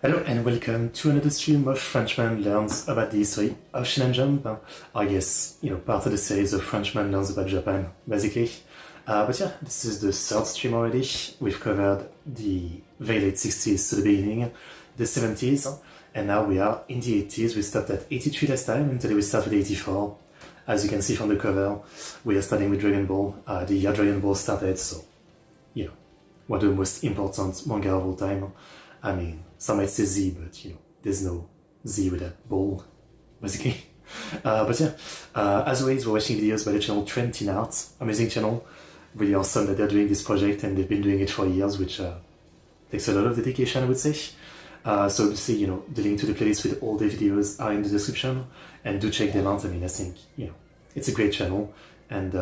Hello and welcome to another stream of Frenchman learns about the history of Shonen Jump. I guess, part of the series of Frenchman learns about Japan, basically. But yeah, this is the third stream already. We've covered the very late 60s to the beginning, the 70s, and now we are in the 80s. We stopped at 83 last time, and today we start with 84. As you can see from the cover, we are starting with Dragon Ball, the year Dragon Ball started, so, one of the most important manga of all time. I mean, some might say Z, but there's no Z with a ball, basically. But yeah, as always, we're watching videos by the channel Trent in Art, amazing channel. Really awesome that they're doing this project and they've been doing it for years, which takes a lot of dedication, I would say. So obviously, the link to the playlist with all the videos are in the description, and do check them out. I mean, I think, it's a great channel, and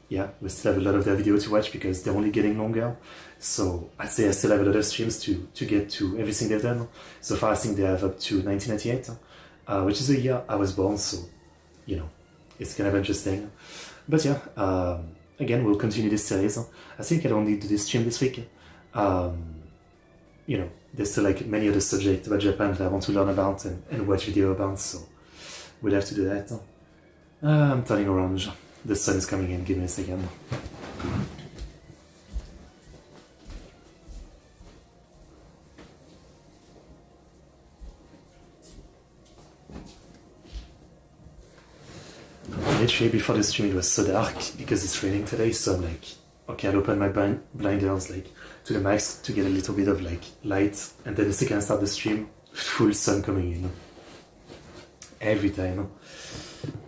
yeah, we still have a lot of their videos to watch because they're only getting longer. So I'd say I still have a lot of streams to get to everything they've done. So far, I think they have up to 1998, which is the year I was born. So, it's kind of interesting. But yeah, again, we'll continue this series. I think I don't need to do this stream this week. There's still like many other subjects about Japan that I want to learn about and watch video about. So we'll have to do that. I'm turning orange. The sun is coming in, give me a second. Literally before the stream it was so dark because it's raining today, so I'm like, okay, I'll open my blinders like to the max to get a little bit of like light, and then the second I start the stream, full sun coming in. Every time.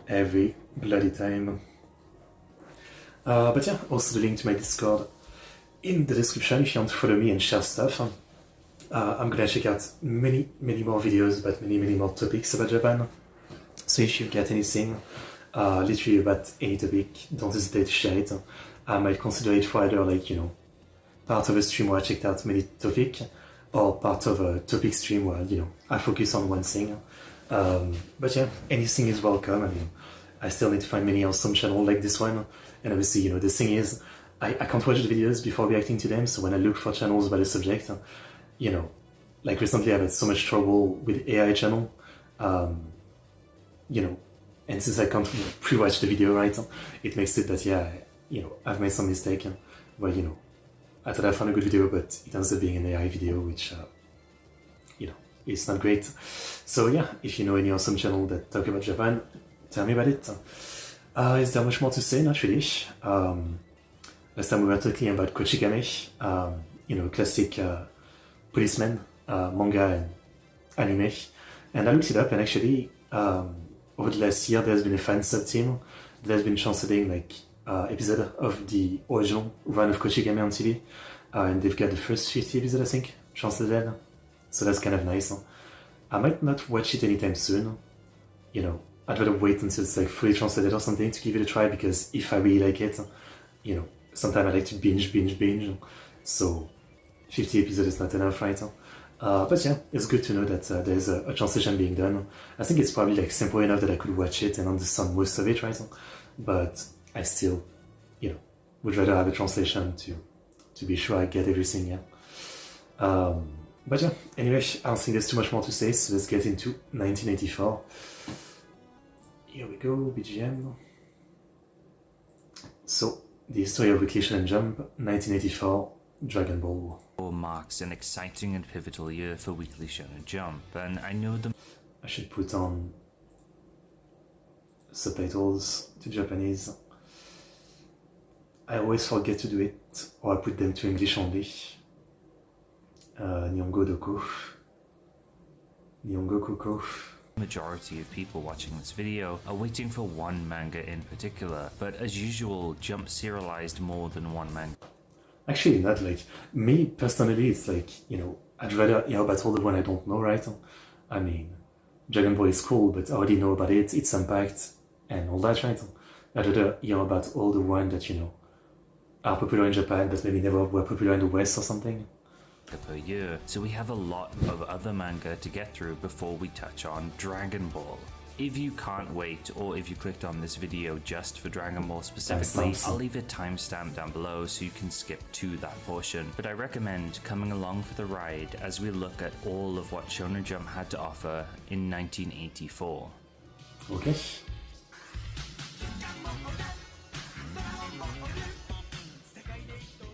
Every bloody time. But yeah, also the link to my Discord in the description if you want to follow me and share stuff. I'm gonna check out many more videos about many more topics about Japan. So if you get anything, literally about any topic, don't hesitate to share it. I might consider it for either like, part of a stream where I checked out many topics, or part of a topic stream where, I focus on one thing. But yeah, anything is welcome. I mean, I still need to find many awesome channels like this one. And obviously, the thing is, I can't watch the videos before reacting to them, so when I look for channels about a subject, like recently I've had so much trouble with AI channel, and since I can't pre-watch the video, right, it makes it that, yeah, I've made some mistake, where, I thought I found a good video, but it ends up being an AI video, which, it's not great. So yeah, if you know any awesome channel that talk about Japan, tell me about it. Is there much more to say? Not really. Last time we were talking about Kochikame, classic policeman, manga and anime. And I looked it up, and actually, over the last year, there's been a fan sub-team that has been translating like episode of the original run of Kochikame on TV. And they've got the first 50 episodes, I think, translated. So that's kind of nice. I might not watch it anytime soon. I'd rather wait until it's like fully translated or something to give it a try, because if I really like it, sometimes I like to binge. So 50 episodes is not enough, right? But yeah, it's good to know that there's a translation being done. I think it's probably like simple enough that I could watch it and understand most of it, right? But I still, would rather have a translation to be sure I get everything, yeah. But yeah, anyway, I don't think there's too much more to say, so let's get into 1984. Here we go, BGM. So, the history of Weekly Shonen Jump, 1984, Dragon Ball. Marks an exciting and pivotal year for Weekly Shonen Jump, and I know I should put on subtitles to Japanese. I always forget to do it, or I put them to English only. Nihongo Doko. Nihongo Koko. Majority of people watching this video are waiting for one manga in particular, but as usual, Jump serialized more than one manga. Actually, not like me personally. It's like, I'd rather hear about all the one I don't know, right? I mean, Dragon Ball is cool, but I already know about it, its impact, and all that, right? I'd rather hear about all the one that are popular in Japan, but maybe never were popular in the West or something. Per year, so we have a lot of other manga to get through before we touch on Dragon Ball. If you can't wait, or if you clicked on this video just for Dragon Ball specifically, I'll leave a timestamp down below so you can skip to that portion. But I recommend coming along for the ride as we look at all of what Shonen Jump had to offer in 1984. Okay.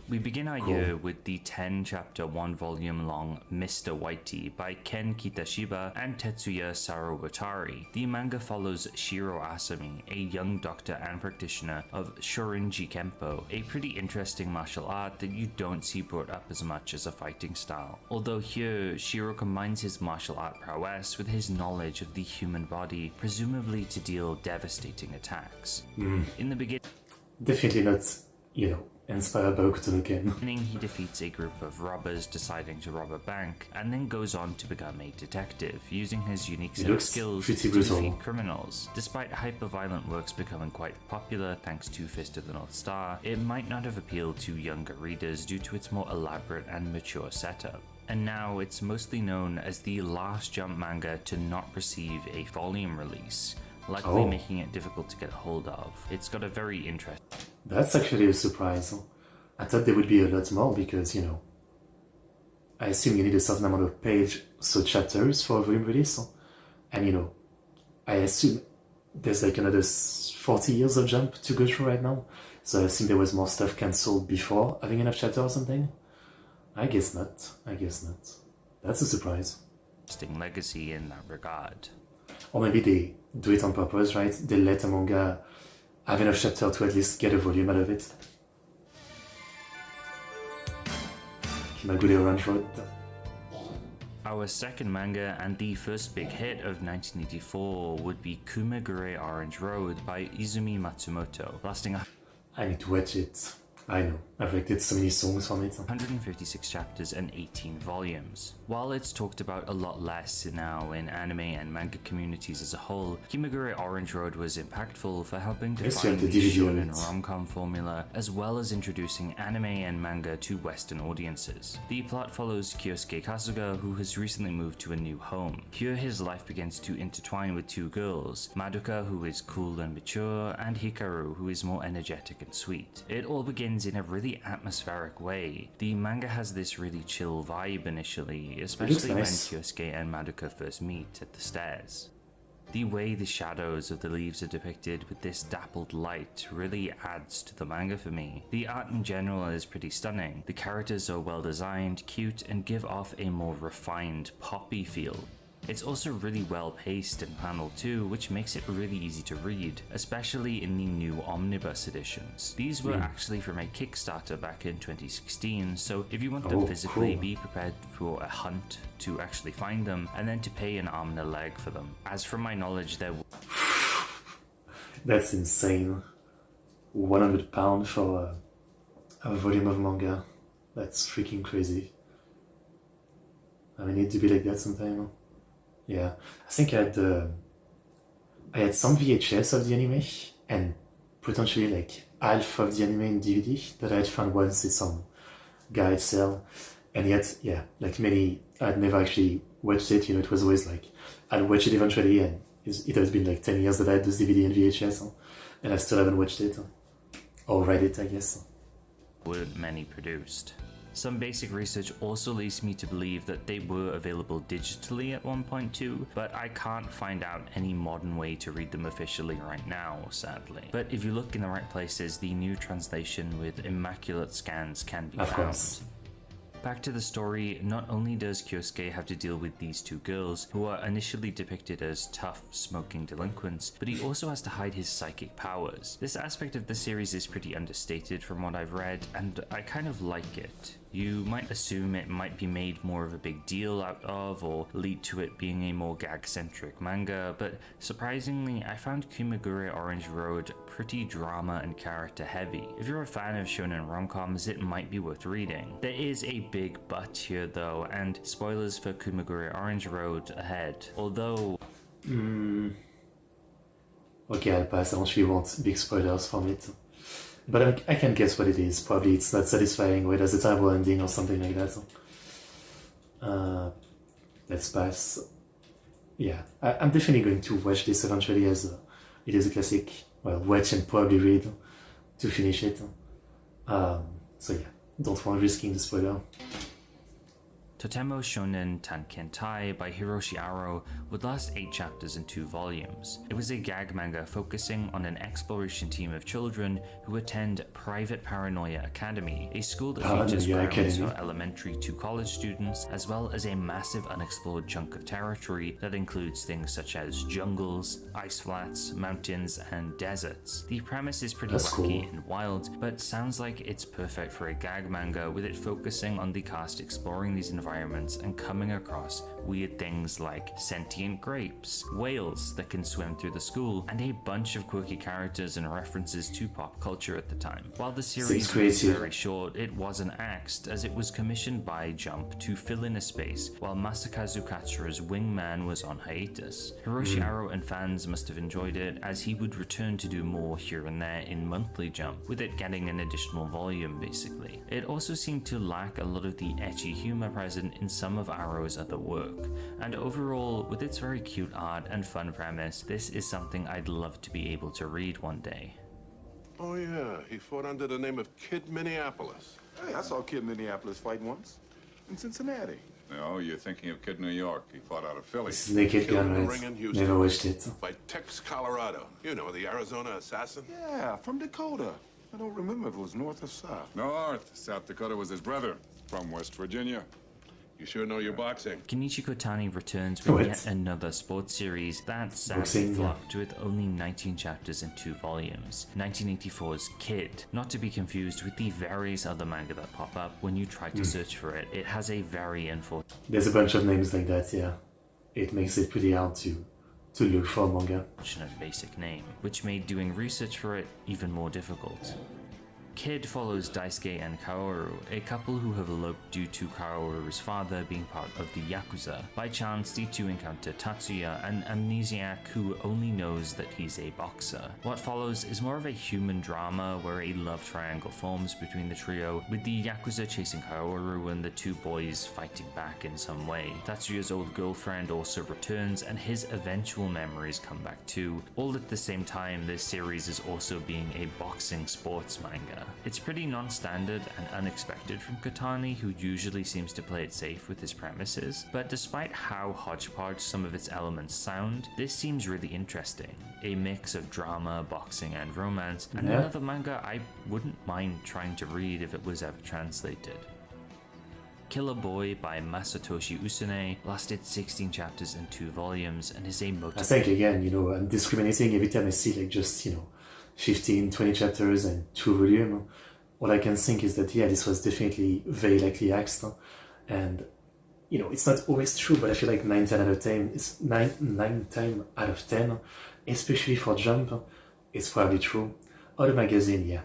We begin our year with the 10-chapter, 1-volume long Mr. Whitey by Ken Kitashiba and Tetsuya Sarowatari. The manga follows Shiro Asami, a young doctor and practitioner of Shorinji Kempo, a pretty interesting martial art that you don't see brought up as much as a fighting style. Although here, Shiro combines his martial art prowess with his knowledge of the human body, presumably to deal devastating attacks. In the beginning, Definitely not, inspired by Hokuto no Ken. he defeats a group of robbers deciding to rob a bank, and then goes on to become a detective, using his unique set of skills to defeat criminals. Despite hyper-violent works becoming quite popular thanks to Fist of the North Star, it might not have appealed to younger readers due to its more elaborate and mature setup. And now it's mostly known as the last Jump manga to not receive a volume release, likely making it difficult to get a hold of. It's got a very interesting... That's actually a surprise. I thought there would be a lot more because, I assume you need a certain amount of chapters for a volume release. And, I assume there's like another 40 years of Jump to go through right now. So I assume there was more stuff cancelled before having enough chapter or something. I guess not. That's a surprise. Legacy in that regard. Or maybe they do it on purpose, right? They let a manga have enough chapter to at least get a volume out of it. Kimagure Orange Road. Our second manga and the first big hit of 1984 would be Kumagure Orange Road by Izumi Matsumoto, lasting I need to watch it. I know, I've read so many songs from it. 156 chapters and 18 volumes. While it's talked about a lot less now in anime and manga communities as a whole, Kimagure Orange Road was impactful for helping define the shonen rom-com formula, as well as introducing anime and manga to Western audiences. The plot follows Kyosuke Kasuga, who has recently moved to a new home. Here his life begins to intertwine with two girls, Madoka, who is cool and mature, and Hikaru, who is more energetic and sweet. It all begins in a really atmospheric way. The manga has this really chill vibe initially, especially when Kyosuke and Madoka first meet at the stairs. The way the shadows of the leaves are depicted with this dappled light really adds to the manga for me. The art in general is pretty stunning. The characters are well designed, cute, and give off a more refined, poppy feel. It's also really well paced and paneled too, which makes it really easy to read, especially in the new omnibus editions. These were actually from a Kickstarter back in 2016, so if you want them physically, be prepared for a hunt to actually find them, and then to pay an arm and a leg for them. As from my knowledge, there That's insane. £100 for a volume of manga. That's freaking crazy. I mean, it need to be like that sometime. Yeah, I think I had some VHS of the anime and potentially like half of the anime in DVD that I had found once in some guide sale, and yet, yeah, like many, I'd never actually watched it. It was always like I'd watch it eventually, and it has been like 10 years that I had this DVD and VHS, and I still haven't watched it or read it, I guess. Weren't many produced. Some basic research also leads me to believe that they were available digitally at one point too, but I can't find out any modern way to read them officially right now, sadly. But if you look in the right places, the new translation with immaculate scans can be found. Course. Back to the story, not only does Kyosuke have to deal with these two girls, who are initially depicted as tough, smoking delinquents, but he also has to hide his psychic powers. This aspect of the series is pretty understated from what I've read, and I kind of like it. You might assume it might be made more of a big deal out of, or lead to it being a more gag-centric manga, but surprisingly, I found Kumagure Orange Road pretty drama and character heavy. If you're a fan of shonen rom-coms, it might be worth reading. There is a big but here though, and spoilers for Kumagure Orange Road ahead, although... Okay, I'll pass. I don't really want big spoilers from it. But I can guess what it is. Probably it's not satisfying, or it has a terrible ending or something like that. Let's pass. yeah, I'm definitely going to watch this eventually, as it is a classic. Well, watch and probably read to finish it. So yeah, don't want risking the spoiler. Totemo Shonen Tankentai by Hiroshi Aro would last 8 chapters and 2 volumes. It was a gag manga focusing on an exploration team of children who attend Private Paranoia Academy, a school that features programs for elementary to college students, as well as a massive unexplored chunk of territory that includes things such as jungles, ice flats, mountains, and deserts. The premise is pretty wacky and wild, but sounds like it's perfect for a gag manga, with it focusing on the cast exploring these environments and coming across weird things like sentient grapes, whales that can swim through the school, and a bunch of quirky characters and references to pop culture at the time. While the series was very short, it wasn't axed, as it was commissioned by Jump to fill in a space while Masakazu Katsura's Wingman was on hiatus. Hiroshi Aro and fans must have enjoyed it, as he would return to do more here and there in monthly Jump, with it getting an additional volume basically. It also seemed to lack a lot of the ecchi humor present in some of Aro's other work, and overall, with its very cute art and fun premise, this is something I'd love to be able to read one day. Oh yeah, he fought under the name of Kid Minneapolis. Hey, I saw Kid Minneapolis fight once in Cincinnati. No, you're thinking of Kid New York. He fought out of Philly. This is Naked Gun, right? Never watched it. By Tex, Colorado. You know, the Arizona assassin? Yeah, from Dakota. I don't remember if it was north or south. North. South Dakota was his brother. From West Virginia. You sure know your boxing. Kenichi Kotani returns with yet another sports series that sadly flopped with only 19 chapters and 2 volumes. 1984's Kid, not to be confused with the various other manga that pop up when you try to search for it. It has a very unfortunate... There's a bunch of names like that, yeah. It makes it pretty hard to look for manga. ...basic name, which made doing research for it even more difficult. Kid follows Daisuke and Kaoru, a couple who have eloped due to Kaoru's father being part of the Yakuza. By chance, the two encounter Tatsuya, an amnesiac who only knows that he's a boxer. What follows is more of a human drama where a love triangle forms between the trio, with the Yakuza chasing Kaoru and the two boys fighting back in some way. Tatsuya's old girlfriend also returns, and his eventual memories come back too. All at the same time, this series is also being a boxing sports manga. It's pretty non-standard and unexpected from Kotani, who usually seems to play it safe with his premises, but despite how hodgepodge some of its elements sound, this seems really interesting. A mix of drama, boxing, and romance, and another manga I wouldn't mind trying to read if it was ever translated. Killer Boy by Masatoshi Usune lasted 16 chapters and 2 volumes and is a I think again, I'm discriminating every time I see 15, 20 chapters and 2 volumes. What I can think is that, this was definitely very likely axed. And, it's not always true, but I feel like 9 times out of 10, especially for Jump, it's probably true. Other magazine,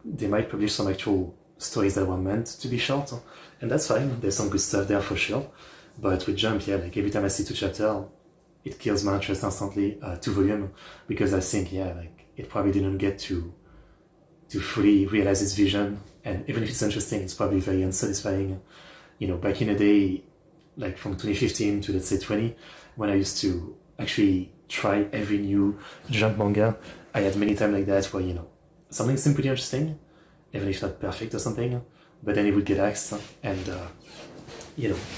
they might publish some actual stories that were meant to be short, and that's fine. There's some good stuff there for sure. But with Jump, every time I see 2 chapters, it kills my interest instantly, 2 volumes, because I think, it probably didn't get to fully realize its vision, and even if it's interesting, it's probably very unsatisfying. Back in the day, from 2015 to let's say 20, when I used to actually try every new Jump manga, I had many times like that where, something seemed pretty interesting, even if not perfect or something, but then it would get axed, and,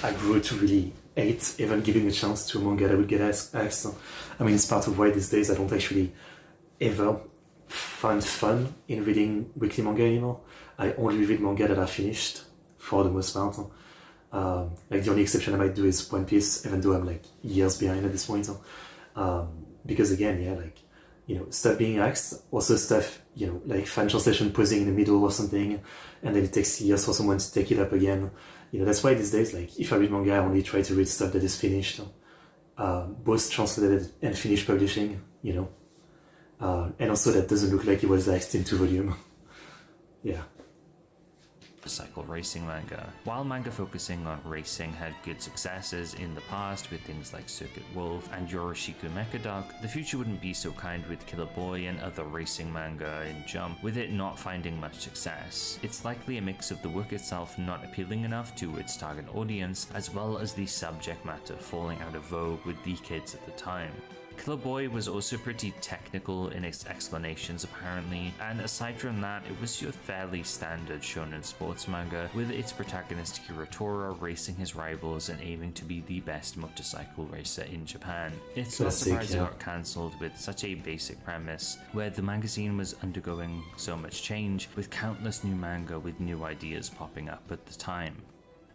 I grew to really hate even giving a chance to a manga that would get axed. I mean, it's part of why these days I don't actually ever find fun in reading weekly manga anymore. I only read manga that are finished, for the most part. The only exception I might do is One Piece, even though I'm years behind at this point. Because again, stuff being axed, also stuff, fan translation pausing in the middle or something, and then it takes years for someone to take it up again. That's why these days, if I read manga, I only try to read stuff that is finished, both translated and finished publishing, and also that doesn't look like it was axed in 2 volumes. Yeah. motorcycle racing manga. While manga focusing on racing had good successes in the past with things like Circuit Wolf and Yoroshiku Mechadoc, the future wouldn't be so kind with Killer Boy and other racing manga in Jump, with it not finding much success. It's likely a mix of the work itself not appealing enough to its target audience, as well as the subject matter falling out of vogue with the kids at the time. Killer Boy was also pretty technical in its explanations apparently, and aside from that, it was your fairly standard shonen sports manga, with its protagonist Kiratora racing his rivals and aiming to be the best motorcycle racer in Japan. It's not surprising it got cancelled with such a basic premise, where the magazine was undergoing so much change, with countless new manga with new ideas popping up at the time.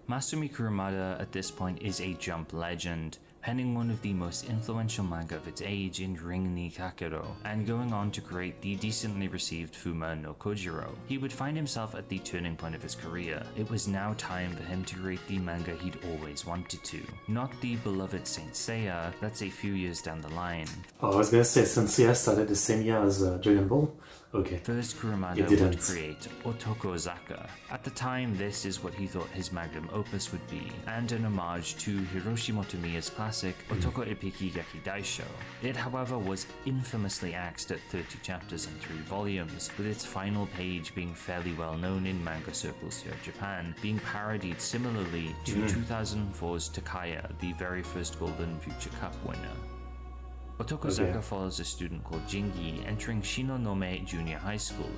Masumi Kurumada at this point is a Jump legend, penning one of the most influential manga of its age in Ring ni Kakero, and going on to create the decently received Fuma no Kojiro. He would find himself at the turning point of his career. It was now time for him to create the manga he'd always wanted to. Not the beloved Saint Seiya, that's a few years down the line. Oh, I was gonna say Saint Seiya started the same year as Dragon Ball? Okay. First, Kurumada would create Otokozaka. At the time, this is what he thought his magnum opus would be, and an homage to Hiroshi Motomiya's classic Otoko Epiki Geki Daisho. It, however, was infamously axed at 30 chapters and 3 volumes, with its final page being fairly well known in manga circles throughout Japan, being parodied similarly to 2004's Takaya, the very first Golden Future Cup winner. Otokozaka follows a student called Jingi entering Shinonome Junior High School.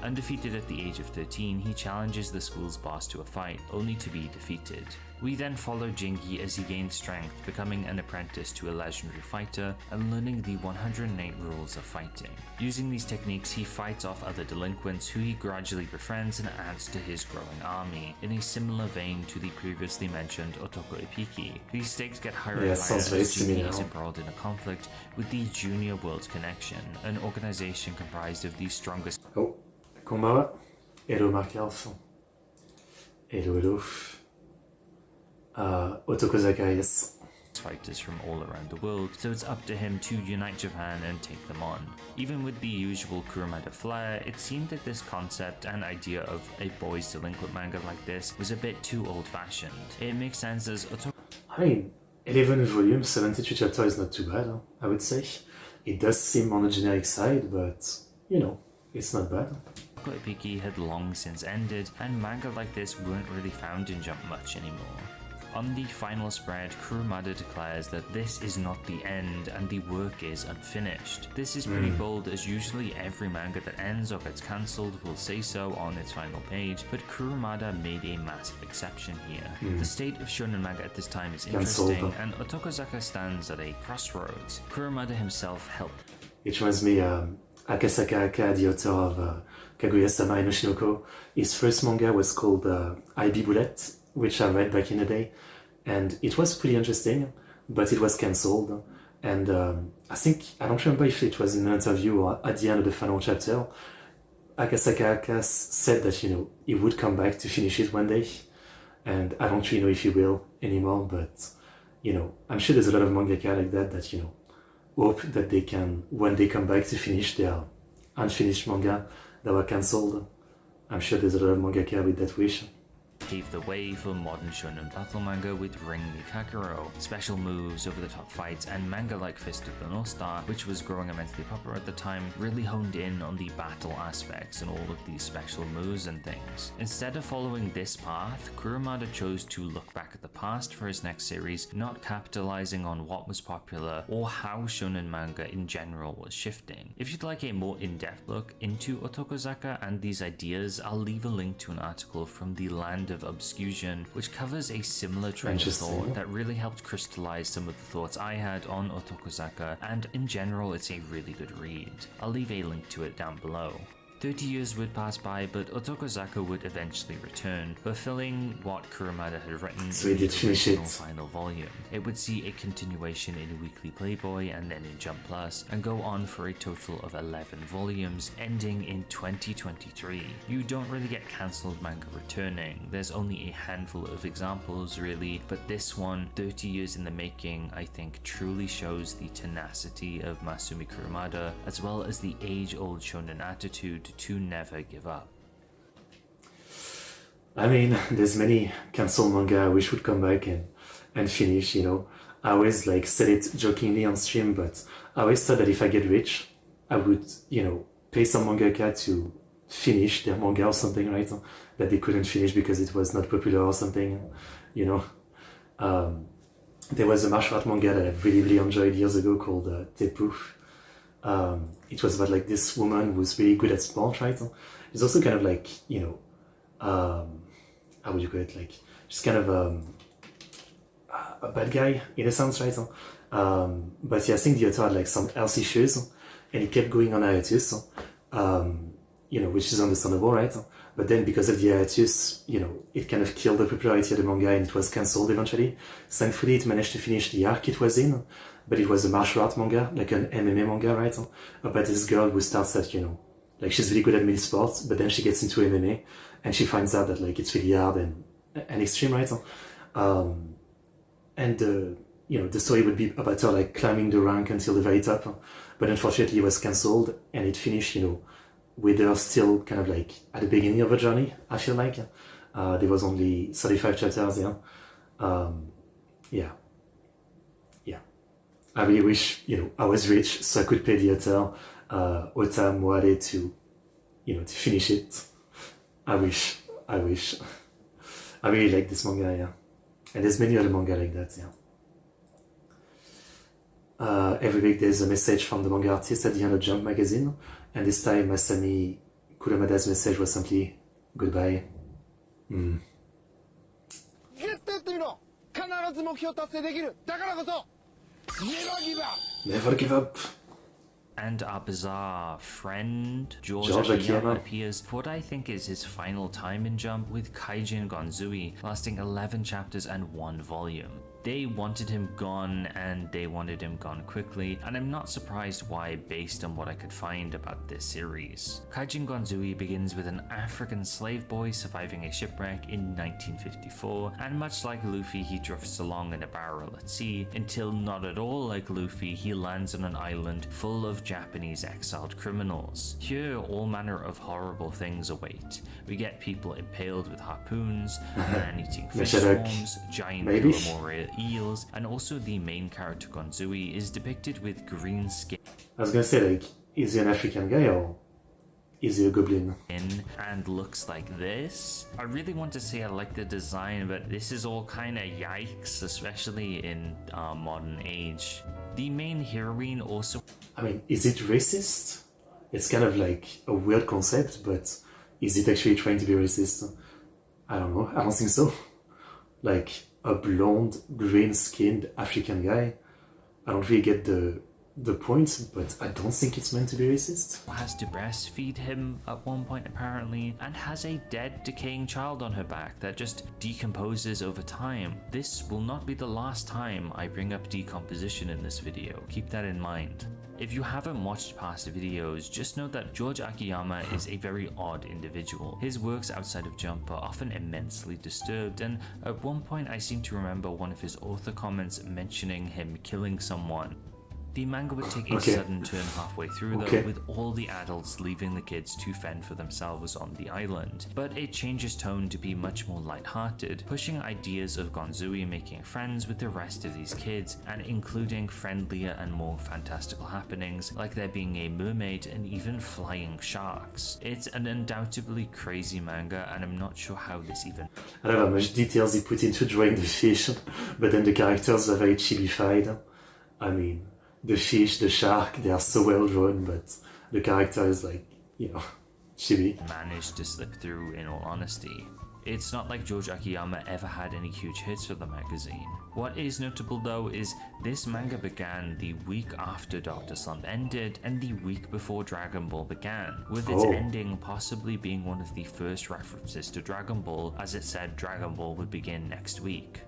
Undefeated at the age of 13, he challenges the school's boss to a fight, only to be defeated. We then follow Jingi as he gains strength, becoming an apprentice to a legendary fighter and learning the 108 rules of fighting. Using these techniques, he fights off other delinquents who he gradually befriends and adds to his growing army, in a similar vein to the previously mentioned Otoko Epiki. These stakes get higher and higher as Jingi is embroiled in a conflict with the Junior World Connection, an organization comprised of the strongest... Oh, konbanwa. Hello Mark-Alf. Hello. Otokozaka, yes. Fighters from all around the world, so it's up to him to unite Japan and take them on. Even with the usual Kurumada flair, it seemed that this concept and idea of a boys delinquent manga like this was a bit too old-fashioned. It makes sense as I mean, 11 volumes, 72 chapters is not too bad, huh? I would say. It does seem on the generic side, but, you know, it's not bad. Otoko Epiki had long since ended, and manga like this weren't really found in Jump much anymore. On the final spread, Kurumada declares that this is not the end and the work is unfinished. This is pretty bold, as usually every manga that ends or gets cancelled will say so on its final page, but Kurumada made a massive exception here. The state of shonen manga at this time is interesting, and Otokozaka stands at a crossroads. Kurumada himself helped. It reminds me, Akasaka Aka, the author of Kaguya-sama no Shinoko, his first manga was called IB Bullet, which I read back in the day, and it was pretty interesting, but it was cancelled. And I don't remember if it was in an interview or at the end of the final chapter, Akasaka Aka said that, you know, he would come back to finish it one day, and I don't really know if he will anymore, but, you know, I'm sure there's a lot of mangaka like that, you know, hope that they can, when they come back to finish their unfinished manga that were cancelled. I'm sure there's a lot of mangaka with that wish. Paved the way for modern shonen battle manga with Ring ni Kakero, special moves, over-the-top fights, and manga like Fist of the North Star, which was growing immensely popular at the time, really honed in on the battle aspects and all of these special moves and things. Instead of following this path, Kurumada chose to look back at the past for his next series, not capitalizing on what was popular or how shonen manga in general was shifting. If you'd like a more in-depth look into Otokozaka and these ideas, I'll leave a link to an article from the Land of Obscusion, which covers a similar train of thought that really helped crystallize some of the thoughts I had on Otokozaka, and in general it's a really good read. I'll leave a link to it down below. 30 years would pass by, but Otokozaka would eventually return, fulfilling what Kurumada had written in the original final volume. It would see a continuation in Weekly Playboy and then in Jump Plus, and go on for a total of 11 volumes, ending in 2023. You don't really get cancelled manga returning. There's only a handful of examples really, but this one, 30 years in the making, I think truly shows the tenacity of Masumi Kurumada, as well as the age-old shonen attitude to never give up. I mean, there's many cancelled manga I wish would come back and finish, you know. I always like said it jokingly on stream, but I always thought that if I get rich, I would, you know, pay some mangaka to finish their manga or something, right? That they couldn't finish because it was not popular or something, you know. There was a martial art manga that I really, really enjoyed years ago called Tepu. It was about like this woman who was really good at sport, right? It's also kind of like, you know, how would you call it? Like, just kind of a bad guy in a sense, right? But yeah, I think the author had like some health issues and he kept going on hiatus, you know, which is understandable, right? But then because of the hiatus, you know, it kind of killed the popularity of the manga and it was cancelled eventually. Thankfully, it managed to finish the arc it was in, but it was a martial art manga, like an MMA manga, right? About this girl who starts at, you know, like she's really good at many sports, but then she gets into MMA and she finds out that like it's really hard and extreme, right? And you know, the story would be about her like climbing the rank until the very top, but unfortunately it was cancelled and it finished, you know, with her still kind of like at the beginning of her journey, I feel like. There was only 35 chapters, yeah. Yeah. I really wish, you know, I was rich so I could pay the author, Ota Moare to, you know, to finish it. I wish. I really like this manga, yeah. And there's many other manga like that, yeah. Every week there's a message from the manga artist at the end of Jump magazine, and this time Masami Kuramada's message was simply goodbye. Never give up. And our bizarre friend, George George Akiyama, Akiyama appears for what I think is his final time in Jump with Kaijin Gonzui, lasting 11 chapters and 1 volume. They wanted him gone, and they wanted him gone quickly, and I'm not surprised why based on what I could find about this series. Kaijin Gonzui begins with an African slave boy surviving a shipwreck in 1954, and much like Luffy, he drifts along in a barrel at sea, until not at all like Luffy, he lands on an island full of Japanese exiled criminals. Here, all manner of horrible things await. We get people impaled with harpoons, man-eating fish swarms, giant Moria eels, and also the main character Gonzui is depicted with green skin I was gonna say, like, is he an African guy or is he a goblin? and looks like this. I really want to say I like the design, but this is all kinda yikes, especially in modern age. The main heroine also... I mean, is it racist? It's kind of like a weird concept, but is it actually trying to be racist? I don't know, I don't think so. Like, a blonde, green-skinned African guy. I don't really get the point, but I don't think it's meant to be racist. has to breastfeed him at one point apparently, and has a dead, decaying child on her back that just decomposes over time. This will not be the last time I bring up decomposition in this video, keep that in mind. If you haven't watched past videos, just know that George Akiyama is a very odd individual. His works outside of Jump are often immensely disturbed, and at one point I seem to remember one of his author comments mentioning him killing someone. The manga would take a sudden turn halfway through though, with all the adults leaving the kids to fend for themselves on the island, but it changes tone to be much more lighthearted, pushing ideas of Gonzui making friends with the rest of these kids, and including friendlier and more fantastical happenings, like there being a mermaid and even flying sharks. It's an undoubtedly crazy manga, and I'm not sure how this even... I don't know how much details he put into drawing the fish, but then the characters are very chibified. I mean, the fish, the shark, they are so well drawn, but the character is like, you know, chibi. Managed to slip through, in all honesty. It's not like George Akiyama ever had any huge hits for the magazine. What is notable though is this manga began the week after Dr. Slump ended and the week before Dragon Ball began, with its ending possibly being one of the first references to Dragon Ball, as it said Dragon Ball would begin next week.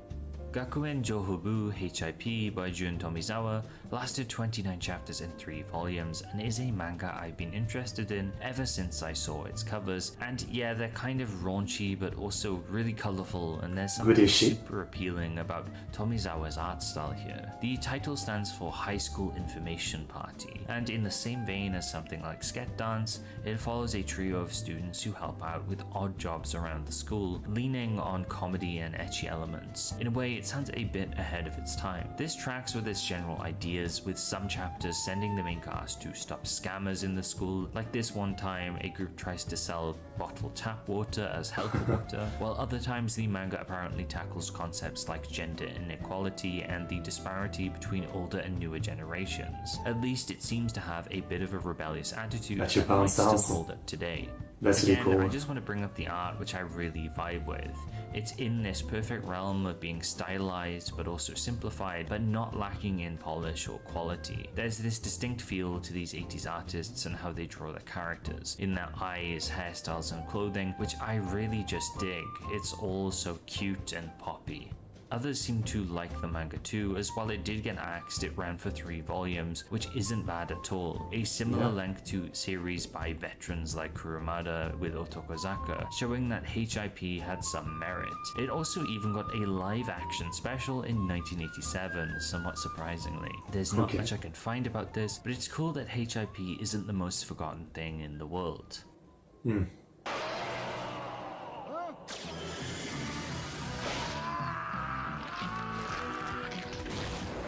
Gakuen Johobu HIP by Jun Tomizawa lasted 29 chapters in 3 volumes and is a manga I've been interested in ever since I saw its covers. And yeah, they're kind of raunchy but also really colourful, and there's something super appealing about Tomizawa's art style here. The title stands for High School Information Party, and in the same vein as something like Sket Dance, it follows a trio of students who help out with odd jobs around the school, leaning on comedy and ecchi elements. In a way, it sounds a bit ahead of its time. This tracks with its general ideas, with some chapters sending the main cast to stop scammers in the school, like this one time a group tries to sell bottled tap water as healthy water, while other times the manga apparently tackles concepts like gender inequality and the disparity between older and newer generations. At least it seems to have a bit of a rebellious attitude that might still hold up today. That's Again, really cool. I just want to bring up the art, which I really vibe with. It's in this perfect realm of being stylized but also simplified, but not lacking in polish or quality. There's this distinct feel to these 80s artists and how they draw their characters, in their eyes, hairstyles and clothing, which I really just dig. It's all so cute and poppy. Others seem to like the manga too, as while it did get axed, it ran for 3 volumes, which isn't bad at all. A similar length to series by veterans like Kurumada with Otokozaka, showing that HIP had some merit. It also even got a live action special in 1987, somewhat surprisingly. There's not much I can find about this, but it's cool that HIP isn't the most forgotten thing in the world.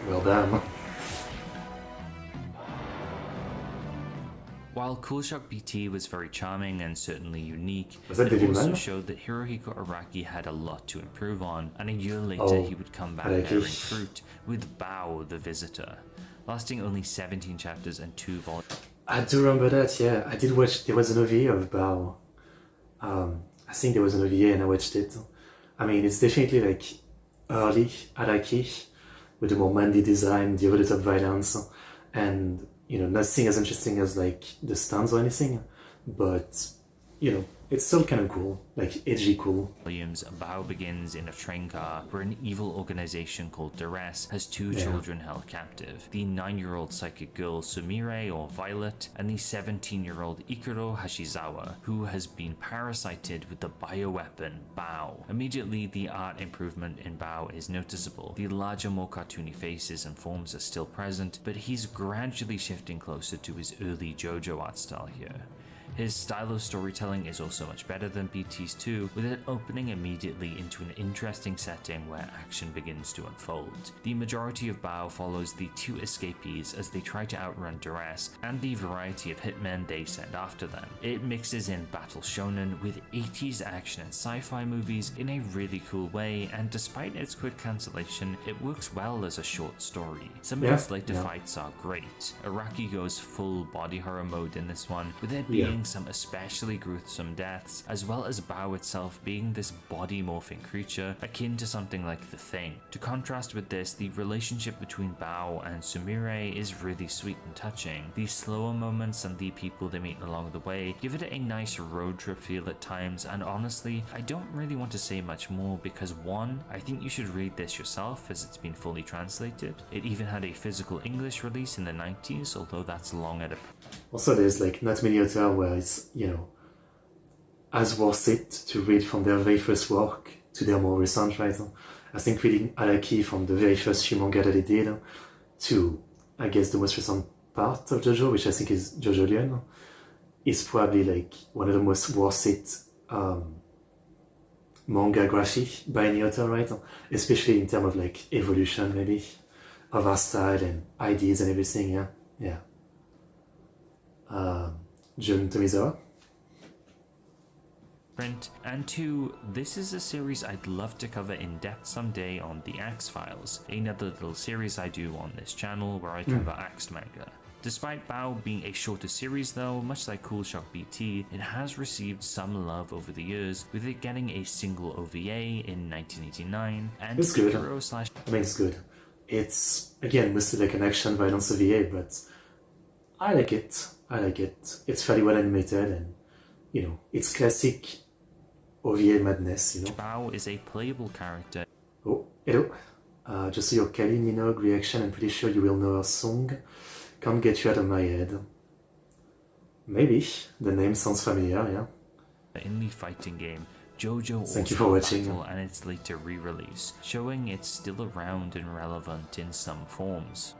Well done. While Cool Shock BT was very charming and certainly unique, Was that it David also Mann? showed that Hirohiko Araki had a lot to improve on, and a year later he would come back bearing fruit with Bao the Visitor, lasting only 17 chapters and 2 volumes. I do remember that, yeah. I did watch, there was an OVA of Bao. I think there was an OVA and I watched it. I mean, it's definitely like early Araki, with the more manly design, the over-the-top violence, and, you know, nothing as interesting as, like, the stunts or anything, but, you know, it's still kind of cool, like, edgy cool. Bao begins in a train car where an evil organization called Duress has 2 children held captive, the 9-year-old psychic girl Sumire or Violet, and the 17-year-old Ikuro Hashizawa, who has been parasited with the bioweapon Bao. Immediately, the art improvement in Bao is noticeable. The larger, more cartoony faces and forms are still present, but he's gradually shifting closer to his early JoJo art style here. His style of storytelling is also much better than BT's too, with it opening immediately into an interesting setting where action begins to unfold. The majority of Bao follows the 2 escapees as they try to outrun Duress and the variety of hitmen they send after them. It mixes in battle shonen with 80s action and sci-fi movies in a really cool way, and despite its quick cancellation, it works well as a short story. Some of its later fights are great. Araki goes full body horror mode in this one, with it being some especially gruesome deaths, as well as Bao itself being this body-morphing creature akin to something like The Thing. To contrast with this, the relationship between Bao and Sumire is really sweet and touching. The slower moments and the people they meet along the way give it a nice road trip feel at times, and honestly, I don't really want to say much more because 1, I think you should read this yourself as it's been fully translated. It even had a physical English release in the 90s, although that's long at a... Also, there's like not many authors where it's, you know, as worth it to read from their very first work to their more recent, right? I think reading Araki from the very first few manga that he did to, I guess, the most recent part of JoJo, which I think is JoJo Lion, is probably like one of the most worth it manga graphic by any author, right? Especially in terms of like evolution, maybe, of our style and ideas and everything, yeah. Jun Tomizawa. And 2, this is a series I'd love to cover in depth someday on the Axe Files, another little series I do on this channel where I cover axed manga. Despite Bao being a shorter series though, much like Cool Shock BT, it has received some love over the years, with it getting a single OVA in 1989, and it's good. I mean, it's good. It's, again, mostly like an action violence OVA, but I like it. It's fairly well animated and, you know, it's classic OVA madness, you know. Bao is a playable character. Oh, hello. Just saw your Kylie Minogue reaction, I'm pretty sure you will know her song. Can't get you out of my head. Maybe. The name sounds familiar, yeah. In the fighting game, JoJo Thank you also for watching. Battle and its later re-release, showing it's still around and relevant in some forms.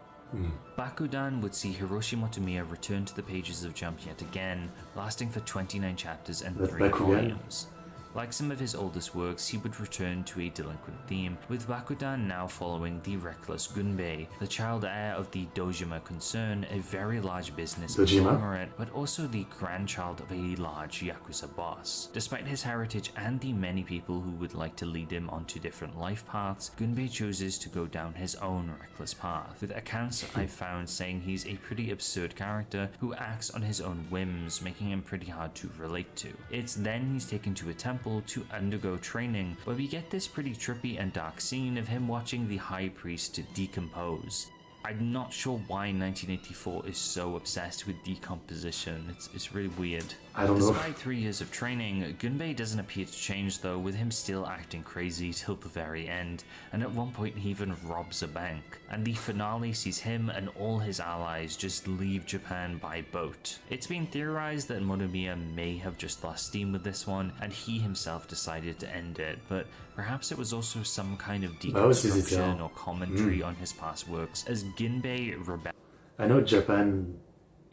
Bakudan would see Hiroshi Motomiya return to the pages of Jump yet again, lasting for 29 chapters and But 3 Bakugan? volumes. Like some of his oldest works, he would return to a delinquent theme, with Bakudan now following the reckless Gunbei, the child heir of the Dojima concern, a very large business conglomerate, but also the grandchild of a large Yakuza boss. Despite his heritage and the many people who would like to lead him onto different life paths, Gunbei chooses to go down his own reckless path, with accounts I've found saying he's a pretty absurd character who acts on his own whims, making him pretty hard to relate to. It's then he's taken to a temple to undergo training, where we get this pretty trippy and dark scene of him watching the high priest decompose. I'm not sure why 1984 is so obsessed with decomposition. It's really weird. I don't know. Despite 3 years of training, Gunbei doesn't appear to change though, with him still acting crazy till the very end, and at one point he even robs a bank. And the finale sees him and all his allies just leave Japan by boat. It's been theorized that Motomiya may have just lost steam with this one, and he himself decided to end it, but perhaps it was also some kind of deconstruction or commentary on his past works, as Gunbei rebelled. I know Japan,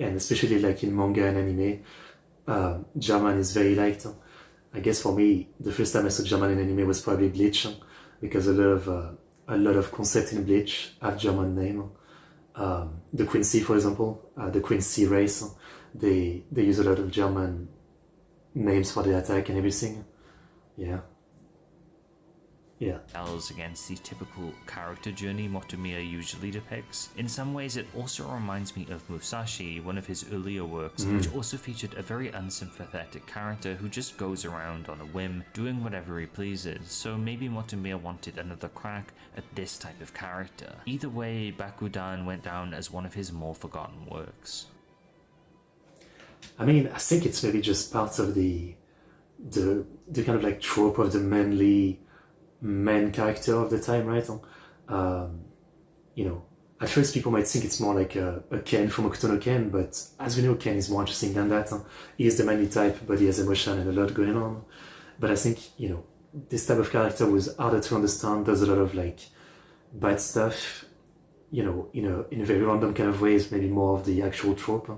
and especially like in manga and anime, German is very liked. I guess for me, the first time I saw German in anime was probably Bleach, because a lot of concepts in Bleach have German name. The Quincy, for example, the Quincy race, they use a lot of German names for the attack and everything. Yeah. Against the typical character journey Motomiya usually depicts. In some ways, it also reminds me of Musashi, one of his earlier works, which also featured a very unsympathetic character who just goes around on a whim, doing whatever he pleases, so maybe Motomiya wanted another crack at this type of character. Either way, Bakudan went down as one of his more forgotten works. I mean, I think it's maybe just part of the kind of like trope of the manly main character of the time, right? You know, at first people might think it's more like a Ken from Okuto no Ken, but as we know, Ken is more interesting than that. He is the manly type, but he has emotion and a lot going on. But I think, you know, this type of character was harder to understand. There's a lot of like bad stuff, you know, in a very random kind of ways, maybe more of the actual trope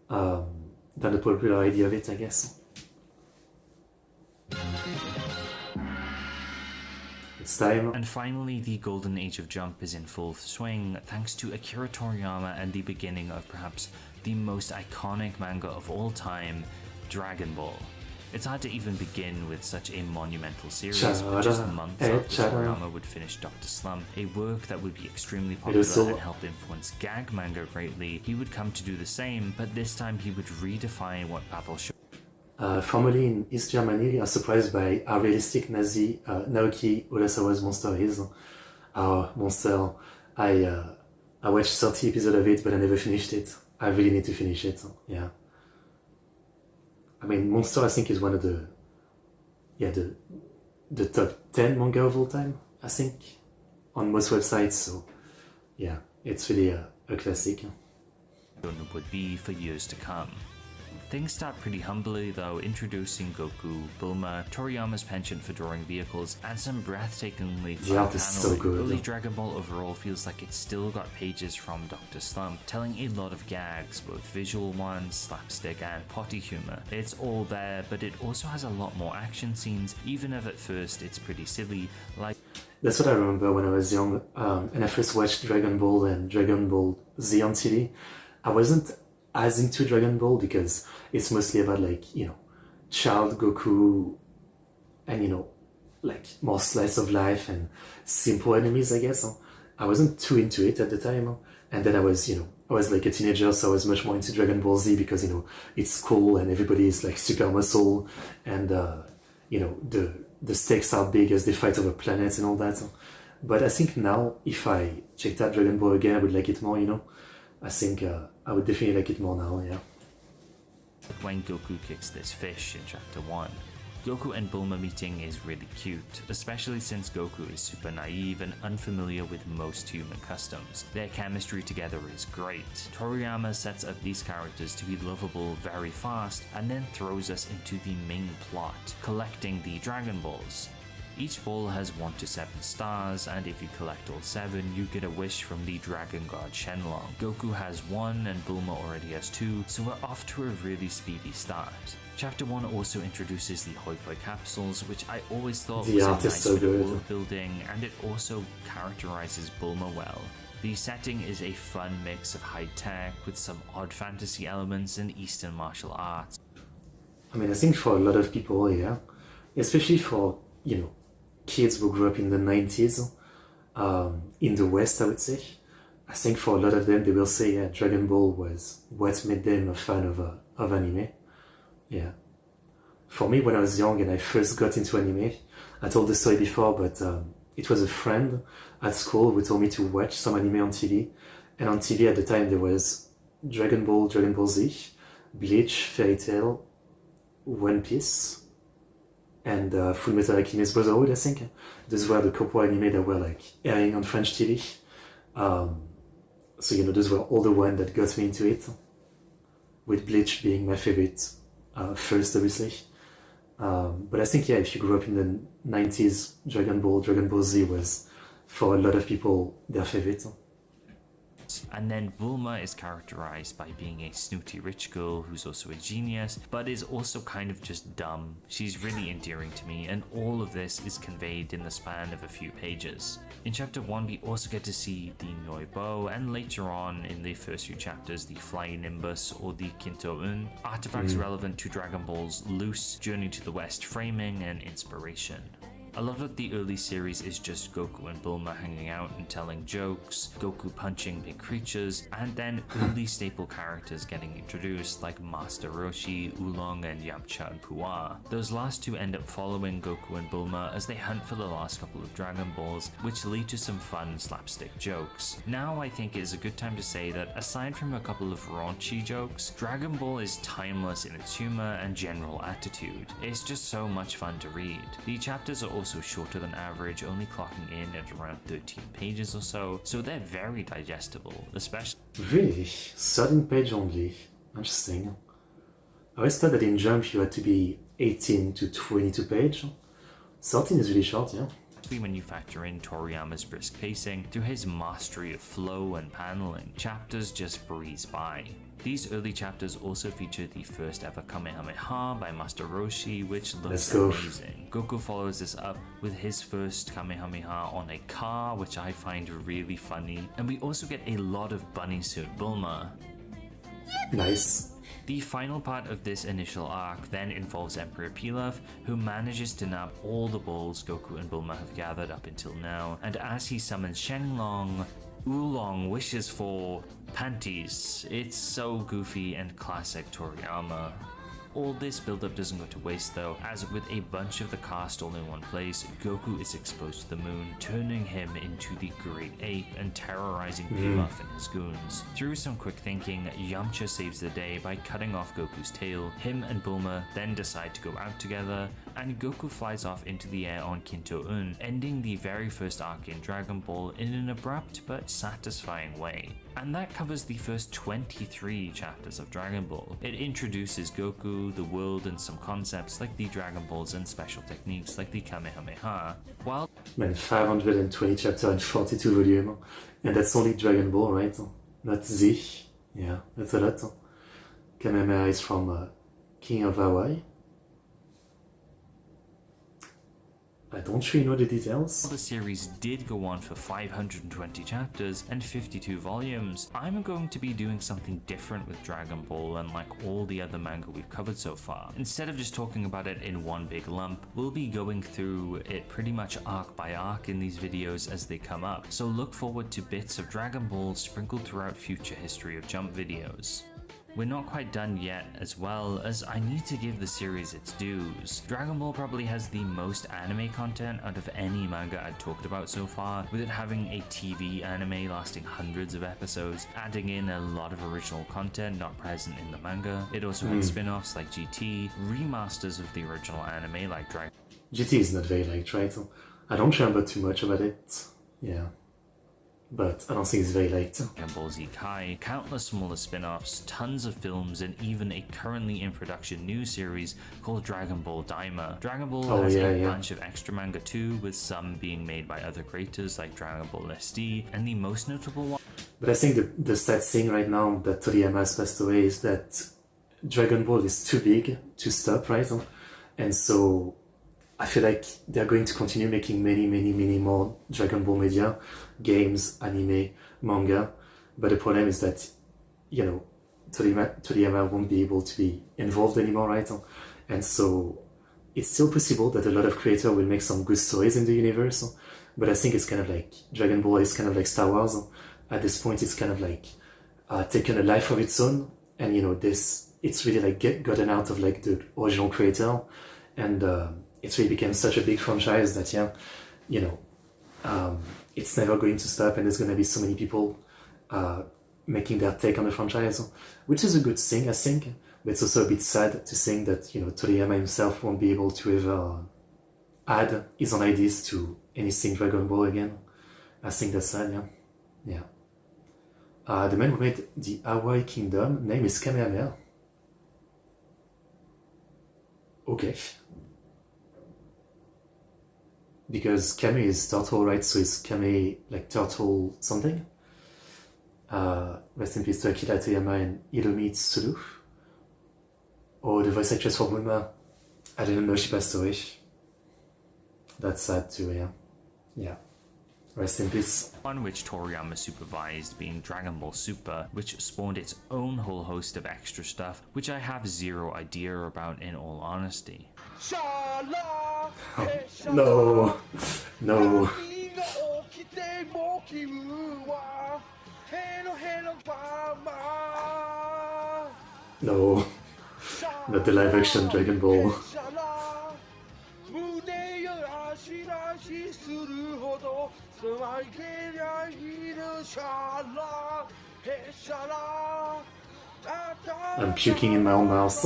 than the popular idea of it, I guess. It's time. And finally, the golden age of Jump is in full swing, thanks to Akira Toriyama and the beginning of perhaps the most iconic manga of all time, Dragon Ball. It's hard to even begin with such a monumental series, but just months after Toriyama would finish Dr. Slump, a work that would be extremely popular and help influence gag manga greatly, he would come to do the same, but this time he would redefine what battle should. Formerly in East Germany, we are surprised by how realistic Naoki Urasawa's monster is. Our monster, I watched 30 episodes of it, but I never finished it. I really need to finish it, yeah. I mean, Monster, I think, is one of the top 10 manga of all time, I think, on most websites, so yeah, it's really a classic. Would be for years to come. Things start pretty humbly though, introducing Goku, Bulma, Toriyama's penchant for drawing vehicles, and some breathtakingly fun art is so good. Early Dragon Ball overall feels like it's still got pages from Dr. Slump, telling a lot of gags, both visual ones, slapstick, and potty humor. It's all there, but it also has a lot more action scenes, even if at first it's pretty silly, like... That's what I remember when I was young, and I first watched Dragon Ball and Dragon Ball Z on TV. I wasn't as into Dragon Ball because it's mostly about, like, you know, child Goku and, you know, like more slice of life and simple enemies, I guess. I wasn't too into it at the time, and then I was like a teenager, so I was much more into Dragon Ball Z because, you know, it's cool and everybody is like super muscle, and you know, the stakes are big as they fight over planets and all that. But I think now, if I checked out Dragon Ball again, I would like it more, you know. I think I would definitely like it more now, yeah. When Goku kicks this fish in chapter 1. Goku and Bulma meeting is really cute, especially since Goku is super naive and unfamiliar with most human customs. Their chemistry together is great. Toriyama sets up these characters to be lovable very fast and then throws us into the main plot, collecting the Dragon Balls. Each ball has 1 to 7 stars, and if you collect all 7, you get a wish from the Dragon God Shenlong. Goku has 1 and Bulma already has 2, so we're off to a really speedy start. Chapter 1 also introduces the Hoi Poi capsules, which I always thought was a nice bit of world building, and it also characterizes Bulma well. The setting is a fun mix of high-tech with some odd fantasy elements and Eastern martial arts. I mean, I think for a lot of people, yeah, especially for, kids who grew up in the 90s, in the West, I would say, I think for a lot of them, they will say, yeah, Dragon Ball was what made them a fan of anime. Yeah. For me, when I was young and I first got into anime, I told the story before, but it was a friend at school who told me to watch some anime on TV. And on TV at the time, there was Dragon Ball, Dragon Ball Z, Bleach, Fairy Tail, One Piece, and Fullmetal Alchemist Brotherhood, I think. Those were the couple anime that were like airing on French TV. So, those were all the ones that got me into it, with Bleach being my favorite first, obviously. But I think, yeah, if you grew up in the 90s, Dragon Ball Z was, for a lot of people, their favorite. And then Bulma is characterized by being a snooty rich girl who's also a genius, but is also kind of just dumb. She's really endearing to me, and all of this is conveyed in the span of a few pages. In chapter 1, we also get to see the Noibo, and later on in the first few chapters, the Flying Nimbus or the Kinto-un, artifacts relevant to Dragon Ball's loose Journey to the West framing and inspiration. A lot of the early series is just Goku and Bulma hanging out and telling jokes, Goku punching big creatures, and then early staple characters getting introduced like Master Roshi, Oolong, and Yamcha and Puar. Those last two end up following Goku and Bulma as they hunt for the last couple of Dragon Balls, which lead to some fun slapstick jokes. Now I think it is a good time to say that aside from a couple of raunchy jokes, Dragon Ball is timeless in its humor and general attitude. It's just so much fun to read. The chapters are also shorter than average, only clocking in at around 13 pages or so they're very digestible, especially... Really? 13 page only? Interesting. I always thought that in Jump you had to be 18 to 22 page. 13 is really short, yeah. When you factor in Toriyama's brisk pacing through his mastery of flow and paneling, chapters just breeze by. These early chapters also feature the first ever Kamehameha by Master Roshi, which looks amazing. Goku follows this up with his first Kamehameha on a car, which I find really funny. And we also get a lot of bunny suit Bulma. Nice. The final part of this initial arc then involves Emperor Pilaf, who manages to nab all the balls Goku and Bulma have gathered up until now, and as he summons Shenlong, Oolong wishes for panties. It's so goofy and classic Toriyama. All this build-up doesn't go to waste though, as with a bunch of the cast all in one place, Goku is exposed to the moon, turning him into the Great Ape and terrorizing Pilaf and his goons. Through some quick thinking, Yamcha saves the day by cutting off Goku's tail. Him and Bulma then decide to go out together, and Goku flies off into the air on Kinto-un, ending the very first arc in Dragon Ball in an abrupt but satisfying way. And that covers the first 23 chapters of Dragon Ball. It introduces Goku, the world, and some concepts like the Dragon Balls and special techniques like the Kamehameha. While 520 chapters and 42 volumes, and that's only Dragon Ball, right? Not Z. Yeah, that's a lot. Kamehameha is from King of Hawaii. I don't really know the details. The series did go on for 520 chapters and 52 volumes. I'm going to be doing something different with Dragon Ball, unlike all the other manga we've covered so far. Instead of just talking about it in one big lump, we'll be going through it pretty much arc by arc in these videos as they come up. So look forward to bits of Dragon Ball sprinkled throughout future History of Jump videos. We're not quite done yet, as well, as I need to give the series its dues. Dragon Ball probably has the most anime content out of any manga I've talked about so far, with it having a TV anime lasting hundreds of episodes, adding in a lot of original content not present in the manga. It also had spin-offs like GT, remasters of the original anime like Dragon GT is not very liked, right? I don't remember too much about it. Yeah. But I don't think it's very liked. Ball Z Kai, countless smaller spin-offs, tons of films, and even a currently in production new series called Dragon Ball Daima. Dragon Ball has a bunch of extra manga too, with some being made by other creators like Dragon Ball SD, and the most notable one. But I think the sad thing right now that Toriyama has passed away is that Dragon Ball is too big to stop, right? And so I feel like they're going to continue making many more Dragon Ball media, games, anime, manga. But the problem is that, you know, Toriyama won't be able to be involved anymore, right? And so it's still possible that a lot of creators will make some good stories in the universe. But I think it's kind of like Dragon Ball is kind of like Star Wars. At this point, it's kind of like taken a life of its own. And, you know, it's really like gotten out of like the original creator. And it's really became such a big franchise that, yeah, you know, it's never going to stop, and there's going to be so many people making their take on the franchise, which is a good thing, I think. But it's also a bit sad to think that, you know, Toriyama himself won't be able to ever add his own ideas to anything Dragon Ball again. I think that's sad, yeah. The man who made the Hawaii Kingdom name is Kamehameha. Okay. Because Kame is turtle, right? So it's Kame, like turtle something. Rest in peace to Akira Toyama and Hiromi Tsuru. Oh, the voice actress for Bulma. I didn't know she passed away. That's sad too, yeah. Yeah. Rest in peace. One which Toriyama supervised being Dragon Ball Super, which spawned its own whole host of extra stuff, which I have zero idea about in all honesty. No. No. No. Not the live action Dragon Ball. I'm puking in my own mouth.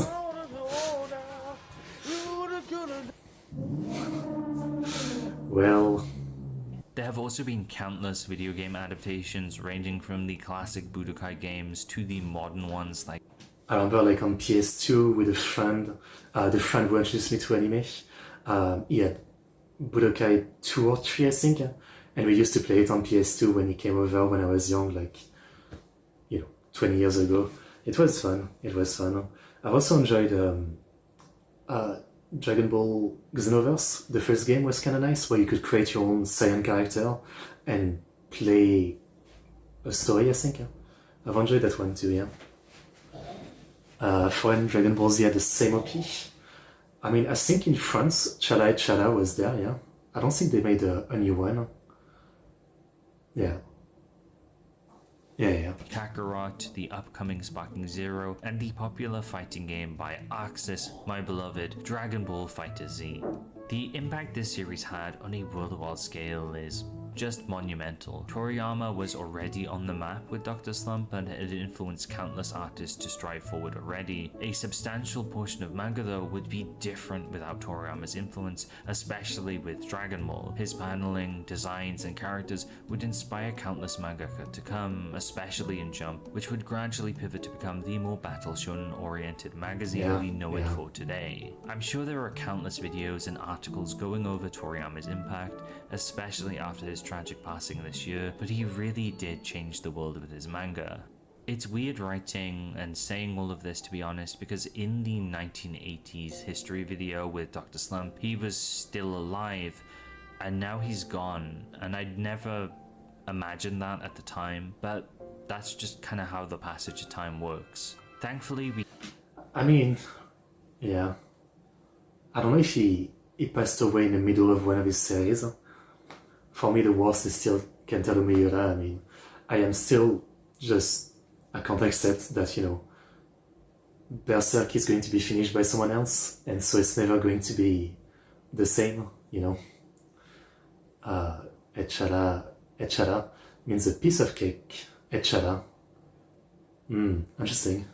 Well, there have also been countless video game adaptations ranging from the classic Budokai games to the modern ones like I remember like on PS2 with a friend, the friend who introduced me to anime, he had Budokai 2 or 3 I think, and we used to play it on PS2 when he came over when I was young, like, you know, 20 years ago. It was fun. I also enjoyed Dragon Ball Xenoverse. The first game was kind of nice, where you could create your own Saiyan character and play a story, I think. I've enjoyed that one too, yeah. Foreign Dragon Ball Z had the same OP. I mean, I think in France, Chala Chala was there, yeah. I don't think they made a new one. Yeah. Kakarot, the upcoming Sparking Zero, and the popular fighting game by Axis, my beloved Dragon Ball Fighter Z. The impact this series had on a worldwide scale is just monumental. Toriyama was already on the map with Dr. Slump and had influenced countless artists to strive forward already. A substantial portion of manga though would be different without Toriyama's influence, especially with Dragon Ball. His paneling, designs, and characters would inspire countless mangaka to come, especially in Jump, which would gradually pivot to become the more battle shonen oriented magazine we know it for today. I'm sure there are countless videos and articles going over Toriyama's impact, especially after his tragic passing this year, but he really did change the world with his manga. It's weird writing and saying all of this, to be honest, because in the 1980s history video with Dr. Slump, he was still alive, and now he's gone, and I'd never imagined that at the time, but that's just kind of how the passage of time works. Thankfully, I mean, yeah. I don't know if he passed away in the middle of one of his series. For me, the worst is still Kentaro Miura. I mean, I am still just, I can't accept that, you know, Berserk is going to be finished by someone else, and so it's never going to be the same, you know. Echara means a piece of cake. Echara. Interesting.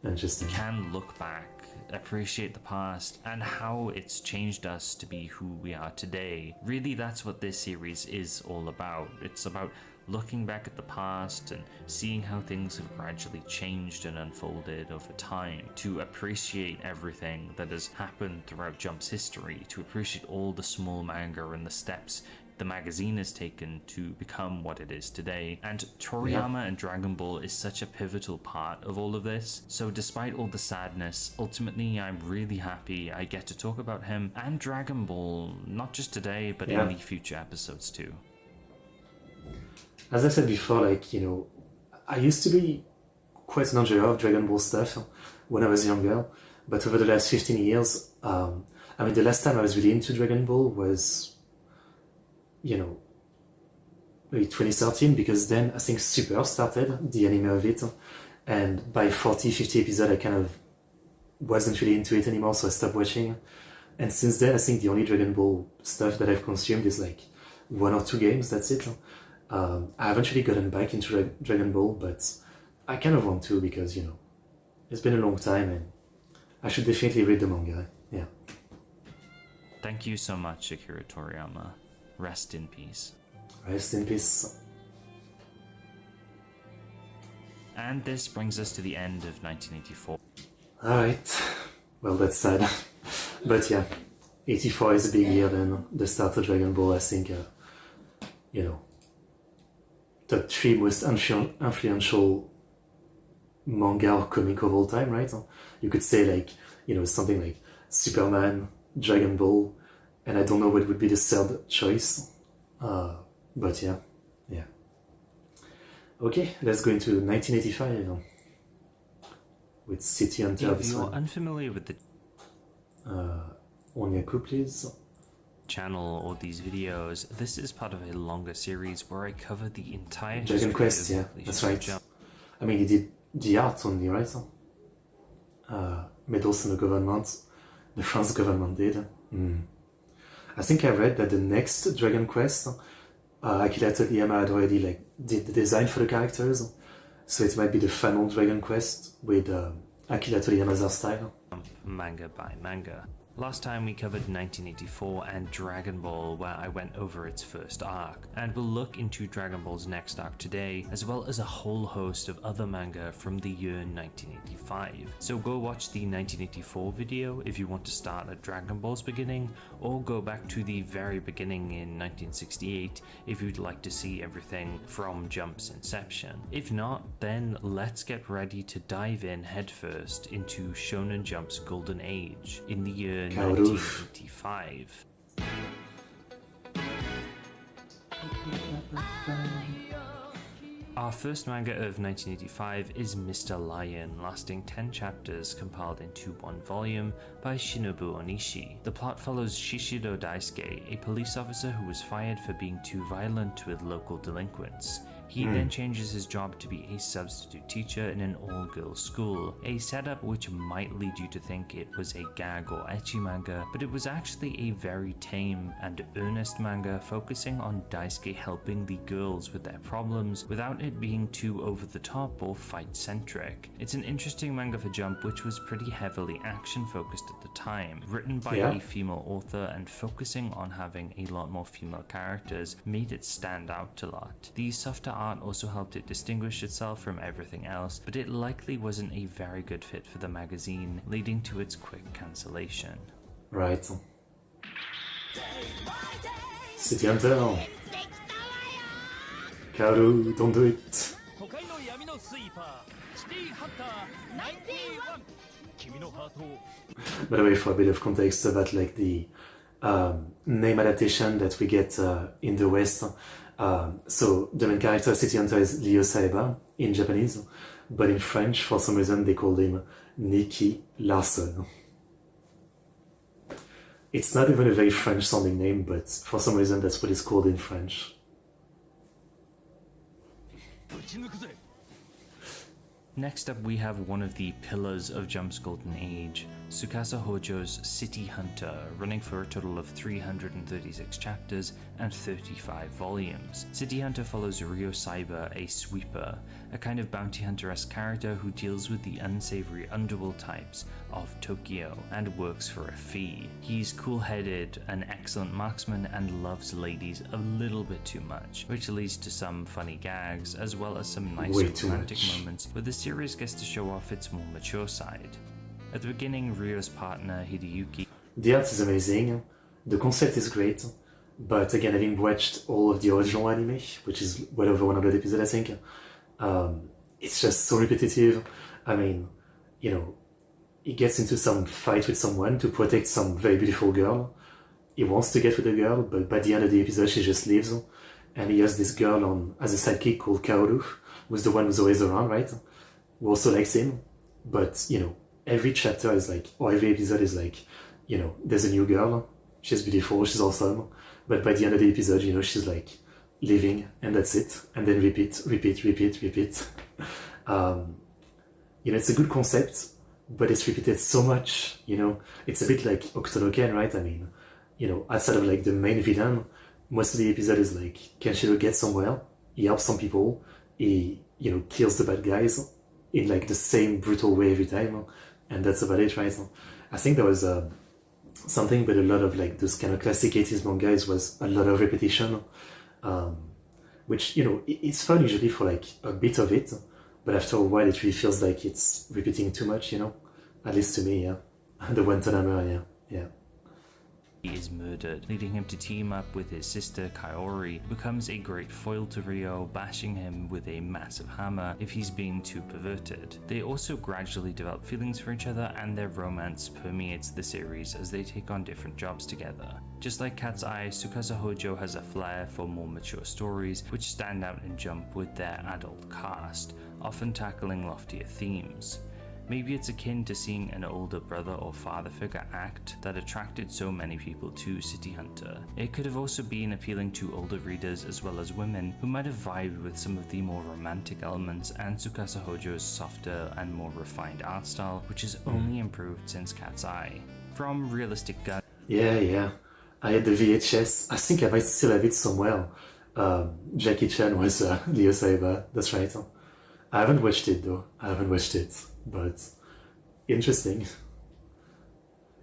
Interesting. Can look back, appreciate the past, and how it's changed us to be who we are today. Really, that's what this series is all about. It's about looking back at the past and seeing how things have gradually changed and unfolded over time, to appreciate everything that has happened throughout Jump's history, to appreciate all the small manga and the steps the magazine has taken to become what it is today. And Toriyama and Dragon Ball is such a pivotal part of all of this. So despite all the sadness, ultimately I'm really happy I get to talk about him and Dragon Ball, not just today, but in the future episodes too. As I said before, like, you know, I used to be quite an enjoyer of Dragon Ball stuff when I was younger, but over the last 15 years, I mean, the last time I was really into Dragon Ball was, you know, maybe 2013, because then I think Super started, the anime of it, and by 40, 50 episodes I kind of wasn't really into it anymore, so I stopped watching. And since then, I think the only Dragon Ball stuff that I've consumed is like 1 or 2 games, that's it. I haven't really gotten back into Dragon Ball, but I kind of want to, because, you know, it's been a long time and I should definitely read the manga. Yeah. Thank you so much, Akira Toriyama. Rest in peace. Rest in peace. And this brings us to the end of 1984. Alright. Well, that's sad. But yeah, 84 is a big year then. The start of Dragon Ball, I think, you know, top 3 most influential manga or comic of all time, right? You could say, like, you know, something like Superman, Dragon Ball, and I don't know what would be the third choice. But yeah. Okay, let's go into 1985 with City Hunter. If you're unfamiliar with the Onyaku, please. Channel or these videos, this is part of a longer series where I cover the entire Dragon Quest, yeah, that's right. Jump. I mean, he did the art only, right? Medals from the government, the France government did. I think I read that the next Dragon Quest, Akira Toriyama had already like did the design for the characters, so it might be the final Dragon Quest with Akira Toriyama's art style. Manga by manga. Last time we covered 1984 and Dragon Ball, where I went over its first arc, and we'll look into Dragon Ball's next arc today, as well as a whole host of other manga from the year 1985. So go watch the 1984 video if you want to start at Dragon Ball's beginning, or go back to the very beginning in 1968 if you'd like to see everything from Jump's inception. If not, then let's get ready to dive in headfirst into Shonen Jump's golden age in the year 1985. Our first manga of 1985 is Mr. Lion, lasting 10 chapters compiled into one volume by Shinobu Onishi. The plot follows Shishido Daisuke, a police officer who was fired for being too violent with local delinquents. He then changes his job to be a substitute teacher in an all-girls school, a setup which might lead you to think it was a gag or ecchi manga, but it was actually a very tame and earnest manga focusing on Daisuke helping the girls with their problems without it being too over-the-top or fight-centric. It's an interesting manga for Jump, which was pretty heavily action-focused at the time. Written by a female author and focusing on having a lot more female characters made it stand out a lot. The softer art also helped it distinguish itself from everything else, but it likely wasn't a very good fit for the magazine, leading to its quick cancellation. Right. City Hunter. Kaoru, don't do it. By the way, for a bit of context about like the name adaptation that we get in the West, so the main character City Hunter is Ryo Saeba in Japanese, but in French for some reason they called him Nicky Larson. It's not even a very French sounding name, but for some reason that's what it's called in French. Next up, we have one of the pillars of Jump's golden age, Tsukasa Hojo's City Hunter, running for a total of 336 chapters and 35 volumes. City Hunter follows Ryo Saiba, a sweeper, a kind of bounty hunter-esque character who deals with the unsavory underworld types of Tokyo and works for a fee. He's cool-headed, an excellent marksman, and loves ladies a little bit too much, which leads to some funny gags as well as some nice romantic moments where the series gets to show off its more mature side. At the beginning, Ryo's partner Hideyuki. The art is amazing, the concept is great, but again, having watched all of the original anime, which is well over 100 episodes I think, it's just so repetitive. I mean, you know, he gets into some fight with someone to protect some very beautiful girl. He wants to get with the girl, but by the end of the episode she just leaves, and he has this girl on as a sidekick called Kaoru, who's the one who's always around, right? Who also likes him, but you know, every chapter is like, or every episode is like, you know, there's a new girl, she's beautiful, she's awesome, but by the end of the episode, you know, she's like leaving, and that's it, and then repeat. You know, it's a good concept, but it's repeated so much, you know, it's a bit like Octonoken, right? I mean, you know, outside of like the main villain, most of the episode is like Kenshiro gets somewhere, he helps some people, he, you know, kills the bad guys in like the same brutal way every time, and that's about it, right? I think there was something, but a lot of like those kind of classic 80s mangas was a lot of repetition, which, you know, it's fun usually for like a bit of it, but after a while it really feels like it's repeating too much, you know, at least to me, yeah. The Wantanama, yeah. He is murdered, leading him to team up with his sister Kaori, who becomes a great foil to Ryo, bashing him with a massive hammer if he's being too perverted. They also gradually develop feelings for each other, and their romance permeates the series as they take on different jobs together. Just like Cat's Eye, Tsukasa Hojo has a flair for more mature stories, which stand out in Jump with their adult cast, often tackling loftier themes. Maybe it's akin to seeing an older brother or father figure act that attracted so many people to City Hunter. It could have also been appealing to older readers as well as women who might have vibed with some of the more romantic elements and Tsukasa Hojo's softer and more refined art style, which has only improved since Cat's Eye. From realistic gun. Yeah. I had the VHS. I think I might still have it somewhere. Jackie Chan was Ryo Saiba. That's right. I haven't watched it though. But interesting.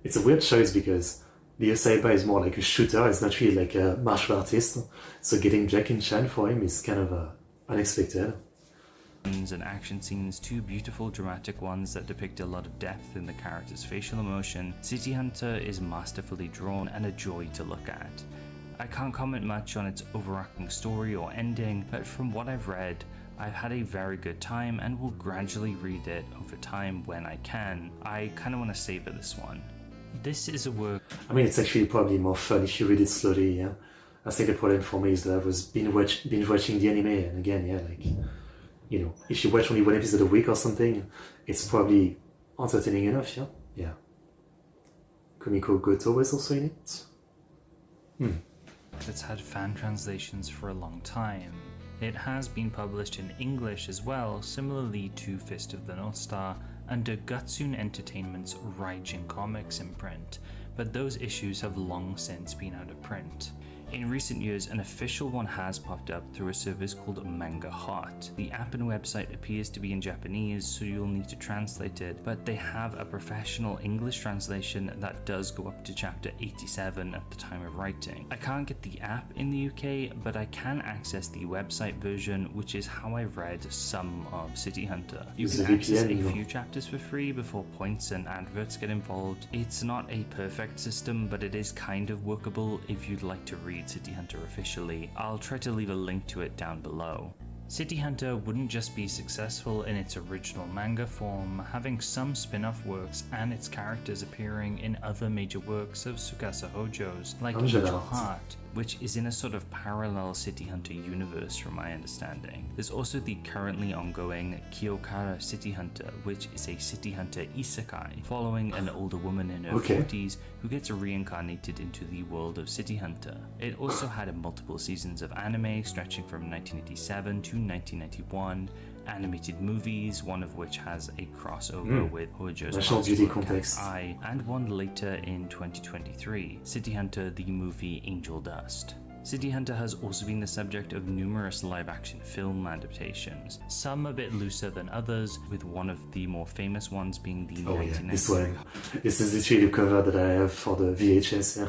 It's a weird choice because Ryo Saiba is more like a shooter. It's not really like a martial artist. So getting Jackie Chan for him is kind of unexpected. And action scenes, two beautiful dramatic ones that depict a lot of depth in the character's facial emotion. City Hunter is masterfully drawn and a joy to look at. I can't comment much on its overarching story or ending, but from what I've read, I've had a very good time and will gradually read it over time when I can. I kind of want to savor this one. This is a work... I mean, it's actually probably more fun if you read it slowly, yeah? I think the problem for me is that I was binge watching the anime, and again, yeah, like, you know, if you watch only one episode a week or something, it's probably entertaining enough, yeah? Yeah. Kumiko Goto was also in it. It's had fan translations for a long time. It has been published in English as well, similarly to Fist of the North Star, under Gutsune Entertainment's Raijin Comics imprint, but those issues have long since been out of print. In recent years, an official one has popped up through a service called Manga Hot. The app and website appears to be in Japanese, so you'll need to translate it, but they have a professional English translation that does go up to chapter 87 at the time of writing. I can't get the app in the UK, but I can access the website version, which is how I've read some of City Hunter. You can access a few chapters for free before points and adverts get involved. It's not a perfect system, but it is kind of workable if you'd like to read City Hunter officially. I'll try to leave a link to it down below. City Hunter wouldn't just be successful in its original manga form, having some spin-off works and its characters appearing in other major works of Tsukasa Hojo's, like Angel Heart, which is in a sort of parallel City Hunter universe from my understanding. There's also the currently ongoing Kyokara City Hunter, which is a City Hunter isekai, following an older woman in her 40s who gets reincarnated into the world of City Hunter. It also had multiple seasons of anime stretching from 1987 to 1991, animated movies, one of which has a crossover with Hojo's National Beauty Contest. Eye, and one later in 2023, City Hunter the movie Angel Dust. City Hunter has also been the subject of numerous live-action film adaptations, some a bit looser than others, with one of the more famous ones being the 1990. This one. This is literally the cover that I have for the VHS, yeah.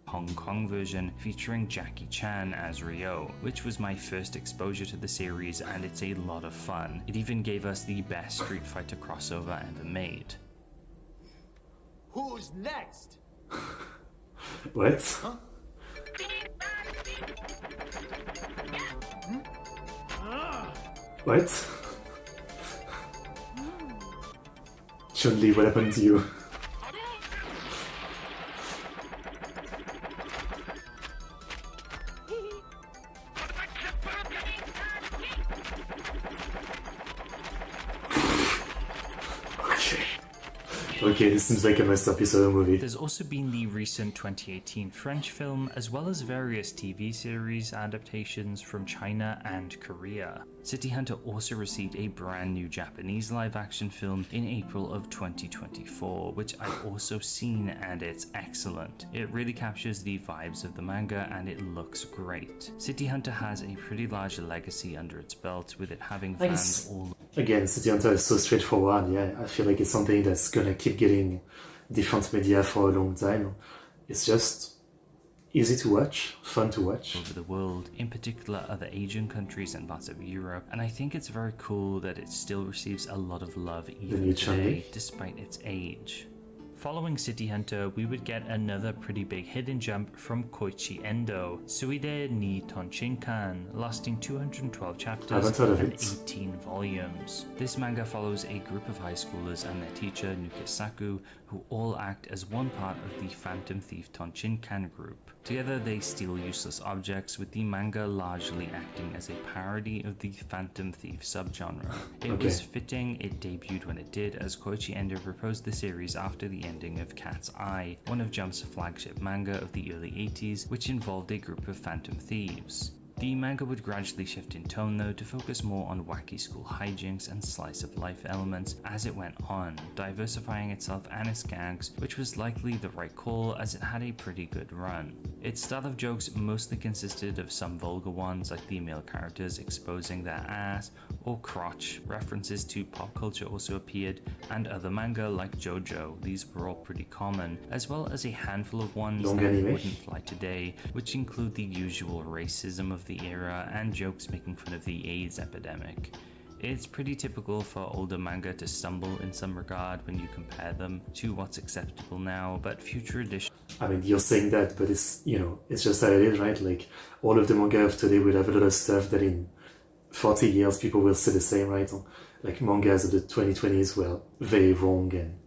Hong Kong version featuring Jackie Chan as Ryo, which was my first exposure to the series, and it's a lot of fun. It even gave us the best Street Fighter crossover ever made. Who's next? What? Huh? What? Chun-Li, what happened to you? Okay, this seems like a messed up piece of a movie. There's also been the recent 2018 French film, as well as various TV series adaptations from China and Korea. City Hunter also received a brand new Japanese live-action film in April of 2024, which I've also seen, and it's excellent. It really captures the vibes of the manga and it looks great. City Hunter has a pretty large legacy under its belt, with it having fans all... Again, City Hunter is so straightforward, yeah. I feel like it's something that's gonna keep getting different media for a long time. It's just easy to watch, fun to watch. Over the world, in particular other Asian countries and parts of Europe, and I think it's very cool that it still receives a lot of love even today, despite its age. Following City Hunter, we would get another pretty big hidden jump from Koichi Endo, Suide ni Tonshinkan, lasting 212 chapters and 18 volumes. This manga follows a group of high schoolers and their teacher Nukesaku, who all act as one part of the Phantom Thief Tonshinkan group. Together they steal useless objects, with the manga largely acting as a parody of the Phantom Thief subgenre. It was fitting it debuted when it did, as Koichi Endo proposed the series after the ending of Cat's Eye, one of Jump's flagship manga of the early 80s, which involved a group of phantom thieves. The manga would gradually shift in tone though to focus more on wacky school hijinks and slice of life elements as it went on, diversifying itself and its gags, which was likely the right call as it had a pretty good run. Its style of jokes mostly consisted of some vulgar ones like the male characters exposing their ass or crotch. References to pop culture also appeared, and other manga like JoJo, these were all pretty common, as well as a handful of ones that wouldn't fly today, which include the usual racism of the era and jokes making fun of the AIDS epidemic. It's pretty typical for older manga to stumble in some regard when you compare them to what's acceptable now, but future editions... I mean, you're saying that, but it's, you know, it's just how it is, right? Like, all of the manga of today will have a lot of stuff that in 40 years people will say the same, right? Like, mangas of the 2020s were very wrong and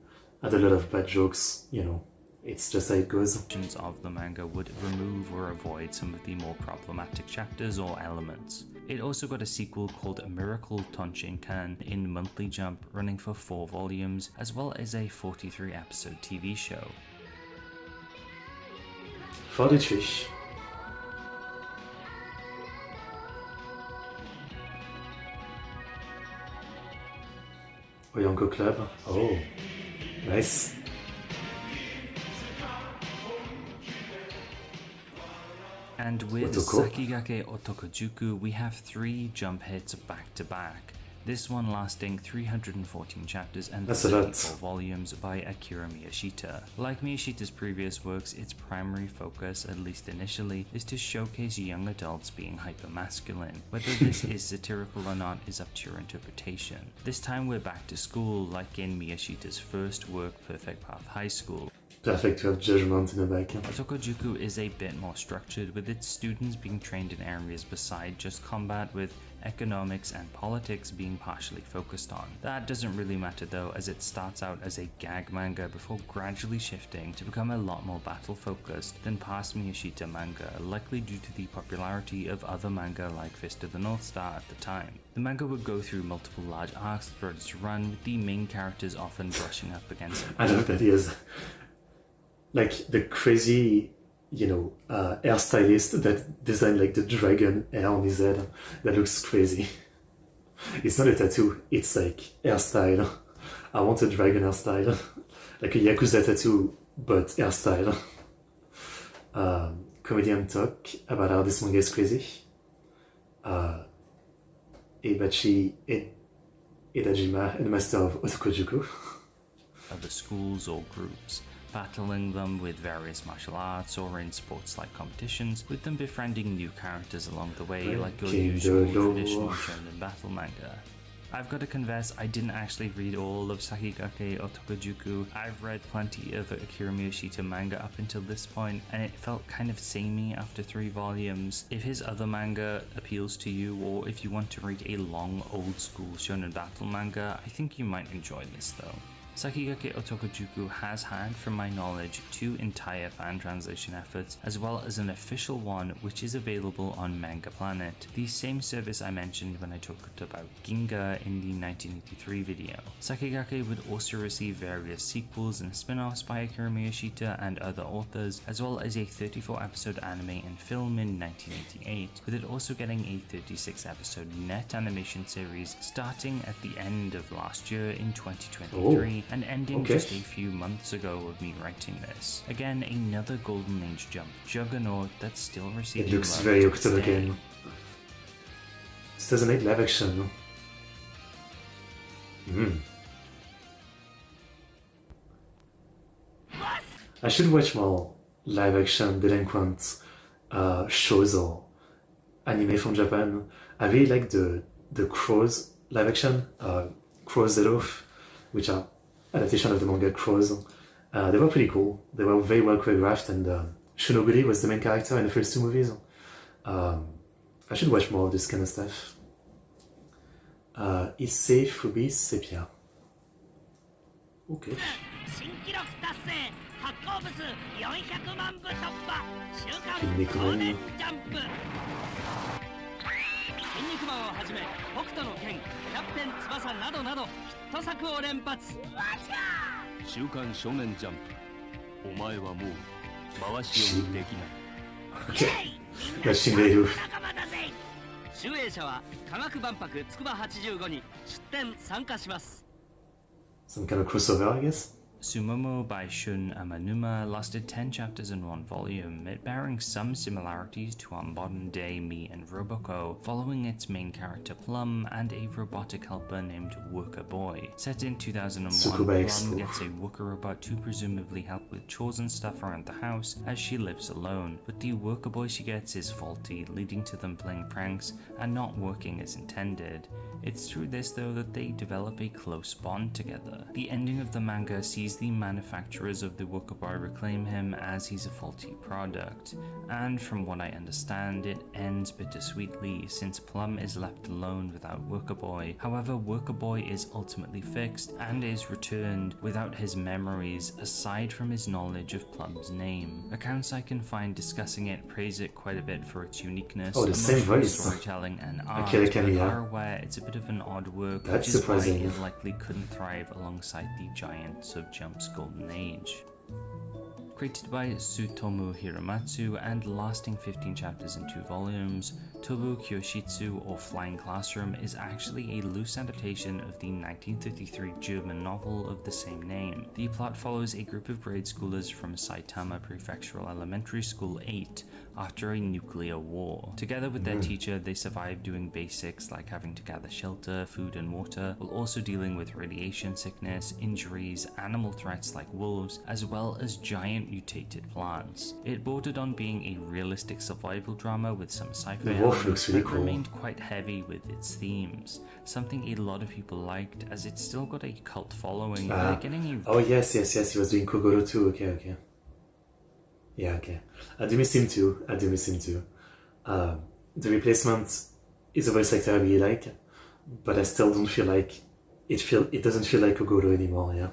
had a lot of bad jokes, you know. It's just how it goes. ...of the manga would remove or avoid some of the more problematic chapters or elements. It also got a sequel called Miracle Tonshinkan in Monthly Jump, running for 4 volumes, as well as a 43-episode TV show. 43. Oyonko Club. Oh, nice. And with Sakigake Otokojuku, we have 3 jump hits back to back. This one lasting 314 chapters and 34 volumes by Akira Miyashita. Like Miyashita's previous works, its primary focus, at least initially, is to showcase young adults being hypermasculine. Whether this is satirical or not is up to your interpretation. This time we're back to school, like in Miyashita's first work, Perfect Path High School. Perfect to have judgment in the back. Otokojuku is a bit more structured, with its students being trained in areas beside just combat, with economics and politics being partially focused on. That doesn't really matter though, as it starts out as a gag manga before gradually shifting to become a lot more battle focused than past Miyashita manga, likely due to the popularity of other manga like Fist of the North Star at the time. The manga would go through multiple large arcs throughout its run, with the main characters often brushing up against it. I love that he is like the crazy, you know, hairstylist that designed like the dragon hair on his head. That looks crazy. It's not a tattoo, it's like hairstyle. I want a dragon hairstyle. Like a Yakuza tattoo, but hairstyle. Comedian talk about how this manga is crazy. Eibachi Edajima, and master of Otokojuku. Other schools or groups, battling them with various martial arts or in sports-like competitions, with them befriending new characters along the way, like your usual traditional shonen battle manga. I've got to confess, I didn't actually read all of Sakigake Otokojuku. I've read plenty of Akira Miyashita manga up until this point, and it felt kind of samey after 3 volumes. If his other manga appeals to you, or if you want to read a long, old-school shonen battle manga, I think you might enjoy this though. Sakigake Otokojuku has had, from my knowledge, 2 entire fan translation efforts, as well as an official one which is available on Manga Planet, the same service I mentioned when I talked about Ginga in the 1983 video. Sakigake would also receive various sequels and spin-offs by Akira Miyashita and other authors, as well as a 34-episode anime and film in 1988, with it also getting a 36-episode net animation series starting at the end of last year in 2023. And ending just a few months ago of me writing this. Again, another Golden Age jump, Juggernaut, that's still receiving. It looks very October again. 2008 live action. I should watch more live action delinquent shows or anime from Japan. I really like the Crows live action, Crows Zero, which are adaptation of the manga Crows. They were pretty cool. They were very well choreographed, and Shunoguri was the main character in the first 2 movies. I should watch more of this kind of stuff. Issei Fubi Sepia. Okay. Kinnickman. 筋肉マンをはじめ北斗の拳キャプテン翼などなどヒット作を連発週刊少年ジャンプお前はもう回し読みできないよし、メール。集英社は科学万博筑波85に出展参加します Some kind of crossover, I guess? Sumomo by Shun Amanuma lasted 10 chapters in 1 volume, it bearing some similarities to our modern-day Me and Roboco, following its main character Plum and a robotic helper named Worker Boy. Set in 2001, Plum gets a worker robot to presumably help with chores and stuff around the house as she lives alone, but the worker boy she gets is faulty, leading to them playing pranks and not working as intended. It's through this though that they develop a close bond together. The ending of the manga sees the manufacturers of the worker boy reclaim him as he's a faulty product, and from what I understand it ends bittersweetly since Plum is left alone without worker boy. However, worker boy is ultimately fixed and is returned without his memories aside from his knowledge of Plum's name. Accounts I can find discussing it praise it quite a bit for its uniqueness, storytelling and art, but are aware it's a bit of an odd work, which is why it likely couldn't thrive alongside the giants of Jump's golden age. Created by Tsutomu Hiramatsu and lasting 15 chapters in 2 volumes, Tobu Kyoshitsu or Flying Classroom is actually a loose adaptation of the 1933 German novel of the same name. The plot follows a group of grade schoolers from Saitama Prefectural Elementary School 8 after a nuclear war. Together with their teacher, they survive doing basics like having to gather shelter, food and water, while also dealing with radiation sickness, injuries, animal threats like wolves, as well as giant mutated plants. It bordered on being a realistic survival drama with some sci-fi elements, but remained quite heavy with its themes, something a lot of people liked as it still got a cult following. Oh yes, he was doing Kogoro too, okay. Yeah, okay. I do miss him too. The replacement is a voice actor I really like, but I still don't feel like it doesn't feel like Kogoro anymore, yeah.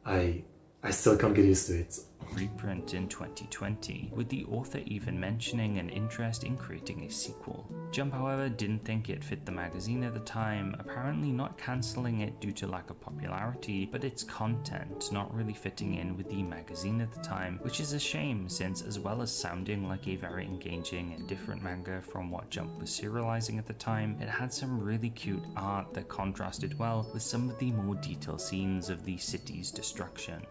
I still can't get used to it. reprint in 2020, with the author even mentioning an interest in creating a sequel. Jump, however, didn't think it fit the magazine at the time, apparently not cancelling it due to lack of popularity, but its content not really fitting in with the magazine at the time, which is a shame since, as well as sounding like a very engaging and different manga from what Jump was serializing at the time, it had some really cute art that contrasted well with some of the more detailed scenes of the city's destruction.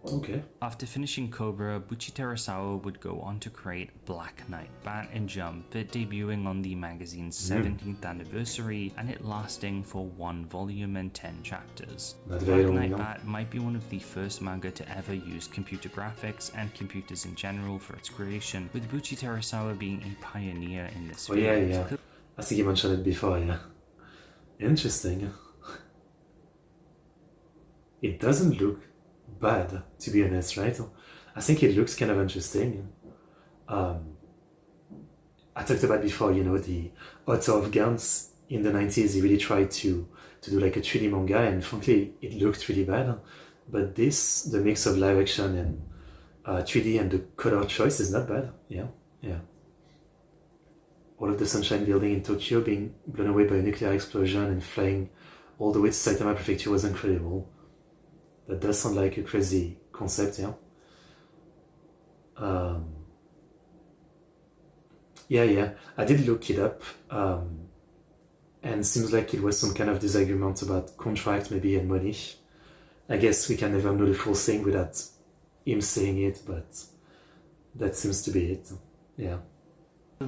Okay. After finishing Cobra, Buchi Terasawa would go on to create Black Knight Bat in Jump, it debuting on the magazine's 17th anniversary and it lasting for 1 volume and 10 chapters. Not very Black long, Knight no. Bat might be one of the first manga to ever use computer graphics and computers in general for its creation, with Buchi Terasawa being a pioneer in this Oh field. yeah. I think you mentioned it before, yeah. Interesting. It doesn't look bad, to be honest, right? I think it looks kind of interesting. I talked about before, the author of Gantz in the 90s, he really tried to do like a 3D manga, and frankly, it looked really bad. But this, the mix of live action and 3D and the color choice is not bad. Yeah. All of the sunshine building in Tokyo being blown away by a nuclear explosion and flying all the way to Saitama Prefecture was incredible. That does sound like a crazy concept, yeah. Yeah. I did look it up, and seems like it was some kind of disagreement about contract, maybe, and money. I guess we can never know the full thing without him saying it, but that seems to be it. Yeah.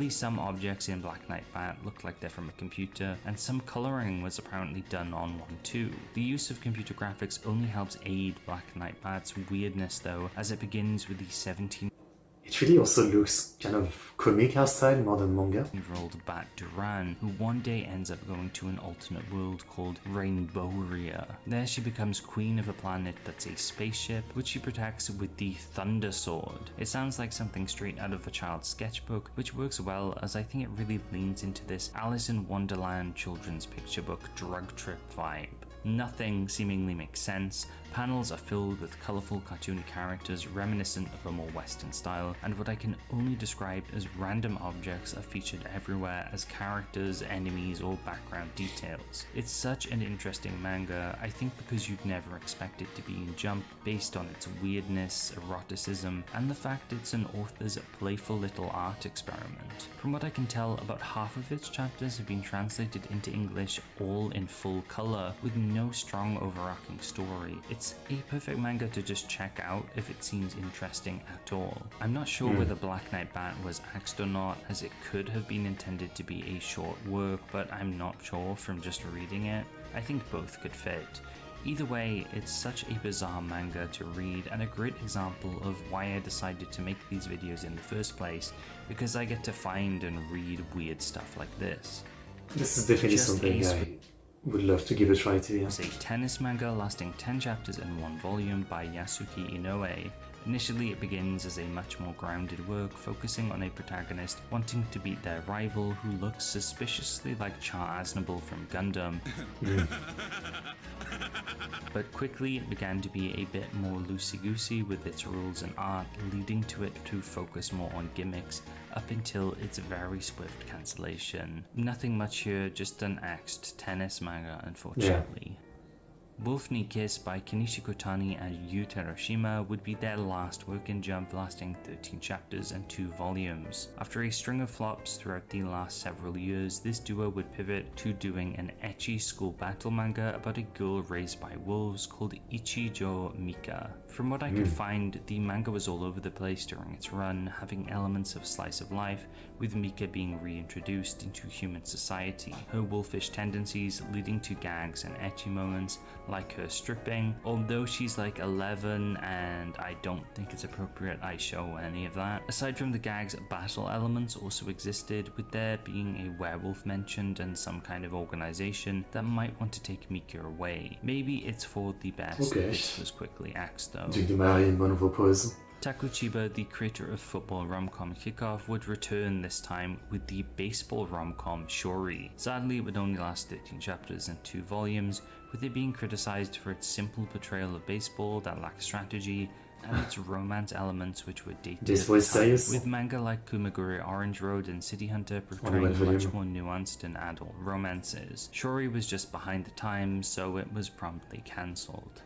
Some objects in Black Knight Bat look like they're from a computer, and some coloring was apparently done on one too. The use of computer graphics only helps aid Black Knight Bat's weirdness though, as it begins with the 17 It really also looks kind of comic art style more than manga. year-old Bat Duran, who one day ends up going to an alternate world called Rainbowria. There she becomes queen of a planet that's a spaceship, which she protects with the Thunder Sword. It sounds like something straight out of a child's sketchbook, which works well as I think it really leans into this Alice in Wonderland children's picture book drug trip vibe. Nothing seemingly makes sense. Panels are filled with colourful cartoony characters reminiscent of a more Western style, and what I can only describe as random objects are featured everywhere as characters, enemies, or background details. It's such an interesting manga, I think because you'd never expect it to be in Jump, based on its weirdness, eroticism, and the fact it's an author's playful little art experiment. From what I can tell, about half of its chapters have been translated into English, all in full colour, with no strong overarching story. It's a perfect manga to just check out if it seems interesting at all. I'm not sure whether Black Knight Bat was axed or not, as it could have been intended to be a short work, but I'm not sure from just reading it. I think both could fit. Either way, it's such a bizarre manga to read and a great example of why I decided to make these videos in the first place, because I get to find and read weird stuff like this. This is definitely Just something a I would love to give a try to, yeah. It's a tennis manga lasting 10 chapters in one volume by Yasuki Inoue. Initially, it begins as a much more grounded work, focusing on a protagonist wanting to beat their rival who looks suspiciously like Char Aznable from Gundam. But quickly it began to be a bit more loosey-goosey with its rules and art, leading to it to focus more on gimmicks up until its very swift cancellation. Nothing much here, just an axed tennis manga, unfortunately. Wolf Ni Kiss by Kenichi Kotani and Yu Terashima would be their last work in Jump, lasting 13 chapters and 2 volumes. After a string of flops throughout the last several years, this duo would pivot to doing an ecchi school battle manga about a girl raised by wolves called Ichijo Mika. From what I could find, the manga was all over the place during its run, having elements of slice of life, with Mika being reintroduced into human society, her wolfish tendencies leading to gags and ecchi moments, like her stripping, although she's like 11 and I don't think it's appropriate I show any of that. Aside from the gags, battle elements also existed, with there being a werewolf mentioned and some kind of organization that might want to take Mika away. Maybe it's for the best. Okay. This was quickly axed though. Duc de Marie in one of pause. Taku Chiba, the creator of football rom-com Kickoff, would return this time with the baseball rom-com Shori. Sadly, it would only last 13 chapters and 2 volumes, with it being criticized for its simple portrayal of baseball that lacks strategy and its romance elements which were dated This at the was time, serious? with manga like Kumagure Orange Road and City Hunter Only one portraying much volume. more nuanced and adult romances. Shori was just behind the times, so it was promptly cancelled.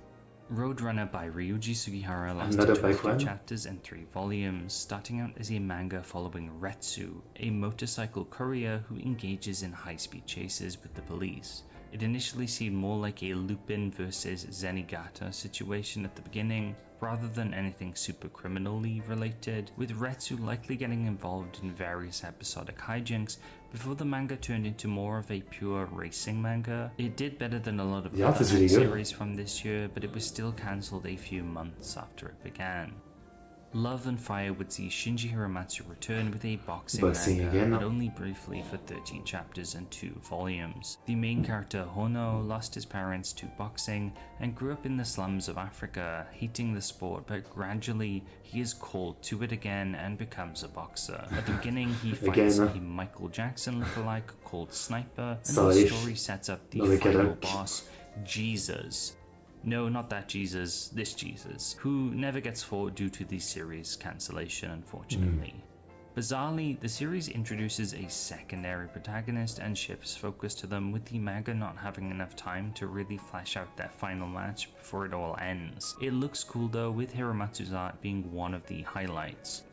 Roadrunner by Ryuji Sugihara lasted Another 22 bike one? chapters and 3 volumes, starting out as a manga following Retsu, a motorcycle courier who engages in high-speed chases with the police. It initially seemed more like a Lupin versus Zenigata situation at the beginning, rather than anything super criminally related, with Retsu likely getting involved in various episodic hijinks before the manga turned into more of a pure racing manga. It did better than a lot of The art other is really good. series from this year, but it was still cancelled a few months after it began. Love and Fire would see Shinji Hiramatsu return with a boxing manga, again. but only briefly for 13 chapters and 2 volumes. The main character Hono lost his parents to boxing and grew up in the slums of Africa, hating the sport, but gradually he is called to it again and becomes a boxer. At the beginning he fights Again. a Michael Jackson lookalike called Sniper, and Sorry. the story sets up the Look it final up. boss, Jesus. No, not that Jesus, this Jesus, who never gets fought due to the series cancellation, unfortunately. Bizarrely, the series introduces a secondary protagonist and shifts focus to them, with the manga not having enough time to really flesh out their final match before it all ends. It looks cool though, with Hiramatsu's art being one of the highlights.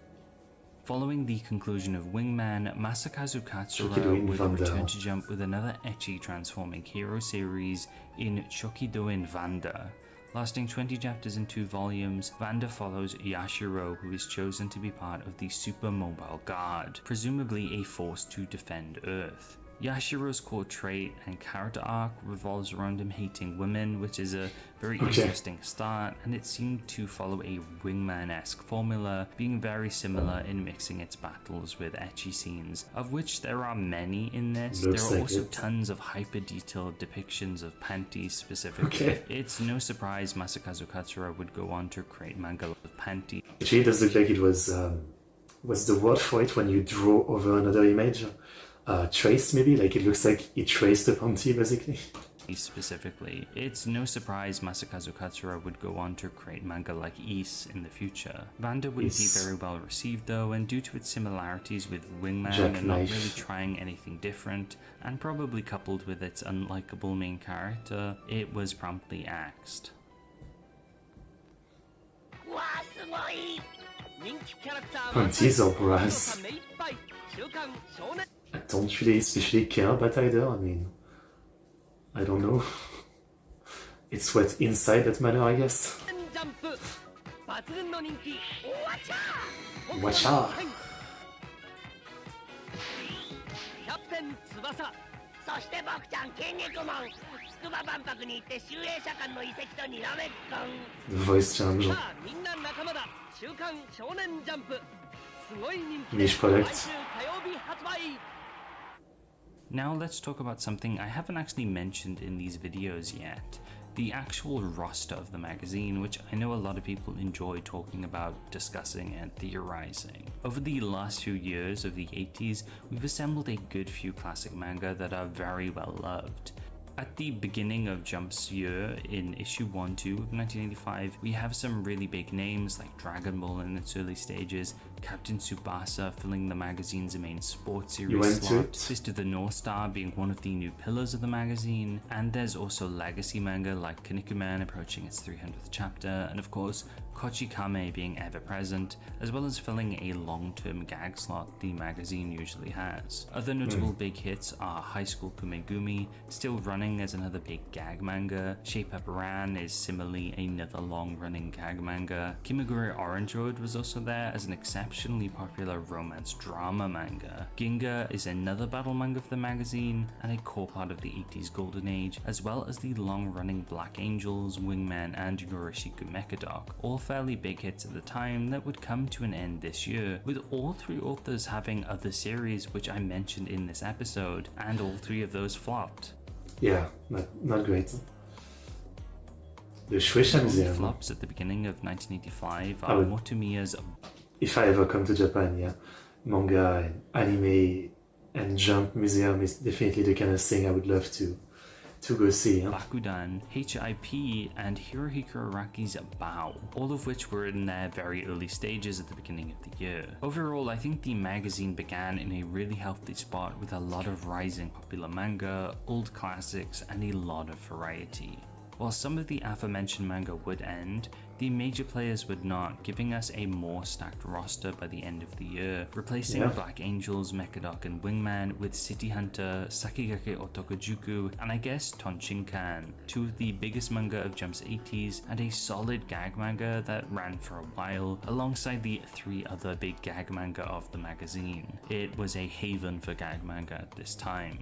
Following the conclusion of Wingman, Masakazu Katsura Chokidoin would Vanda. return to Jump with another ecchi transforming hero series in Chokidoin Vanda. Lasting 20 chapters and 2 volumes, Vanda follows Yashiro, who is chosen to be part of the Super Mobile Guard, presumably a force to defend Earth. Yashiro's core trait and character arc revolves around him hating women, which is a very interesting start, and it seemed to follow a Wingman-esque formula, being very similar in mixing its battles with ecchi scenes, of which there are many in this. Looks there are like also it. tons of hyper-detailed depictions of panties specifically. Okay. It's no surprise Masakazu Katsura would go on to create manga with panty. Actually, it does look like it was, what's the word for it when you draw over another image? Trace, maybe? Like it looks like it traced the panty, basically. Specifically, it's no surprise Masakazu Katsura would go on to create manga like Is in the future. Vanda wouldn't be Is. very well received though, and due to its similarities with Wingman and not Jackknife. really trying anything different, and probably coupled with its unlikable main character, it was promptly axed. わあすごい人気キャラクター Panties or bras? 目いっぱい週刊少年 Don't you especially care about either? I mean, I don't know. It's what's inside that matter, I guess. ジャンプ抜群の人気わちゃー Watch out! キャプテン翼そして僕ちゃん筋肉マン筑波万博に行って集英社間の遺跡とにらめっこん The voice change. さあみんな仲間だ週刊少年ジャンプすごい人気 Niche product. 毎週火曜日発売 Now let's talk about something I haven't actually mentioned in these videos yet. The actual roster of the magazine, which I know a lot of people enjoy talking about, discussing, and theorizing. Over the last few years of the 80s, we've assembled a good few classic manga that are very well loved. At the beginning of Jump's year, in issue 1-2 of 1985, we have some really big names like Dragon Ball in its early stages, Captain Tsubasa filling the magazine's main sports You series went to slot, it? Fist of the North Star being one of the new pillars of the magazine, and there's also legacy manga like Kinnikuman approaching its 300th chapter, and of course Kochikame being ever present, as well as filling a long-term gag slot the magazine usually has. Other notable big hits are High School Kumegumi, still running as another big gag manga, Shape Up Ran is similarly another long-running gag manga, Kimagure Orange Road was also there as an exceptionally popular romance drama manga, Ginga is another battle manga for the magazine, and a core part of the 80s golden age, as well as the long-running Black Angels, Wingman, and Yorishiku Mechadoc, all fairly big hits at the time that would come to an end this year, with all three authors having other series which I mentioned in this episode, and all three of those flopped. Yeah, not great. The Shueisha The Museum. flops at the beginning of 1985 I are would- Motomiya's If I ever come to Japan, yeah, manga and anime and Jump Museum is definitely the kind of thing I would love to to go see. Huh? Bakudan, HIP, and Hirohiko Araki's Bao, all of which were in their very early stages at the beginning of the year. Overall, I think the magazine began in a really healthy spot with a lot of rising popular manga, old classics, and a lot of variety. While some of the aforementioned manga would end, the major players would not, giving us a more stacked roster by the end of the year, replacing Black Angels, Mechadoc, and Wingman with City Hunter, Sakigake Otokojuku, and I guess Tonshinkan, two of the biggest manga of Jump's 80s, and a solid gag manga that ran for a while, alongside the three other big gag manga of the magazine. It was a haven for gag manga at this time.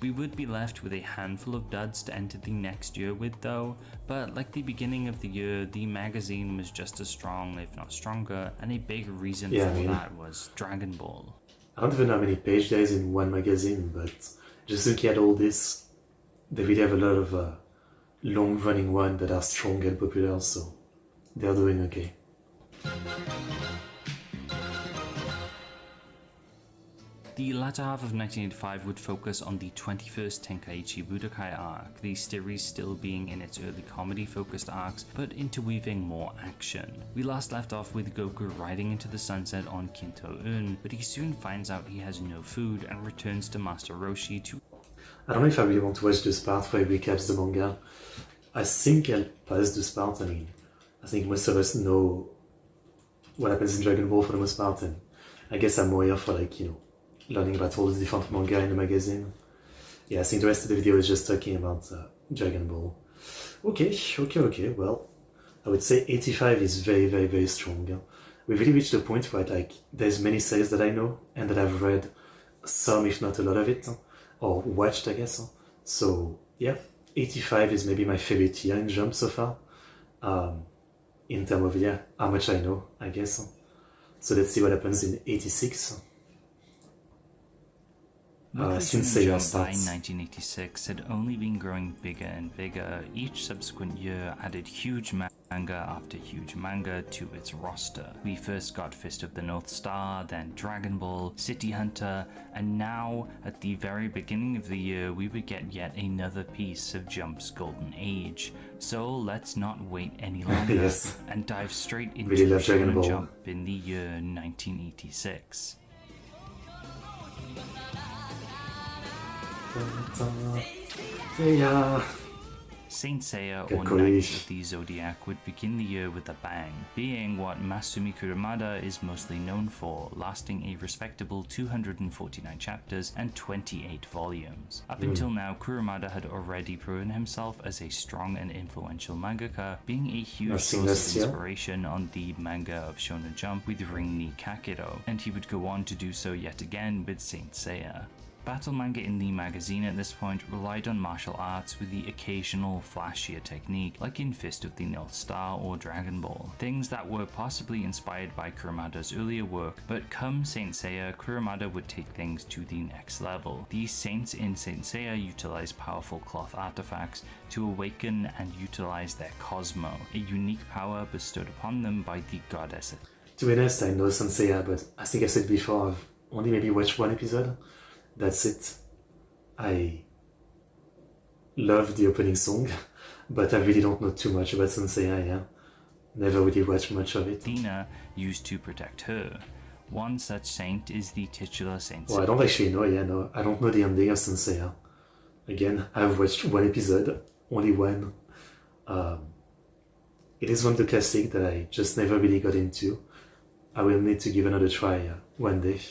We would be left with a handful of duds to enter the next year with though, but like the beginning of the year, the magazine was just as strong, if not stronger, and a big reason for that was Dragon Ball. I don't even know how many page days in one magazine, but just looking at all this, they really have a lot of long-running ones that are strong and popular, so they're doing okay. The latter half of 1985 would focus on the 21st Tenkaichi Budokai arc, the series still being in its early comedy-focused arcs, but interweaving more action. We last left off with Goku riding into the sunset on Kinto-un, but he soon finds out he has no food and returns to Master Roshi to... I don't know if I really want to watch this part where he recaps the manga. I think I'll pass this part. I mean, I think most of us know what happens in Dragon Ball for the most part, and I guess I'm more here for, like, you know, learning about all the different manga in the magazine. Yeah, I think the rest of the video is just talking about Dragon Ball. Okay, well, I would say 85 is very, very, very strong. We've really reached a point where, like, there's many series that I know, and that I've read some, if not a lot of it, or watched, I guess. So, yeah, 85 is maybe my favorite year in Jump so far, in terms of, yeah, how much I know, I guess. So let's see what happens in 86. Since Jump by 1986 had only been growing bigger and bigger. Each subsequent year added huge manga after huge manga to its roster. We first got Fist of the North Star, then Dragon Ball, City Hunter, and now, at the very beginning of the year, we would get yet another piece of Jump's golden age. So let's not wait any longer and dive straight into Shonen Jump in the year 1986. Saint Seiya, or Knights of the Zodiac, would begin the year with a bang, being what Masumi Kurumada is mostly known for, lasting a respectable 249 chapters and 28 volumes. Up until now, Kurumada had already proven himself as a strong and influential mangaka, being a huge source of inspiration on the manga of Shonen Jump with Ring ni Kakero, and he would go on to do so yet again with Saint Seiya. Battle manga in the magazine at this point relied on martial arts with the occasional flashier technique, like in Fist of the North Star or Dragon Ball, things that were possibly inspired by Kurumada's earlier work, but come Saint Seiya, Kurumada would take things to the next level. These saints in Saint Seiya utilize powerful cloth artifacts to awaken and utilize their Cosmo, a unique power bestowed upon them by the goddess. To be honest, I know Saint Seiya, but I think I said before, I've only maybe watched one episode. That's it. I love the opening song, but I really don't know too much about Saint Seiya, yeah. Never really watched much of it. Athena used to protect her. One such saint is the titular Saint Seiya. Well, I don't actually know, no. I don't know the ending of Saint Seiya. Again, I've watched one episode, only one. It is one of the classics that I just never really got into. I will need to give another try one day.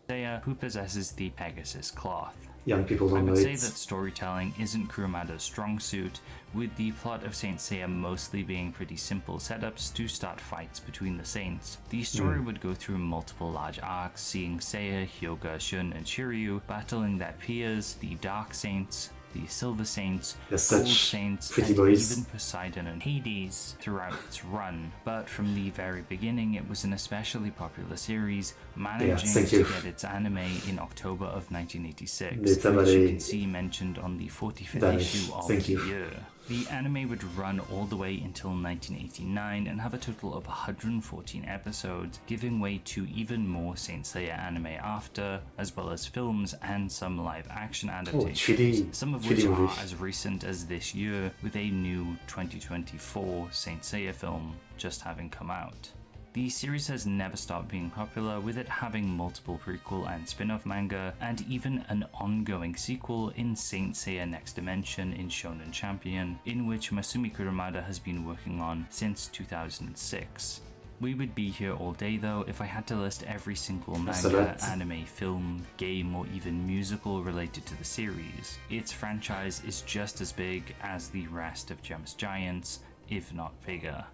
Seiya, who possesses the Pegasus cloth. Young people don't know it. I would say that storytelling isn't Kurumada's strong suit, with the plot of Saint Seiya mostly being pretty simple setups to start fights between the saints. The story would go through multiple large arcs, seeing Seiya, Hyoga, Shun, and Shiryu battling their peers, the Dark Saints, the Silver Saints, Gold Saints, and even Poseidon and Hades throughout its run. But from the very beginning, it was an especially popular series, managing to get its anime in October of 1986, which you can see mentioned on the 45th issue of the year. The anime would run all the way until 1989 and have a total of 114 episodes, giving way to even more Saint Seiya anime after, as well as films and some live action adaptations, some of which are as recent as this year, with a new 2024 Saint Seiya film just having come out. The series has never stopped being popular, with it having multiple prequel and spin-off manga, and even an ongoing sequel in Saint Seiya Next Dimension in Shonen Champion, in which Masumi Kurumada has been working on since 2006. We would be here all day though if I had to list every single manga, anime, film, game, or even musical related to the series. Its franchise is just as big as the rest of Jumps Giants, if not bigger.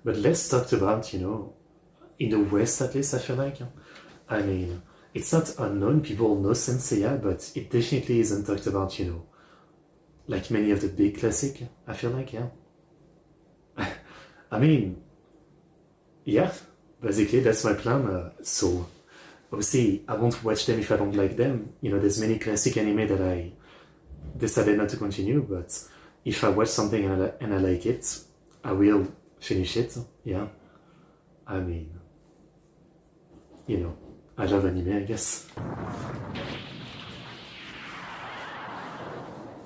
But let's talk about, in the West at least, I feel like. I mean, it's not unknown, people know Saint Seiya, but it definitely isn't talked about, like many of the big classic, I feel like, yeah. I mean, yeah, basically that's my plan. So, obviously, I won't watch them if I don't like them. There's many classic anime that I decided not to continue, but if I watch something and I like it, I will finish it, yeah. I mean, I love anime, I guess.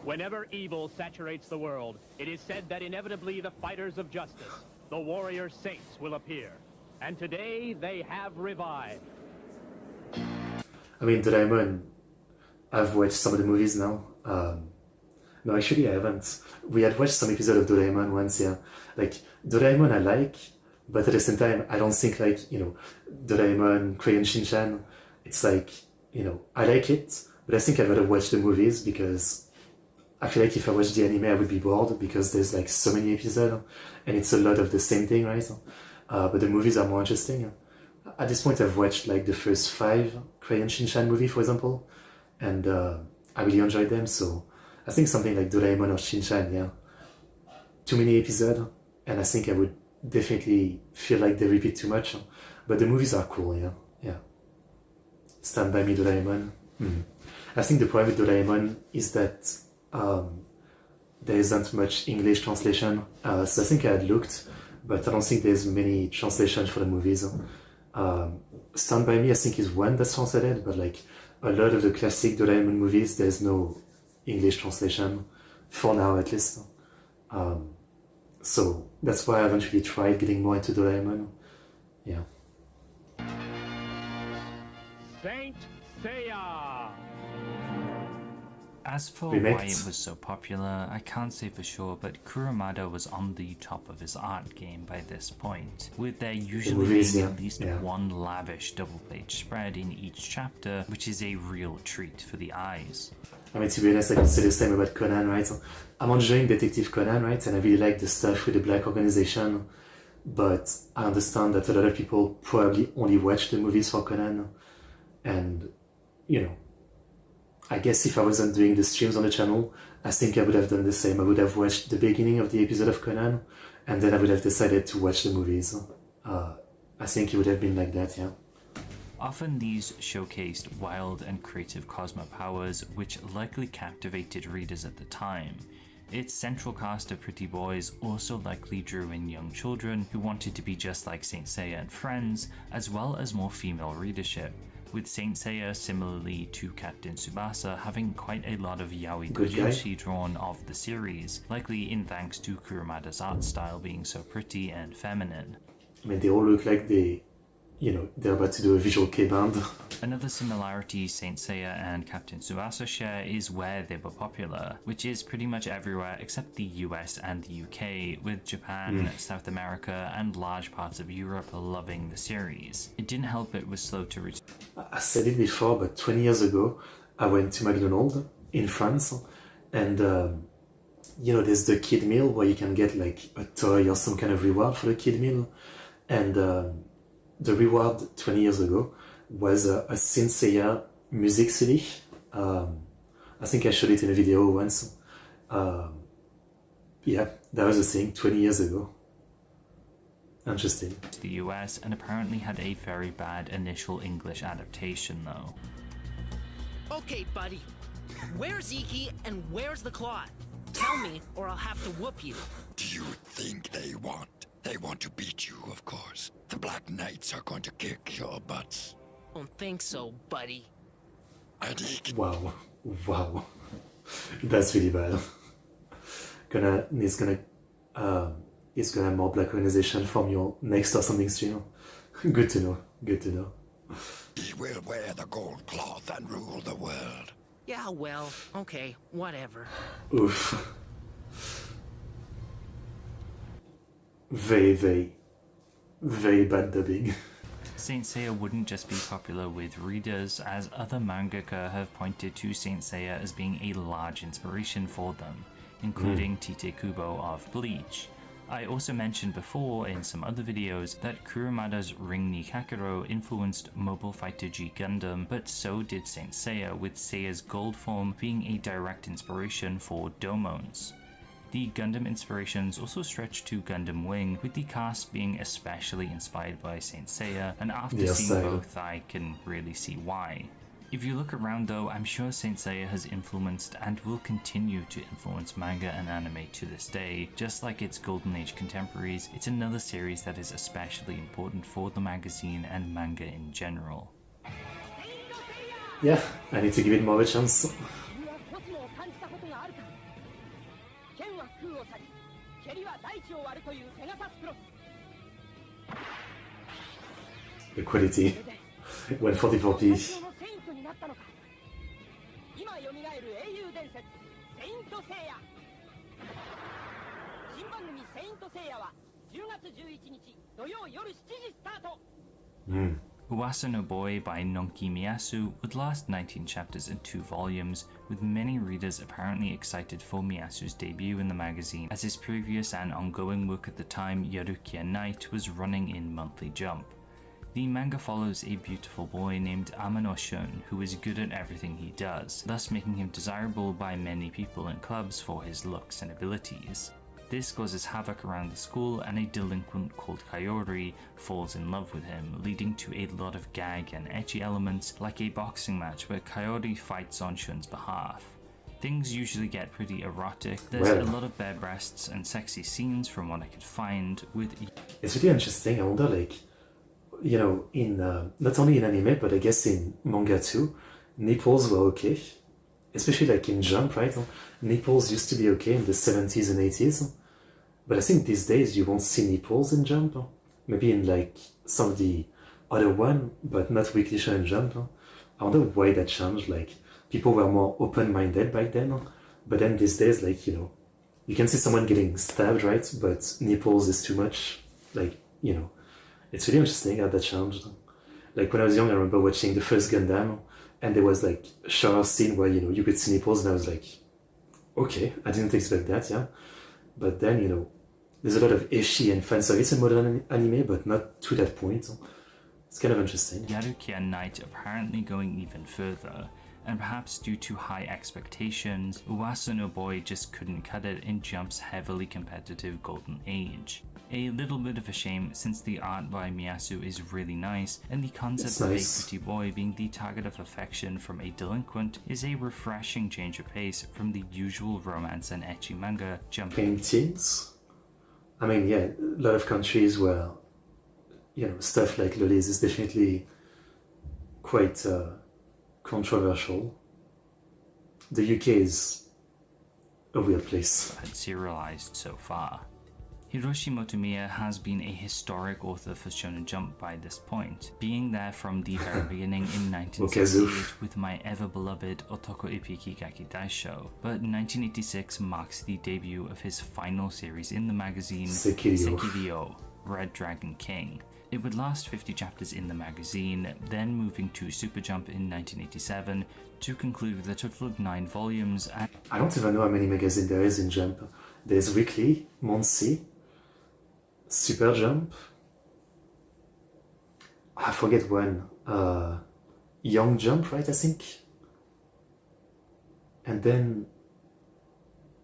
Whenever evil saturates the world, it is said that inevitably the fighters of justice, the warrior saints, will appear. And today they have revived. I mean, Doraemon, I've watched some of the movies now. No, actually I haven't. We had watched some episode of Doraemon once, yeah. Like, Doraemon I like, but at the same time, I don't think like, Doraemon, Crayon Shinchan, it's like, I like it, but I think I'd rather watch the movies because I feel like if I watch the anime, I would be bored because there's like so many episodes and it's a lot of the same thing, right? But the movies are more interesting. At this point, I've watched like the first 5 Crayon Shinchan movie, for example, and I really enjoyed them, so I think something like Doraemon or Shinchan, yeah. Too many episodes, and I think I would definitely feel like they repeat too much. But the movies are cool, yeah. Yeah. Stand By Me Doraemon. I think the problem with Doraemon is that there isn't much English translation. So I think I had looked, but I don't think there's many translations for the movies. Stand By Me, I think, is one that's translated, but like a lot of the classic Doraemon movies, there's no English translation, for now at least. So that's why I haven't really tried getting more into Doraemon. Yeah. Saint Seiya! As for why it was so popular, I can't say for sure, but Kurumada was on the top of his art game by this point, with there usually being at least one lavish double-page spread in each chapter, which is a real treat for the eyes. I mean, to be honest, I can say the same about Conan, right? I'm enjoying Detective Conan, right? And I really like the stuff with the black organization, but I understand that a lot of people probably only watch the movies for Conan, and, I guess if I wasn't doing the streams on the channel, I think I would have done the same. I would have watched the beginning of the episode of Conan, and then I would have decided to watch the movies. I think it would have been like that, yeah. Often these showcased wild and creative Cosmo powers, which likely captivated readers at the time. Its central cast of pretty boys also likely drew in young children who wanted to be just like Saint Seiya and friends, as well as more female readership, with Saint Seiya, similarly to Captain Tsubasa, having quite a lot of yaoi doujinshi drawn of the series, likely in thanks to Kurumada's art style being so pretty and feminine. I mean, they all look like they're about to do a visual K-band. Another similarity Saint Seiya and Captain Tsubasa share is where they were popular, which is pretty much everywhere except the US and the UK, with Japan, South America, and large parts of Europe loving the series. It didn't help it was slow to reach. I said it before, but 20 years ago, I went to McDonald's in France, and there's the kid meal where you can get like a toy or some kind of reward for the kid meal, and the reward 20 years ago was a Saint Seiya music CD. I think I showed it in a video once. Yeah, that was a thing 20 years ago. Interesting. The US, and apparently had a very bad initial English adaptation though. Okay, buddy. Where's Iki and where's the cloth? tell me, or I'll have to whoop you. Do you think they want? They want to beat you, of course. The Black Knights are going to kick your butts. Don't think so, buddy. Wow. Wow. That's really bad. He's gonna have more black organization from your next or something stream. Good to know. Good to know. He will wear the gold cloth and rule the world. Yeah, well, okay, whatever. Oof. Very, very, very bad dubbing. Saint Seiya wouldn't just be popular with readers, as other mangaka have pointed to Saint Seiya as being a large inspiration for them, including Tite Kubo of Bleach. I also mentioned before in some other videos that Kurumada's Ring ni Kakero influenced Mobile Fighter G Gundam, but so did Saint Seiya, with Seiya's gold form being a direct inspiration for Domons. The Gundam inspirations also stretch to Gundam Wing, with the cast being especially inspired by Saint Seiya, and after seeing both I can really see why. If you look around though, I'm sure Saint Seiya has influenced and will continue to influence manga and anime to this day. Just like its Golden Age contemporaries, it's another series that is especially important for the magazine and manga in general. Yeah, I need to give it more of a chance. The quality. 144p. 今よみがえる英雄伝説セイントセイヤ新番組セイントセイヤは10月11日土曜夜7時スタート Uwasa no Boy by Nonki Miyasu would last 19 chapters and 2 volumes, with many readers apparently excited for Miyasu's debut in the magazine, as his previous and ongoing work at the time, Yarukia Night, was running in Monthly Jump. The manga follows a beautiful boy named Amano Shun, who is good at everything he does, thus making him desirable by many people in clubs for his looks and abilities. This causes havoc around the school, and a delinquent called Kayori falls in love with him, leading to a lot of gag and ecchi elements, like a boxing match where Kayori fights on Shun's behalf. Things usually get pretty erotic. There's a lot of bare breasts and sexy scenes from what I could find, with... It's really interesting. I wonder, like, you know, in not only in anime, but I guess in manga too, nipples were okay. Especially like in Jump, right? Nipples used to be okay in the 70s and 80s. But I think these days you won't see nipples in Jump. Maybe in like some of the other one, but not Weekly Shonen Jump. I wonder why that changed. Like, people were more open-minded back then. But then these days, like, you know, you can see someone getting stabbed, right? But nipples is too much. Like, you know, it's really interesting how that changed. Like, when I was young, I remember watching the first Gundam, and there was like a shower scene where, you know, you could see nipples, and I was like, okay, I didn't expect that, yeah. But then, you know, there's a lot of ecchi and fan service in modern anime, but not to that point. It's kind of interesting. Yarukia Night apparently going even further, and perhaps due to high expectations, Uwasa no Boy just couldn't cut it in Jump's heavily competitive Golden Age. A little bit of a shame, since the art by Miyasu is really nice, and the concept of a pretty boy being the target of affection from a delinquent is a refreshing change of pace from the usual romance and ecchi manga Jump. Paintings? I mean, yeah, a lot of countries where, you know, stuff like lolis is definitely quite controversial. The UK is a weird place. Had serialized so far. Hiroshi Motomiya has been a historic author for Shonen Jump by this point, being there from the very beginning in 1968 with my ever-beloved Otoko Ippiki Gaki Daisho, but 1986 marks the debut of his final series in the magazine, Sekiryo, Red Dragon King. It would last 50 chapters in the magazine, then moving to Super Jump in 1987 to conclude with a total of 9 volumes. And I don't even know how many magazines there is in Jump. There's Weekly, Monthly, Super Jump, I forget one, Young Jump, right, I think? And then,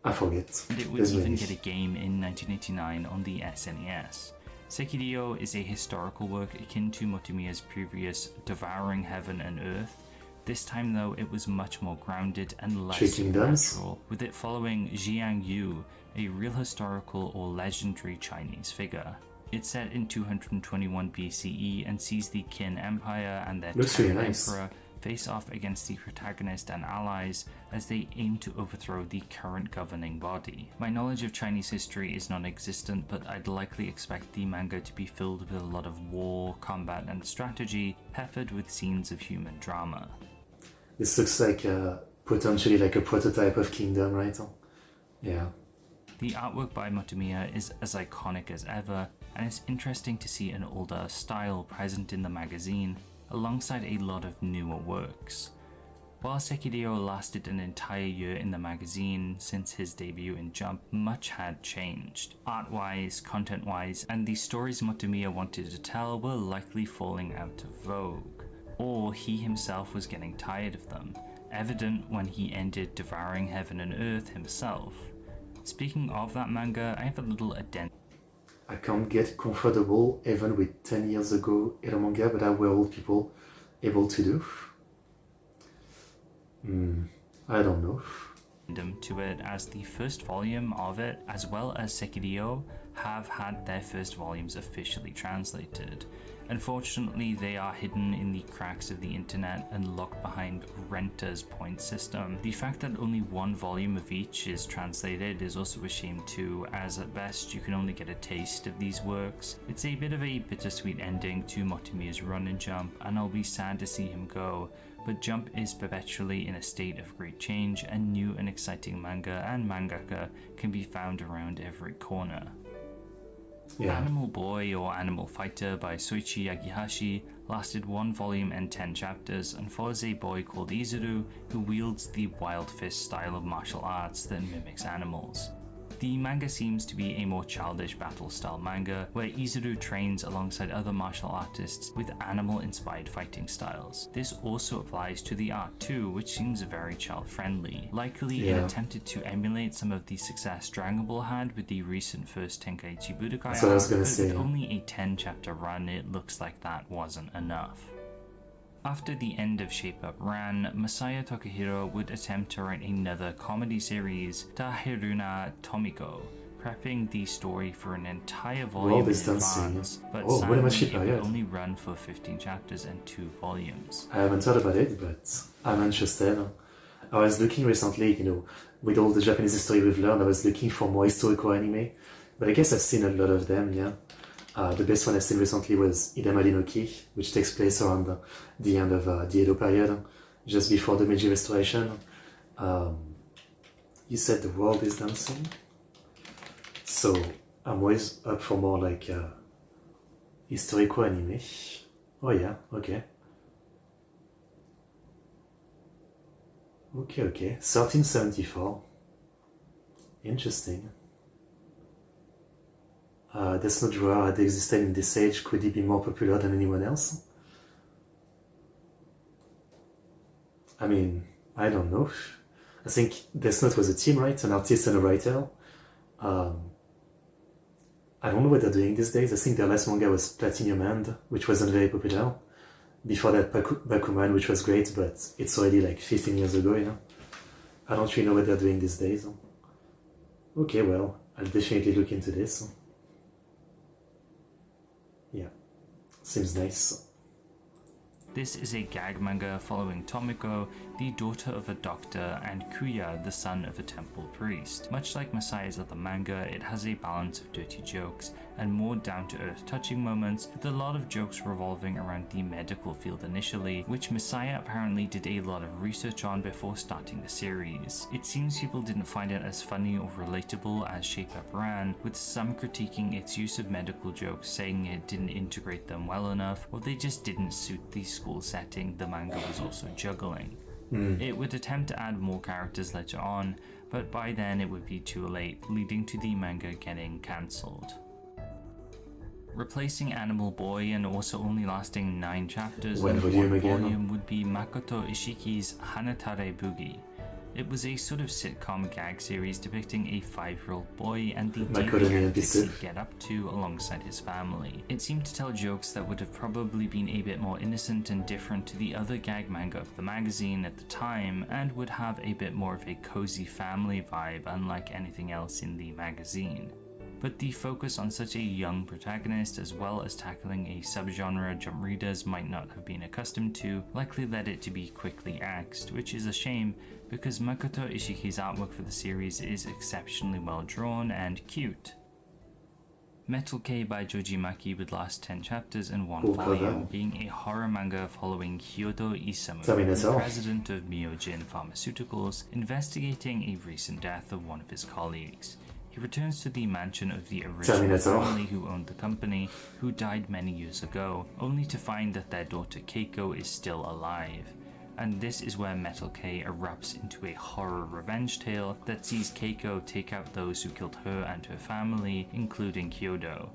I forget. And it would even get a game in 1989 on the SNES. Sekiryo is a historical work akin to Motomiya's previous Devouring Heaven and Earth, This time though, it was much more grounded and less Three Kingdoms? supernatural, with it following Jiang Yu, a real historical or legendary Chinese figure. It's set in 221 BCE and sees the Qin Empire and their Looks tyrant really nice. emperor face off against the protagonist and allies as they aim to overthrow the current governing body. My knowledge of Chinese history is non-existent, but I'd likely expect the manga to be filled with a lot of war, combat and strategy, peppered with scenes of human drama. This looks like potentially like a prototype of Kingdom, right? Yeah. The artwork by Motomiya is as iconic as ever, and it's interesting to see an older style present in the magazine, alongside a lot of newer works. While Sekiryo lasted an entire year in the magazine since his debut in Jump, much had changed. Art-wise, content-wise, and the stories Motomiya wanted to tell were likely falling out of vogue. Or he himself was getting tired of them, evident when he ended Devouring Heaven and Earth himself. Speaking of that manga, I have a little addendum. I can't get comfortable even with 10 years ago in a manga, but how were old people able to do? I don't know. To it, as the first volume of it, as well as Sekiryo, have had their first volumes officially translated. Unfortunately, they are hidden in the cracks of the internet and locked behind Renter's point system. The fact that only one volume of each is translated is also a shame too, as at best you can only get a taste of these works. It's a bit of a bittersweet ending to Motomiya's run in Jump, and I'll be sad to see him go, but Jump is perpetually in a state of great change, and new and exciting manga and mangaka can be found around every corner. Yeah. Animal Boy or Animal Fighter by Soichi Yagihashi lasted 1 volume and 10 chapters and follows a boy called Izuru who wields the wild fist style of martial arts that mimics animals. The manga seems to be a more childish battle style manga where Izuru trains alongside other martial artists with animal-inspired fighting styles. This also applies to the art too, which seems very child-friendly. Likely it attempted to emulate some of the success Dragon Ball had with the recent first Tenkaichi Budokai That's what I was gonna but say. with only a 10-chapter run, it looks like that wasn't enough. After the end of Shape Up ran, Masaya Tokihiro would attempt to write another comedy series, Tahiruna Tomiko, prepping the story for an entire volume in advance, but sadly it would only run for 15 chapters and 2 volumes. I haven't thought about it, but I'm interested. I was looking recently, with all the Japanese history we've learned, I was looking for more historical anime, but I guess I've seen a lot of them, yeah. The best one I've seen recently was Idamari no Ki, which takes place around the end of the Edo period, just before the Meiji Restoration. You said the world is dancing, so I'm always up for more like historical anime. Oh yeah, okay. Okay, 1374. Interesting. Death Note drawer had existed in this age. Could he be more popular than anyone else? I mean, I don't know. I think Death Note was a team, right? An artist and a writer. I don't know what they're doing these days. I think their last manga was Platinum End, which wasn't very popular. Before that, Bakuman, which was great, but it's already like 15 years ago, I don't really know what they're doing these days. Okay, well, I'll definitely look into this. Yeah, seems nice. This is a gag manga following Tomiko, the daughter of a doctor, and Kuya, the son of a temple priest. Much like Masaya's other manga, it has a balance of dirty jokes and more down-to-earth touching moments, with a lot of jokes revolving around the medical field initially, which Masaya apparently did a lot of research on before starting the series. It seems people didn't find it as funny or relatable as Shape Up ran, with some critiquing its use of medical jokes, saying it didn't integrate them well enough, or they just didn't suit the school setting the manga was also juggling. It would attempt to add more characters later on, but by then it would be too late, leading to the manga getting cancelled. Replacing Animal Boy and also only lasting 9 chapters and 1 volume would be Makoto Ishiki's Hanatare Boogie. It was a sort of sitcom gag series depicting a 5-year-old boy and the Macaroni daily and antics pizza. he'd get up to alongside his family. It seemed to tell jokes that would have probably been a bit more innocent and different to the other gag manga of the magazine at the time, and would have a bit more of a cozy family vibe unlike anything else in the magazine. But the focus on such a young protagonist, as well as tackling a subgenre Jump readers might not have been accustomed to, likely led it to be quickly axed, which is a shame because Makoto Ishiki's artwork for the series is exceptionally well drawn and cute. Metal K by Joji Maki would last 10 chapters and 1 Cool volume, cover. being a horror manga following Kyoto Isamu, Terminator. the president of Myojin Pharmaceuticals, investigating a recent death of one of his colleagues. He returns to the mansion of the original Terminator. family who owned the company, who died many years ago, only to find that their daughter Keiko is still alive. And this is where Metal K erupts into a horror revenge tale that sees Keiko take out those who killed her and her family, including Kyoto.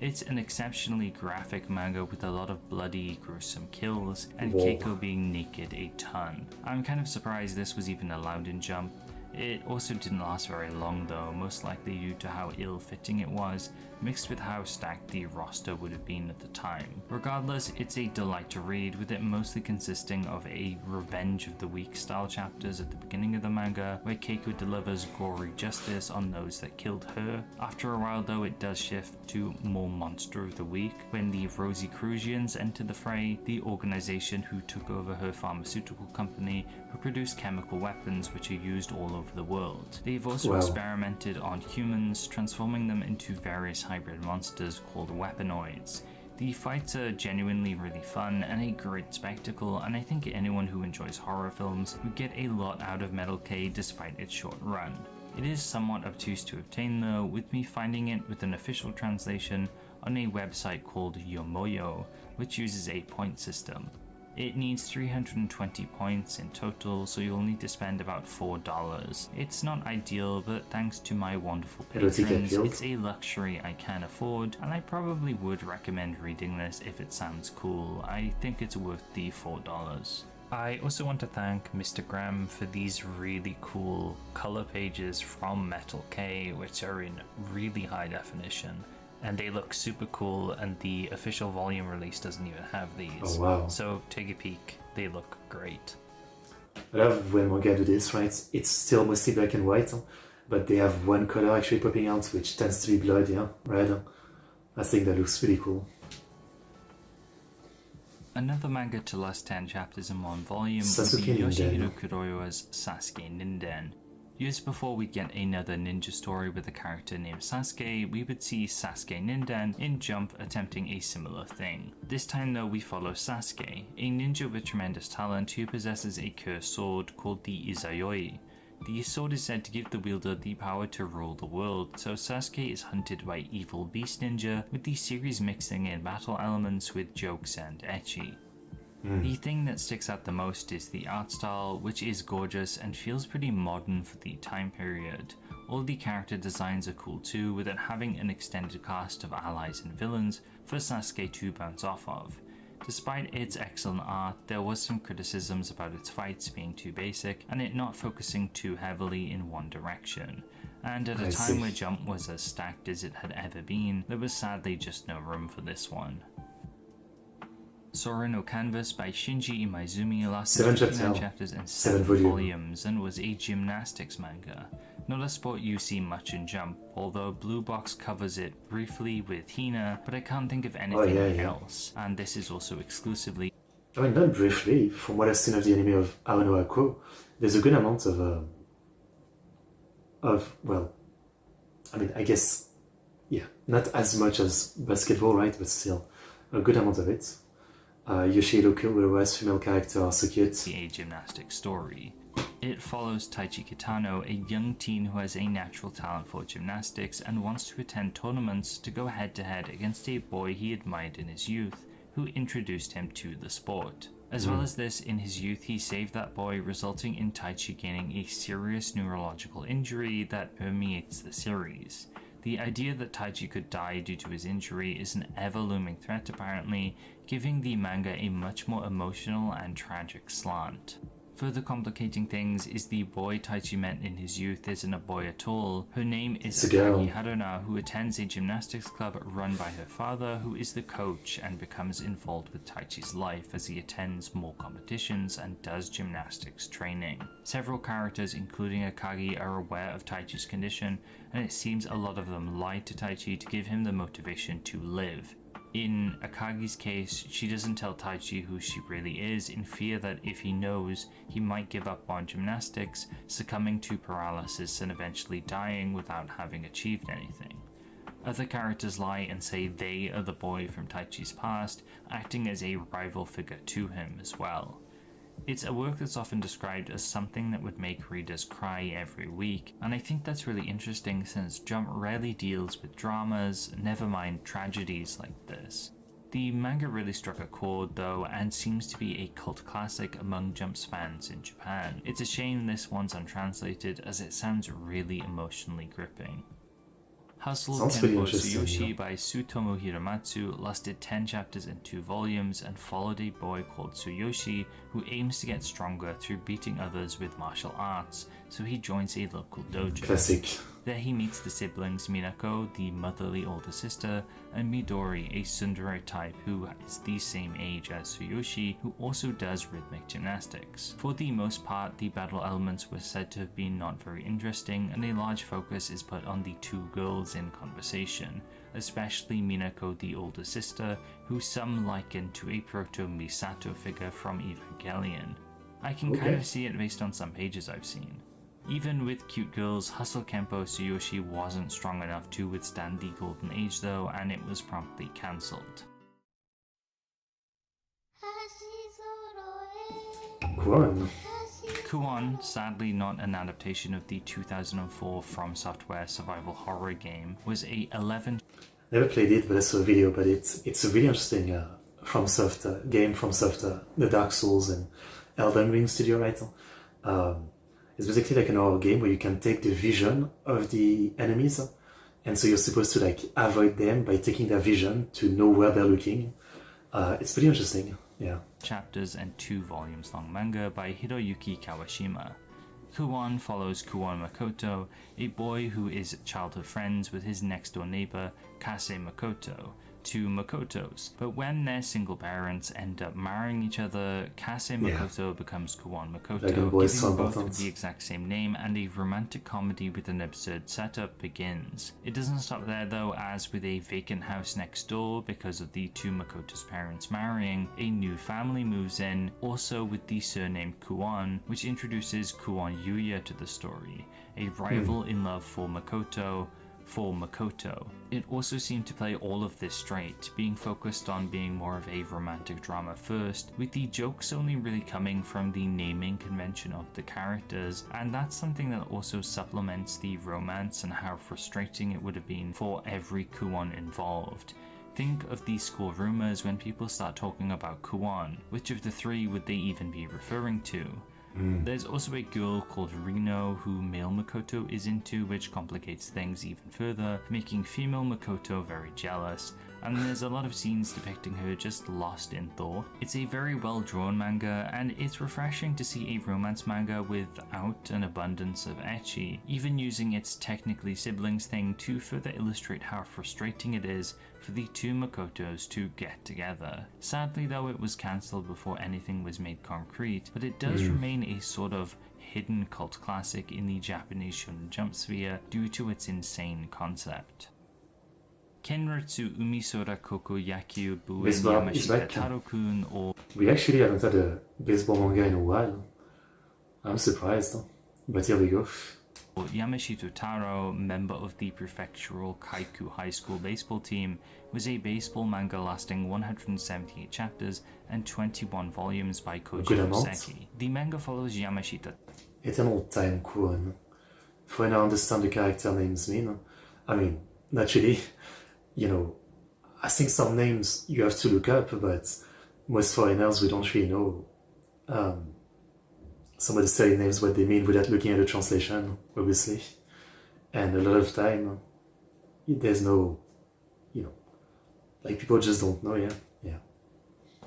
It's an exceptionally graphic manga with a lot of bloody, gruesome kills, and Whoa. Keiko being naked a ton. I'm kind of surprised this was even allowed in Jump. It also didn't last very long though, most likely due to how ill-fitting it was, mixed with how stacked the roster would have been at the time. Regardless, it's a delight to read, with it mostly consisting of a Revenge of the Week style chapters at the beginning of the manga, where Keiko delivers gory justice on those that killed her. After a while though, it does shift to more Monster of the Week, when the Rosicrucians enter the fray, the organization who took over her pharmaceutical company, who produce chemical weapons which are used all over the world. They've also Wow. experimented on humans, transforming them into various hybrid monsters called weaponoids. The fights are genuinely really fun and a great spectacle, and I think anyone who enjoys horror films would get a lot out of Metal K despite its short run. It is somewhat obtuse to obtain though, with me finding it with an official translation on a website called Yomoyo, which uses a point system. It needs 320 points in total, so you'll need to spend about $4. It's not ideal, but thanks to my wonderful Erotic patrons, appeal. it's a luxury I can afford, and I probably would recommend reading this if it sounds cool. I think it's worth the $4. I also want to thank Mr. Graham for these really cool color pages from Metal K, which are in really high definition. And they look super cool, and the official volume release doesn't even have these. Oh, wow. So take a peek, they look great. I love when manga do this, right? It's still mostly black and white, but they have one color actually popping out, which tends to be blood, yeah, red. I think that looks really cool. Another manga to last 10 chapters in one volume would Sasuke be Ninden. Yoshihiro Kuroiwa's Sasuke Ninden. Years before we'd get another ninja story with a character named Sasuke, we would see Sasuke Ninden in Jump attempting a similar thing. This time though, we follow Sasuke, a ninja with tremendous talent who possesses a cursed sword called the Izayoi. The sword is said to give the wielder the power to rule the world, so Sasuke is hunted by evil beast ninja, with the series mixing in battle elements with jokes and ecchi. The thing that sticks out the most is the art style, which is gorgeous and feels pretty modern for the time period. All the character designs are cool too, with it having an extended cast of allies and villains for Sasuke to bounce off of. Despite its excellent art, there was some criticisms about its fights being too basic and it not focusing too heavily in one direction. And at a I time see. where Jump was as stacked as it had ever been, there was sadly just no room for this one. Sora no Canvas by Shinji Imaizumi lasted 7 59 chapters. chapters and 7 7 volume. volumes and was a gymnastics manga. Not a sport you see much in Jump, although Blue Box covers it briefly with Hina, but I can't think of anything yeah. else. And this is also exclusively I mean, not briefly, from what I've seen of the anime of Aono Ako, there's a good amount well, I mean, I guess, yeah, not as much as basketball, right, but still, a good amount of it. Yoshihiro Kuroiwa's female character are so cute. a gymnastics story. It follows Taichi Kitano, a young teen who has a natural talent for gymnastics and wants to attend tournaments to go head-to-head against a boy he admired in his youth, who introduced him to the sport. As well as this, in his youth he saved that boy, resulting in Taichi gaining a serious neurological injury that permeates the series. The idea that Taichi could die due to his injury is an ever-looming threat apparently, giving the manga a much more emotional and tragic slant. Further complicating things is the boy Taichi met in his youth isn't a boy at all. Her name is Akagi Haruna, who attends a gymnastics club run by her father, who is the coach and becomes involved with Taichi's life as he attends more competitions and does gymnastics training. Several characters, including Akagi, are aware of Taichi's condition, and it seems a lot of them lied to Taichi to give him the motivation to live. In Akagi's case, she doesn't tell Taichi who she really is in fear that if he knows, he might give up on gymnastics, succumbing to paralysis and eventually dying without having achieved anything. Other characters lie and say they are the boy from Taichi's past, acting as a rival figure to him as well. It's a work that's often described as something that would make readers cry every week, and I think that's really interesting since Jump rarely deals with dramas, never mind tragedies like this. The manga really struck a chord though, and seems to be a cult classic among Jump's fans in Japan. It's a shame this one's untranslated as it sounds really emotionally gripping. Hustle Kenpo Tsuyoshi by Tsutomu Hiramatsu lasted 10 chapters and 2 volumes and followed a boy called Tsuyoshi who aims to get stronger through beating others with martial arts, so he joins a local dojo. Classic. There he meets the siblings Minako, the motherly older sister, and Midori, a tsundere type who is the same age as Tsuyoshi, who also does rhythmic gymnastics. For the most part, the battle elements were said to have been not very interesting, and a large focus is put on the two girls in conversation, especially Minako, the older sister, who some liken to a proto-Misato figure from Evangelion. I can kind of see it based on some pages I've seen. Even with cute girls, Hustle Kenpo Tsuyoshi wasn't strong enough to withstand the golden age though, and it was promptly cancelled. Kuon, sadly not an adaptation of the 2004 From Software survival horror game, was a 11... Never played it, but I saw a video, but it's a really interesting game from the Dark Souls and Elden Ring studio, right? It's basically like an horror game where you can take the vision of the enemies, and so you're supposed to like avoid them by taking their vision to know where they're looking. It's pretty interesting, yeah. Chapters and 2 volumes long manga by Hiroyuki Kawashima. Kuon follows Kuon Makoto, a boy who is childhood friends with his next door neighbor Kase Makoto, two Makotos, but when their single parents end up marrying each other, Kase Makoto becomes Kuon Makoto, giving both the exact same name, and a romantic comedy with an absurd setup begins. It doesn't stop there though, as with a vacant house next door because of the two Makoto's parents marrying, a new family moves in, also with the surname Kuon, which introduces Kuon Yuya to the story, a rival in love for Makoto. It also seemed to play all of this straight, being focused on being more of a romantic drama first, with the jokes only really coming from the naming convention of the characters, and that's something that also supplements the romance and how frustrating it would have been for every Kuon involved. Think of the school rumors when people start talking about Kuon. Which of the three would they even be referring to? There's also a girl called Rino who male Makoto is into, which complicates things even further, making female Makoto very jealous, and there's a lot of scenes depicting her just lost in thought. It's a very well drawn manga, and it's refreshing to see a romance manga without an abundance of ecchi, even using its technically siblings thing to further illustrate how frustrating it is for the two Makotos to get together. Sadly though, it was cancelled before anything was made concrete, but it does remain a sort of hidden cult classic in the Japanese Shonen Jump sphere due to its insane concept. Kenritsu Umisora Koko Yakyu Buen Yamashita Taro-kun, or... We actually haven't had a baseball manga in a while. I'm surprised, but here we go. Yamashita Taro, member of the prefectural Kaiku High School baseball team, was a baseball manga lasting 178 chapters and 21 volumes by Koji Hoseki. The manga follows Yamashita. Eternal time Kuon. For when I understand the character names mean. I mean, naturally, you know, I think some names you have to look up, but most foreigners we don't really know. Somebody saying names what they mean without looking at the translation, obviously. And a lot of time, there's no, you know, like people just don't know, yeah.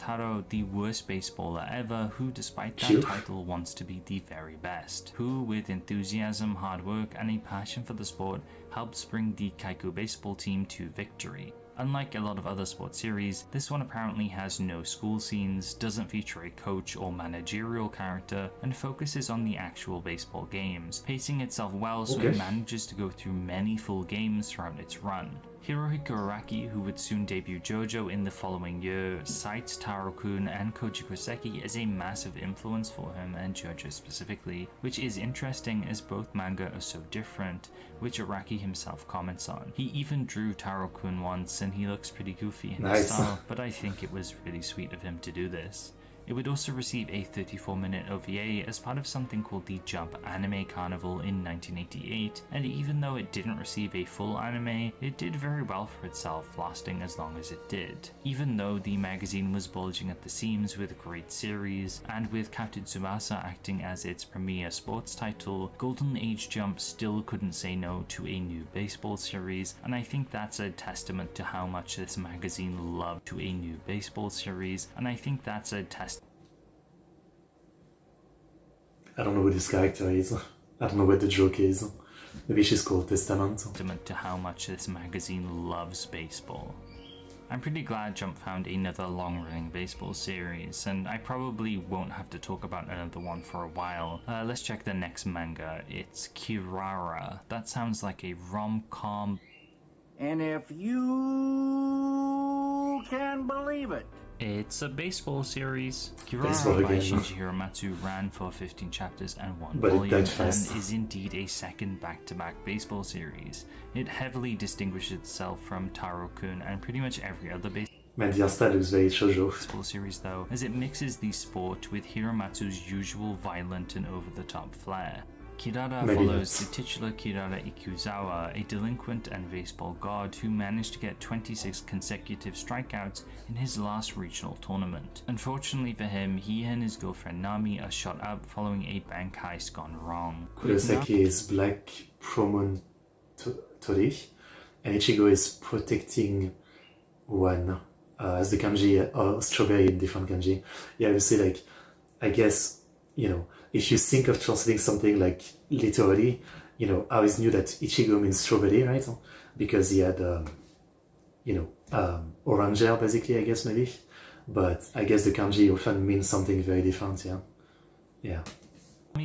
Taro the worst baseballer ever who, despite that title, wants to be the very best, who with enthusiasm, hard work and a passion for the sport helps bring the Kaiku baseball team to victory. Unlike a lot of other sports series, this one apparently has no school scenes, doesn't feature a coach or managerial character, and focuses on the actual baseball games, pacing itself well so it manages to go through many full games throughout its run. Hirohiko Araki, who would soon debut JoJo in the following year, cites Taro-kun and Koji Koseki as a massive influence for him and JoJo specifically, which is interesting as both manga are so different, which Araki himself comments on. He even drew Taro-kun once and he looks pretty goofy in his style, but I think it was really sweet of him to do this. It would also receive a 34-minute OVA as part of something called the Jump Anime Carnival in 1988, and even though it didn't receive a full anime, it did very well for itself, lasting as long as it did. Even though the magazine was bulging at the seams with great series, and with Captain Tsubasa acting as its premier sports title, Golden Age Jump still couldn't say no to a new baseball series, and I think that's a testament to how much this magazine loved to a new baseball series, and I think that's a testament. I don't know who this character is. I don't know what the joke is. Maybe she's called Testament. To how much this magazine loves baseball. I'm pretty glad Jump found another long-running baseball series, and I probably won't have to talk about another one for a while. Let's check the next manga. It's Kirara. That sounds like a rom-com. And if you can believe it. It's a baseball series. Kirara by Shinji Hiramatsu ran for 15 chapters and 1 volume, and is indeed a second back-to-back baseball series. It heavily distinguishes itself from Taro-kun and pretty much every other baseball series though, as it mixes the sport with Hiramatsu's usual violent and over-the-top flair. Kirara follows the titular Kirara Ikuzawa, a delinquent and baseball god who managed to get 26 consecutive strikeouts in his last regional tournament. Unfortunately for him, he and his girlfriend Nami are shot up following a bank heist gone wrong. Kurosaki is black promontory, and Ichigo is protecting one, as the kanji, or strawberry in different kanji. Yeah, you see, like, I guess, you know, if you think of translating something like literally, you know, I always knew that Ichigo means strawberry, right? Because he had, orange hair, basically, I guess, maybe. But I guess the kanji often means something very different, yeah. Yeah.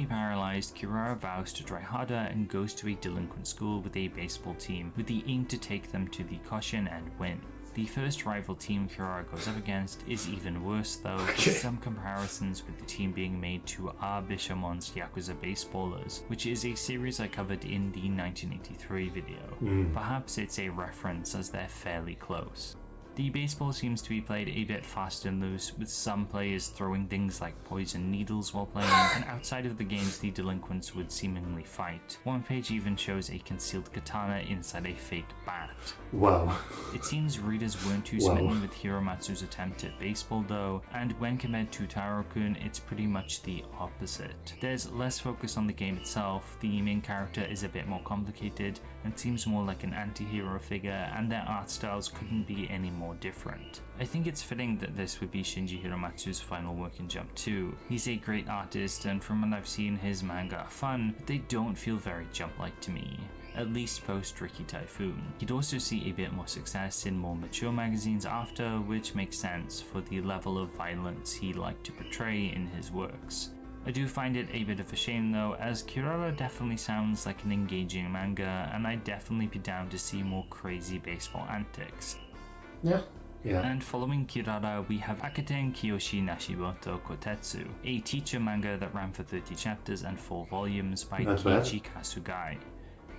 Paralyzed, Kirara vows to try harder and goes to a delinquent school with a baseball team, with the aim to take them to the Koshin and win. The first rival team Kirara goes up against is even worse though, with some comparisons with the team being made to R. Bishamon's Yakuza Baseballers, which is a series I covered in the 1983 video. Perhaps it's a reference as they're fairly close. The baseball seems to be played a bit fast and loose, with some players throwing things like poison needles while playing, and outside of the games the delinquents would seemingly fight. One page even shows a concealed katana inside a fake bat. Wow. It seems readers weren't too smitten with Hiramatsu's attempt at baseball though, and when compared to Taro-kun, it's pretty much the opposite. There's less focus on the game itself, the main character is a bit more complicated, and seems more like an anti-hero figure, and their art styles couldn't be any more different. I think it's fitting that this would be Shinji Hiramatsu's final work in Jump 2. He's a great artist, and from what I've seen, his manga are fun, but they don't feel very Jump-like to me, at least post Riki Typhoon. He'd also see a bit more success in more mature magazines after, which makes sense for the level of violence he liked to portray in his works. I do find it a bit of a shame though, as Kirara definitely sounds like an engaging manga, and I'd definitely be down to see more crazy baseball antics. Yeah. And following Kirara, we have Akaten Kiyoshi Nashimoto Kotetsu, a teacher manga that ran for 30 chapters and 4 volumes by Keiichi Kasugai.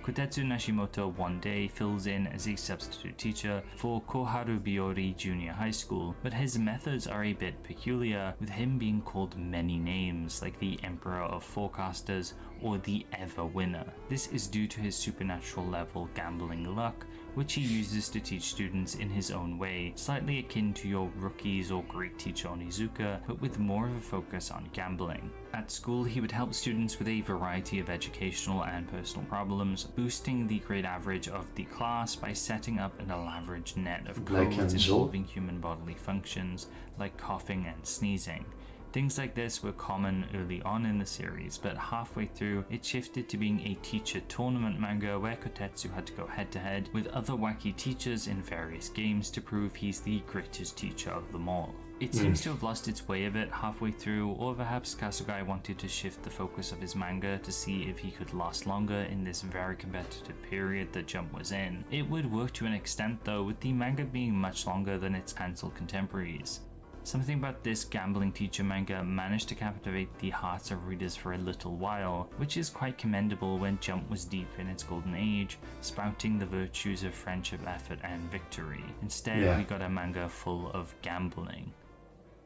Kotetsu Nashimoto one day fills in as a substitute teacher for Koharu Biori Junior High School, but his methods are a bit peculiar, with him being called many names like the Emperor of Forecasters or the Ever Winner. This is due to his supernatural level gambling luck, which he uses to teach students in his own way, slightly akin to your Rookies or Greek teacher Onizuka, but with more of a focus on gambling. At school, he would help students with a variety of educational and personal problems, boosting the grade average of the class by setting up an elaborate net of codes involving human bodily functions like coughing and sneezing. Things like this were common early on in the series, but halfway through it shifted to being a teacher tournament manga where Kotetsu had to go head to head with other wacky teachers in various games to prove he's the greatest teacher of them all. It seems to have lost its way a bit halfway through, or perhaps Kasugai wanted to shift the focus of his manga to see if he could last longer in this very competitive period that Jump was in. It would work to an extent though, with the manga being much longer than its cancelled contemporaries. Something about this gambling teacher manga managed to captivate the hearts of readers for a little while, which is quite commendable when Jump was deep in its golden age, spouting the virtues of friendship, effort, and victory. Instead, we got a manga full of gambling.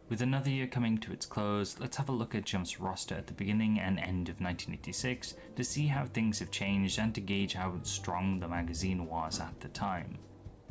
With another year coming to its close, let's have a look at Jump's roster at the beginning and end of 1986 to see how things have changed and to gauge how strong the magazine was at the time.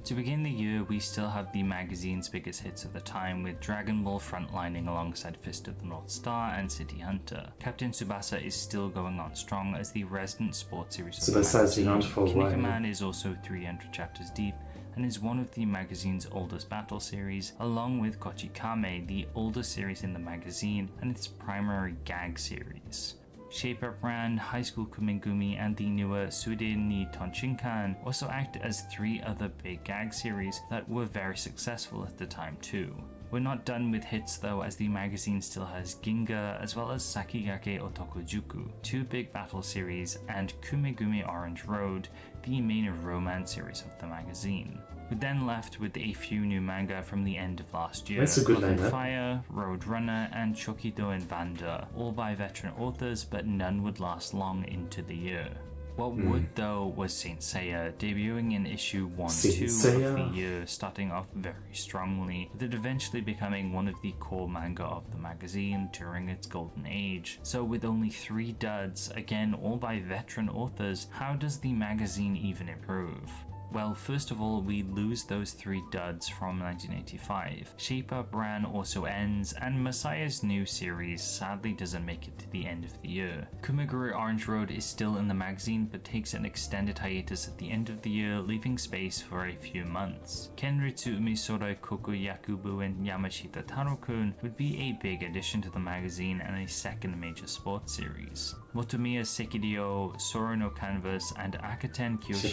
To begin the year, we still have the magazine's biggest hits of the time, with Dragon Ball frontlining alongside Fist of the North Star and City Hunter. Captain Tsubasa is still going on strong as the resident sports series of the magazine. Kinnikuman Man is also 300 chapters deep and is one of the magazine's oldest battle series, along with Kochikame, the oldest series in the magazine and its primary gag series. Shape Up Ran, High School Kumegumi, and the newer Sude ni Tonshinkan also act as three other big gag series that were very successful at the time too. We're not done with hits though, as the magazine still has Ginga as well as Sakigake Otokujuku, two big battle series, and Kumegumi Orange Road, the main romance series of the magazine. We're then left with a few new manga from the end of last year. That's a good Love lineup. Fire, Road Runner, and Chokito and Vanda, all by veteran authors, but none would last long into the year. What would though was Saint Seiya, debuting in issue 1-2 of the year, starting off very strongly, with it eventually becoming one of the core manga of the magazine during its golden age. So with only 3 duds, again all by veteran authors, how does the magazine even improve? Well, first of all, we lose those 3 duds from 1985. Shape Up Ran also ends, and Messiah's new series sadly doesn't make it to the end of the year. Kumegure Orange Road is still in the magazine, but takes an extended hiatus at the end of the year, leaving space for a few months. Kenritsu Umisorai Koku Yakubu and Yamashita Taro-kun would be a big addition to the magazine and a second major sports series. Motomiya Sekirio, Soro no Canvas, and Akaten Kyoshi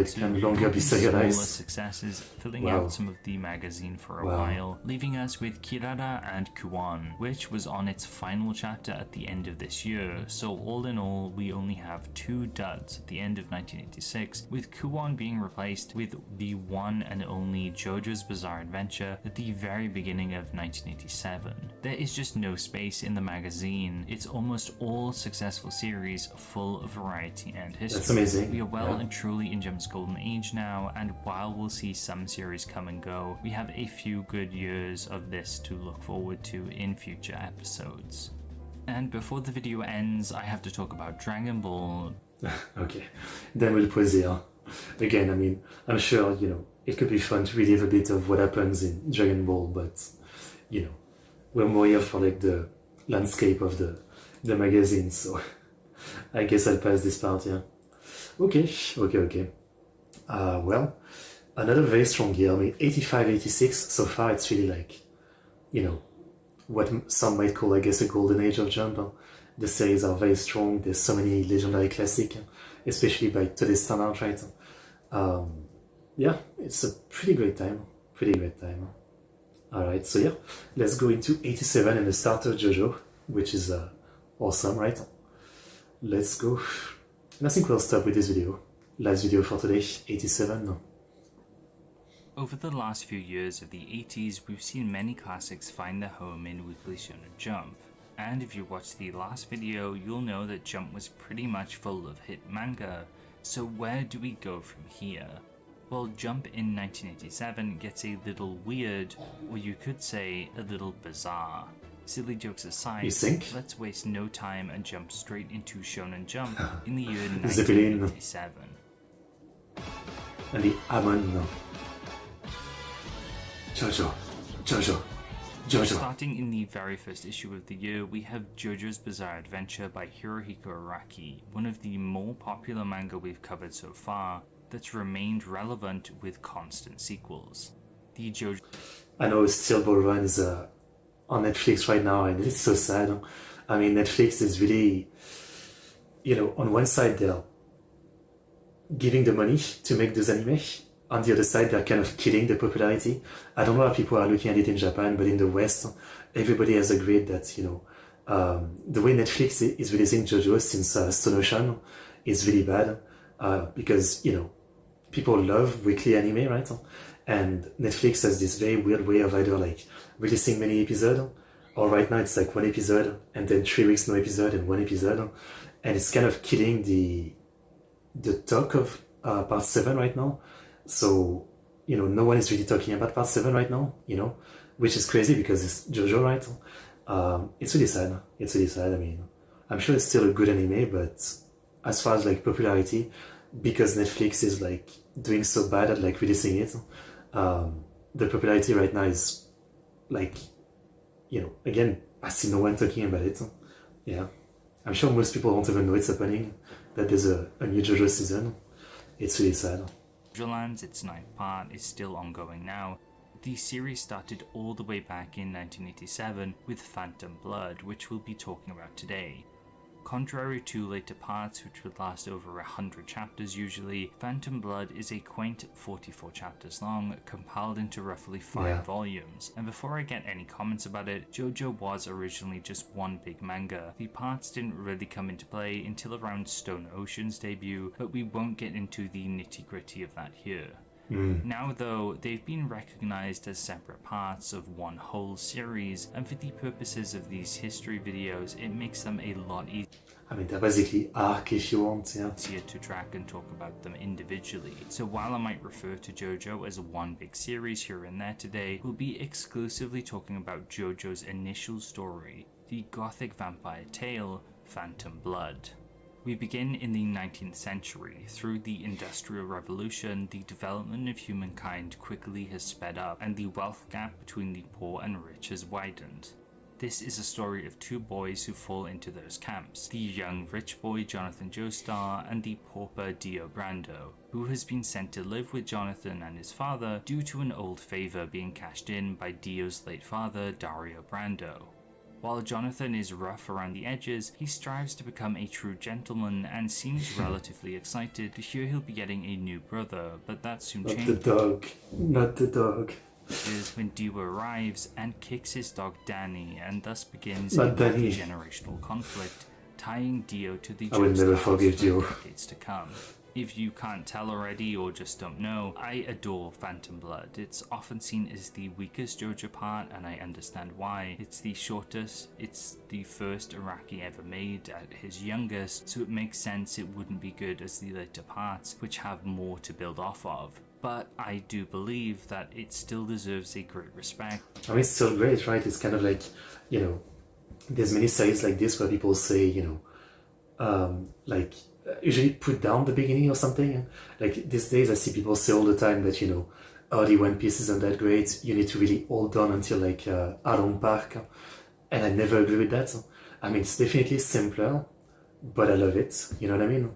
can longer be smaller successes, filling out some of the magazine for a while, leaving us with Kirara and Kuwan, which was on its final chapter at the end of this year. So all in all, we only have 2 duds at the end of 1986, with Kuwan being replaced with the one and only JoJo's Bizarre Adventure at the very beginning of 1987. There is just no space in the magazine. It's almost all successful series full of variety and history. That's amazing. We are well and truly in Jump's golden age now, and while we'll see some series come and go, we have a few good years of this to look forward to in future episodes. And before the video ends, I have to talk about Dragon Ball. Okay, then we'll pause here. Again, I mean, I'm sure, it could be fun to relive a bit of what happens in Dragon Ball, but, we're more here for the landscape of the magazine, so I guess I'll pass this part, yeah. Okay. Well, another very strong year. I mean, 85, 86, so far it's really what some might call, I guess, a golden age of Jump. The series are very strong. There's so many legendary classics, especially by today's standards, right? Yeah, it's a pretty great time. Alright, so yeah, let's go into 87 and the start of JoJo, which is awesome, right? Let's go. And I think we'll stop with this video. Last video for today, 87. Over the last few years of the 80s, we've seen many classics find their home in Weekly Shonen Jump. And if you watched the last video, you'll know that Jump was pretty much full of hit manga. So where do we go from here? Well, Jump in 1987 gets a little weird, or you could say a little bizarre. Silly jokes aside, let's waste no time and jump straight into Shonen Jump in the year 1987. And the Amon, no. Jojo. Starting in the very first issue of the year, we have JoJo's Bizarre Adventure by Hirohiko Araki, one of the more popular manga we've covered so far, that's remained relevant with constant sequels. The JoJo... I know Steelball Run is on Netflix right now, and it's so sad. I mean, Netflix is really, on one side they're giving the money to make those anime, on the other side they're kind of killing the popularity. I don't know how people are looking at it in Japan, but in the West, everybody has agreed that, the way Netflix is releasing JoJo since Stone Ocean is really bad, because, people love weekly anime, right? And Netflix has this very weird way of either like releasing many episodes, or right now it's like one episode and then 3 weeks no episode and one episode, and it's kind of killing the talk of part 7 right now. So no one is really talking about part 7 right now, which is crazy because it's JoJo, right? It's really sad. I mean, I'm sure it's still a good anime, but as far as like popularity, because Netflix is like doing so bad at like releasing it, the popularity right now is like, again, I see no one talking about it. Yeah, I'm sure most people don't even know it's happening, that there's a new JoJo season. It's really sad. Lands, its 9th part, is still ongoing now. The series started all the way back in 1987 with Phantom Blood, which we'll be talking about today. Contrary to later parts, which would last over 100 chapters usually, Phantom Blood is a quaint 44 chapters long, compiled into roughly 5 volumes. And before I get any comments about it, JoJo was originally just one big manga. The parts didn't really come into play until around Stone Ocean's debut, but we won't get into the nitty-gritty of that here. Now though, they've been recognized as separate parts of one whole series, and for the purposes of these history videos, it makes them a lot easier. I mean, they're basically arc if you want, yeah. To track and talk about them individually. So while I might refer to JoJo as one big series here and there today, we'll be exclusively talking about JoJo's initial story, the gothic vampire tale, Phantom Blood. We begin in the 19th century. Through the Industrial Revolution, the development of humankind quickly has sped up, and the wealth gap between the poor and rich has widened. This is a story of 2 boys who fall into those camps, the young rich boy Jonathan Joestar and the pauper Dio Brando, who has been sent to live with Jonathan and his father due to an old favor being cashed in by Dio's late father, Dario Brando. While Jonathan is rough around the edges, he strives to become a true gentleman and seems relatively excited to hear he'll be getting a new brother, but that soon changes. Not the dog. Is when Dio arrives and kicks his dog Danny, and thus begins Not a Danny. generational conflict, tying Dio to the I will never Joestars forgive for Dio. decades to come. If you can't tell already or just don't know, I adore Phantom Blood. It's often seen as the weakest JoJo part, and I understand why. It's the shortest, it's the first Araki ever made at his youngest, so it makes sense it wouldn't be good as the later parts, which have more to build off of. But I do believe that it still deserves a great respect. I mean, it's still great, right? It's kind of like, there's many series like this where people say, usually put down the beginning or something. Like these days I see people say all the time that, the One Piece isn't that great, you need to really hold on until like Arlong Park. And I never agree with that. I mean, it's definitely simpler, but I love it, you know what I mean?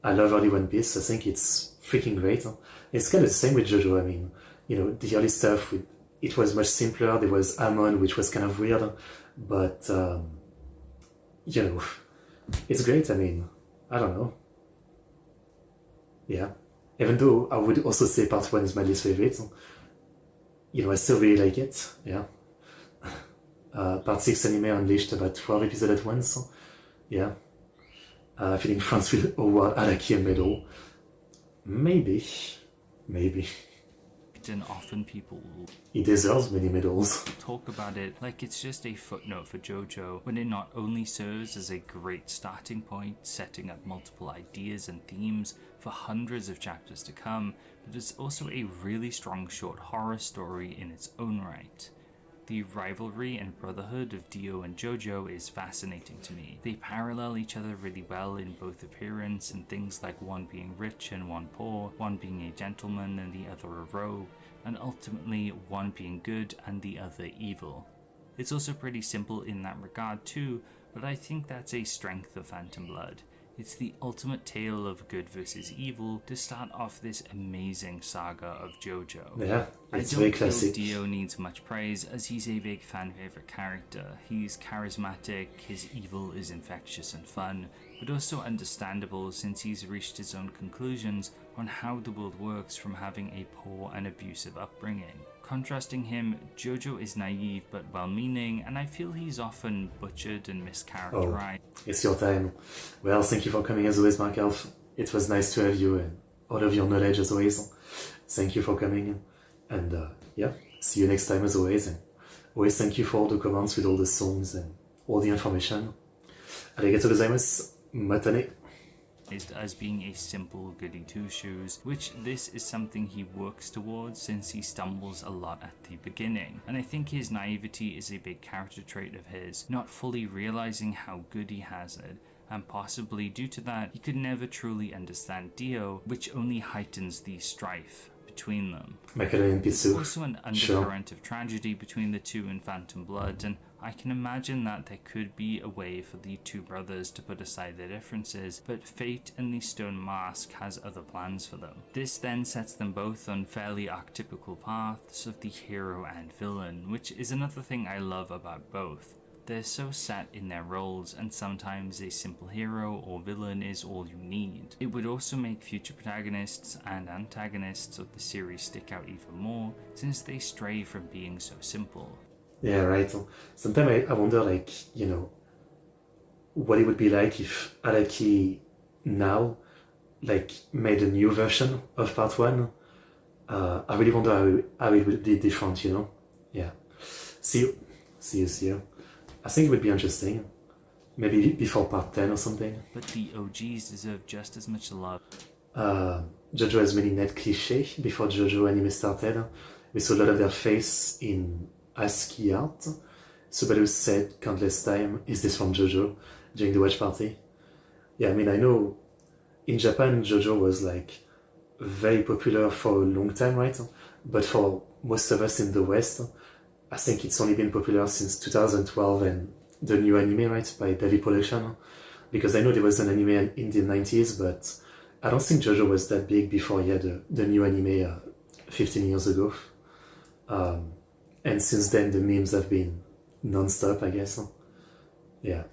I love early One Piece, I think it's freaking great. It's kind of the same with JoJo. I mean, the early stuff, it was much simpler. There was Amon, which was kind of weird, but, it's great. I mean, I don't know. Yeah. Even though I would also say part 1 is my least favorite. I still really like it. Yeah. Part 6 anime unleashed about 12 episodes at once. Yeah. I think France will award Araki a medal. Maybe. And often people will He deserves many medals. talk about it like it's just a footnote for JoJo, when it not only serves as a great starting point, setting up multiple ideas and themes for hundreds of chapters to come, but it's also a really strong short horror story in its own right. The rivalry and brotherhood of Dio and Jojo is fascinating to me. They parallel each other really well in both appearance and things like one being rich and one poor, one being a gentleman and the other a rogue, and ultimately one being good and the other evil. It's also pretty simple in that regard too, but I think that's a strength of Phantom Blood. It's the ultimate tale of good versus evil to start off this amazing saga of JoJo. Yeah, it's I very don't feel classic. Dio needs much praise as he's a big fan favorite character. He's charismatic, his evil is infectious and fun, but also understandable since he's reached his own conclusions on how the world works from having a poor and abusive upbringing. Contrasting him, Jojo is naive but well-meaning, and I feel he's often butchered and mischaracterized. Oh, it's your time. Well, thank you for coming as always, Mark Elf. It was nice to have you and all of your knowledge as always. Thank you for coming, and yeah, see you next time as always. And always thank you for all the comments with all the songs and all the information. Arigatou gozaimasu. Matane. As being a simple goody two-shoes, which this is something he works towards since he stumbles a lot at the beginning. And I think his naivety is a big character trait of his, not fully realizing how good he has it, and possibly due to that, he could never truly understand Dio, which only heightens the strife between them. There's also an undercurrent of tragedy between the two in Phantom Blood, and I can imagine that there could be a way for the two brothers to put aside their differences, but fate and the Stone Mask has other plans for them. This then sets them both on fairly archetypical paths of the hero and villain, which is another thing I love about both. They're so set in their roles, and sometimes a simple hero or villain is all you need. It would also make future protagonists and antagonists of the series stick out even more, since they stray from being so simple. Yeah, right. Sometimes I wonder, like, you know, what it would be like if Araki now, like, made a new version of Part 1. I really wonder how it would be different, you know? Yeah. See you. I think it would be interesting. Maybe before Part 10 or something. But the OGs deserve just as much love. JoJo has many net clichés before JoJo anime started. We saw a lot of their face in ASCII art. Subaru said countless times, "Is this from JoJo?" during the watch party. Yeah, I mean, I know in Japan JoJo was like very popular for a long time, right? But for most of us in the West, I think it's only been popular since 2012 and the new anime, right, by David Production. Because I know there was an anime in the 90s, but I don't think JoJo was that big before he had the new anime 15 years ago. And since then, the memes have been non-stop, I guess. Yeah.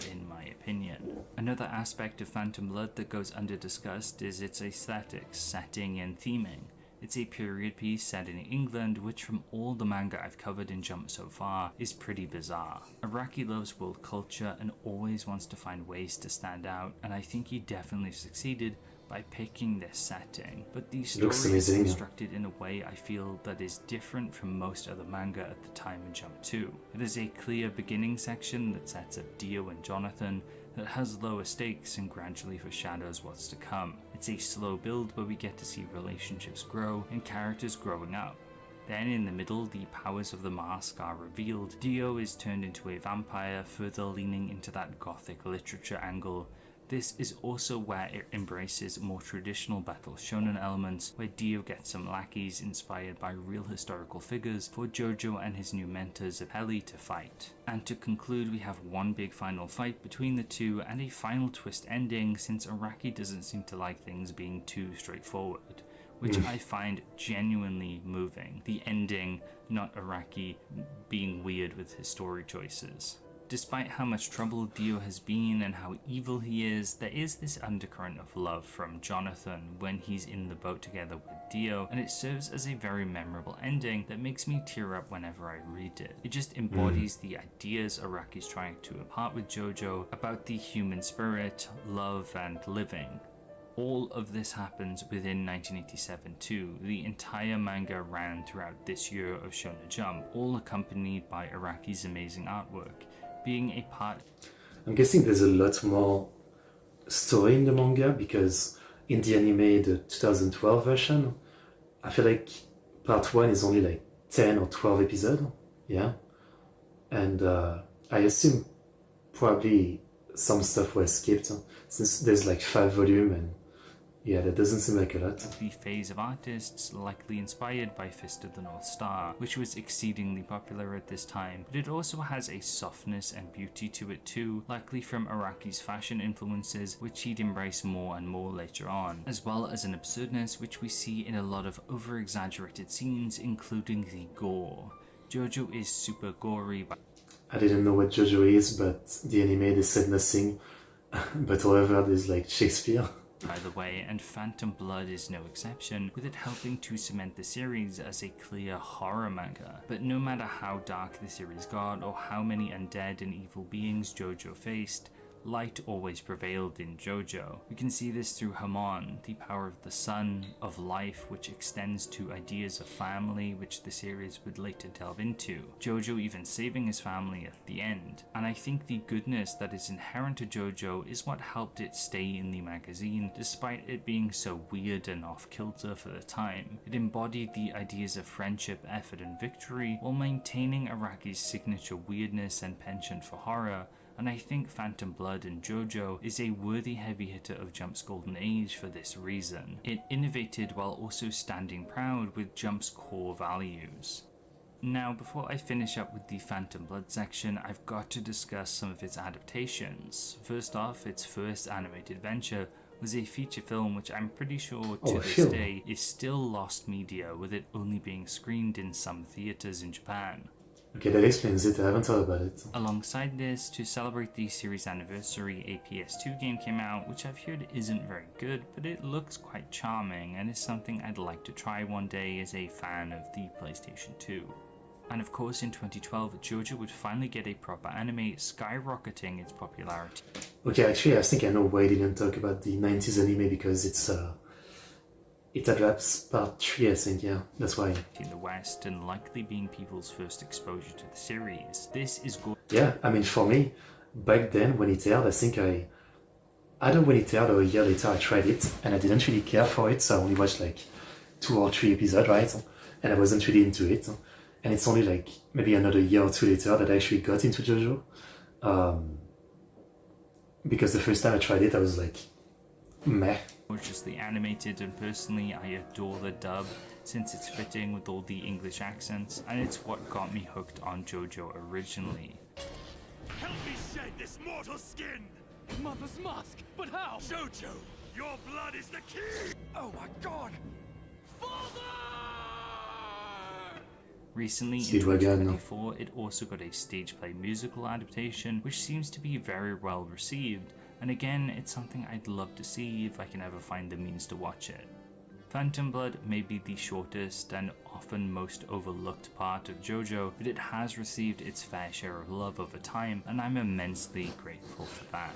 In my opinion. Another aspect of Phantom Blood that goes under-discussed is its aesthetics, setting, and theming. It's a period piece set in England, which from all the manga I've covered in Jump so far, is pretty bizarre. Araki loves world culture and always wants to find ways to stand out, and I think he definitely succeeded by picking this setting. But the story is constructed in a way I feel that is different from most other manga at the time in Jump 2. It is a clear beginning section that sets up Dio and Jonathan, that has lower stakes and gradually foreshadows what's to come. It's a slow build where we get to see relationships grow and characters growing up. Then in the middle, the powers of the mask are revealed. Dio is turned into a vampire, further leaning into that gothic literature angle. This is also where it embraces more traditional battle shonen elements, where Dio gets some lackeys inspired by real historical figures for Jojo and his new mentors Apelli to fight. And to conclude, we have one big final fight between the two and a final twist ending, since Araki doesn't seem to like things being too straightforward, which I find genuinely moving. The ending, not Araki being weird with his story choices. Despite how much trouble Dio has been and how evil he is, there is this undercurrent of love from Jonathan when he's in the boat together with Dio, and it serves as a very memorable ending that makes me tear up whenever I read it. It just embodies the ideas Araki's trying to impart with Jojo about the human spirit, love, and living. All of this happens within 1987 too. The entire manga ran throughout this year of Shonen Jump, all accompanied by Araki's amazing artwork. Being a part... I'm guessing there's a lot more story in the manga, because in the anime, the 2012 version, I feel like part 1 is only like 10 or 12 episodes, yeah, and I assume probably some stuff was skipped since there's like 5 volumes, and yeah, that doesn't seem like a lot. The phase of artists likely inspired by Fist of the North Star, which was exceedingly popular at this time, but it also has a softness and beauty to it too, likely from Araki's fashion influences, which he'd embrace more and more later on, as well as an absurdness which we see in a lot of over-exaggerated scenes, including the gore. JoJo is super gory. I didn't know what JoJo is, but the anime, they said nothing, but however, there's like Shakespeare. By the way, and Phantom Blood is no exception, with it helping to cement the series as a clear horror manga. But no matter how dark the series got, or how many undead and evil beings JoJo faced, light always prevailed in JoJo. We can see this through Hamon, the power of the sun, of life, which extends to ideas of family, which the series would later delve into. JoJo even saving his family at the end. And I think the goodness that is inherent to JoJo is what helped it stay in the magazine, despite it being so weird and off-kilter for the time. It embodied the ideas of friendship, effort, and victory, while maintaining Araki's signature weirdness and penchant for horror, and I think Phantom Blood and JoJo is a worthy heavy hitter of Jump's golden age for this reason. It innovated while also standing proud with Jump's core values. Now, before I finish up with the Phantom Blood section, I've got to discuss some of its adaptations. First off, its first animated venture was a feature film which I'm pretty sure to this day is still lost media, with it only being screened in some theaters in Japan. Okay, that explains it. I haven't thought about it. Alongside this, to celebrate the series anniversary, a PS2 game came out, which I've heard isn't very good, but it looks quite charming and is something I'd like to try one day as a fan of the PlayStation 2. And of course, in 2012, JoJo would finally get a proper anime, skyrocketing its popularity. Okay, actually, I think I know why I didn't talk about the 90s anime, because it adapts part 3, I think, yeah, that's why. In the West, and likely being people's first exposure to the series. This is good. Yeah, I mean, for me, back then, when it aired, I think I don't know when it aired, or a year later I tried it, and I didn't really care for it, so I only watched like 2 or 3 episodes, right? And I wasn't really into it. And it's only like maybe another year or 2 later that I actually got into JoJo. Because the first time I tried it, I was like, meh. Gorgeously animated, and personally I adore the dub since it's fitting with all the English accents, and it's what got me hooked on JoJo originally. Help me shed this mortal skin! Mother's mask, but how? JoJo, your blood is the key! Oh my god! Father! Recently, in 2024, it also got a stage play musical adaptation, which seems to be very well received. And again, it's something I'd love to see if I can ever find the means to watch it. Phantom Blood may be the shortest and often most overlooked part of JoJo, but it has received its fair share of love over time, and I'm immensely grateful for that.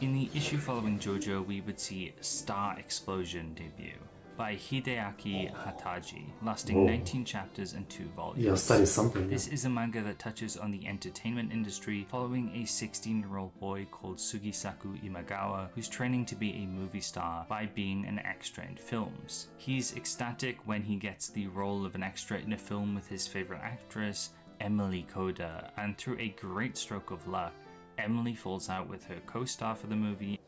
In the issue following JoJo, we would see Star Explosion debut by Hideaki Hataji, lasting 19 chapters and 2 volumes. Yeah, that is something. This is a manga that touches on the entertainment industry, following a 16-year-old boy called Sugisaku Imagawa, who's training to be a movie star by being an extra in films. He's ecstatic when he gets the role of an extra in a film with his favorite actress, Emily Koda, and through a great stroke of luck, Emily falls out with her co-star for the movie.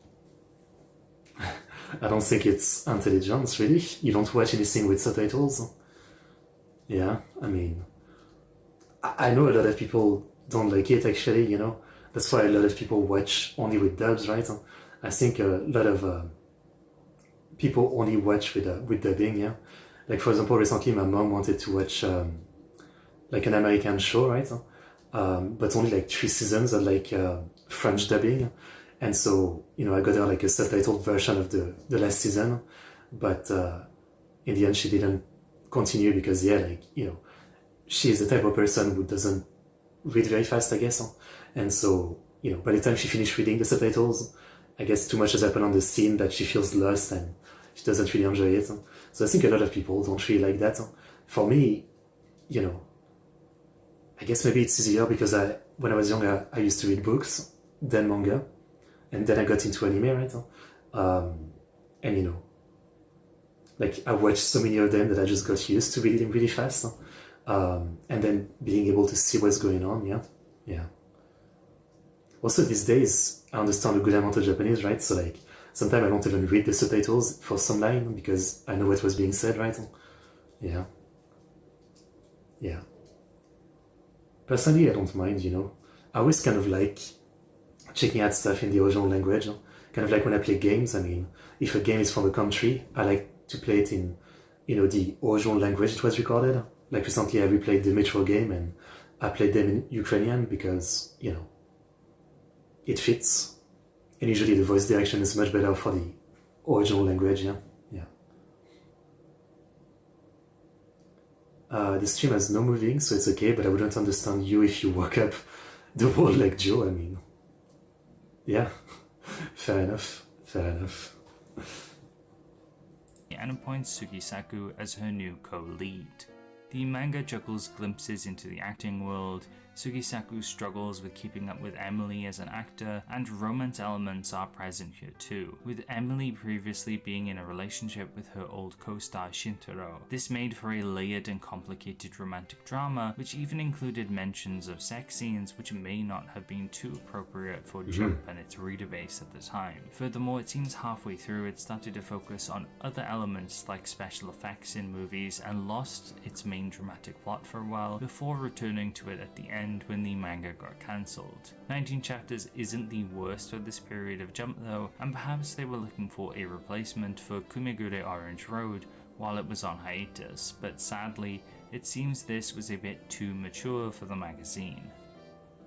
I don't think it's intelligent, really. You don't watch anything with subtitles. Yeah, I mean, I know a lot of people don't like it, actually, you know. That's why a lot of people watch only with dubs, right? I think a lot of people only watch with dubbing, yeah. Like, for example, recently my mom wanted to watch like an American show, right? But only like 3 seasons of like French dubbing. And so, you know, I got her like a subtitled version of the last season, but in the end she didn't continue because, yeah, like, you know, she is the type of person who doesn't read very fast, I guess. And so, you know, by the time she finished reading the subtitles, I guess too much has happened on the scene that she feels lost and she doesn't really enjoy it. So I think a lot of people don't really like that. For me, you know, I guess maybe it's easier because when I was younger, I used to read books, then manga. And then I got into anime, right? And, you know, like, I watched so many of them that I just got used to reading really fast. and then being able to see what's going on. Yeah. Also, these days, I understand a good amount of Japanese, right? So, like, sometimes I don't even read the subtitles for some line because I know what was being said, right? Yeah. Personally, I don't mind, I always kind of like checking out stuff in the original language. Kind of like when I play games, I mean, if a game is from a country, I like to play it in, the original language it was recorded. Like recently I replayed the Metro game and I played them in Ukrainian because, it fits. And usually the voice direction is much better for the original language, yeah. The stream has no moving, so it's okay, but I wouldn't understand you if you woke up the world like Joe, I mean. Yeah, fair enough. And appoints Sugisaku as her new co-lead. The manga juggles glimpses into the acting world. Sugisaku struggles with keeping up with Emily as an actor, and romance elements are present here too, with Emily previously being in a relationship with her old co-star Shintaro. This made for a layered and complicated romantic drama, which even included mentions of sex scenes which may not have been too appropriate for Jump and its reader base at the time. Furthermore, it seems halfway through it started to focus on other elements like special effects in movies and lost its main dramatic plot for a while before returning to it at the end when the manga got cancelled. 19 chapters isn't the worst of this period of Jump though, and perhaps they were looking for a replacement for Kumegure Orange Road while it was on hiatus, but sadly, it seems this was a bit too mature for the magazine.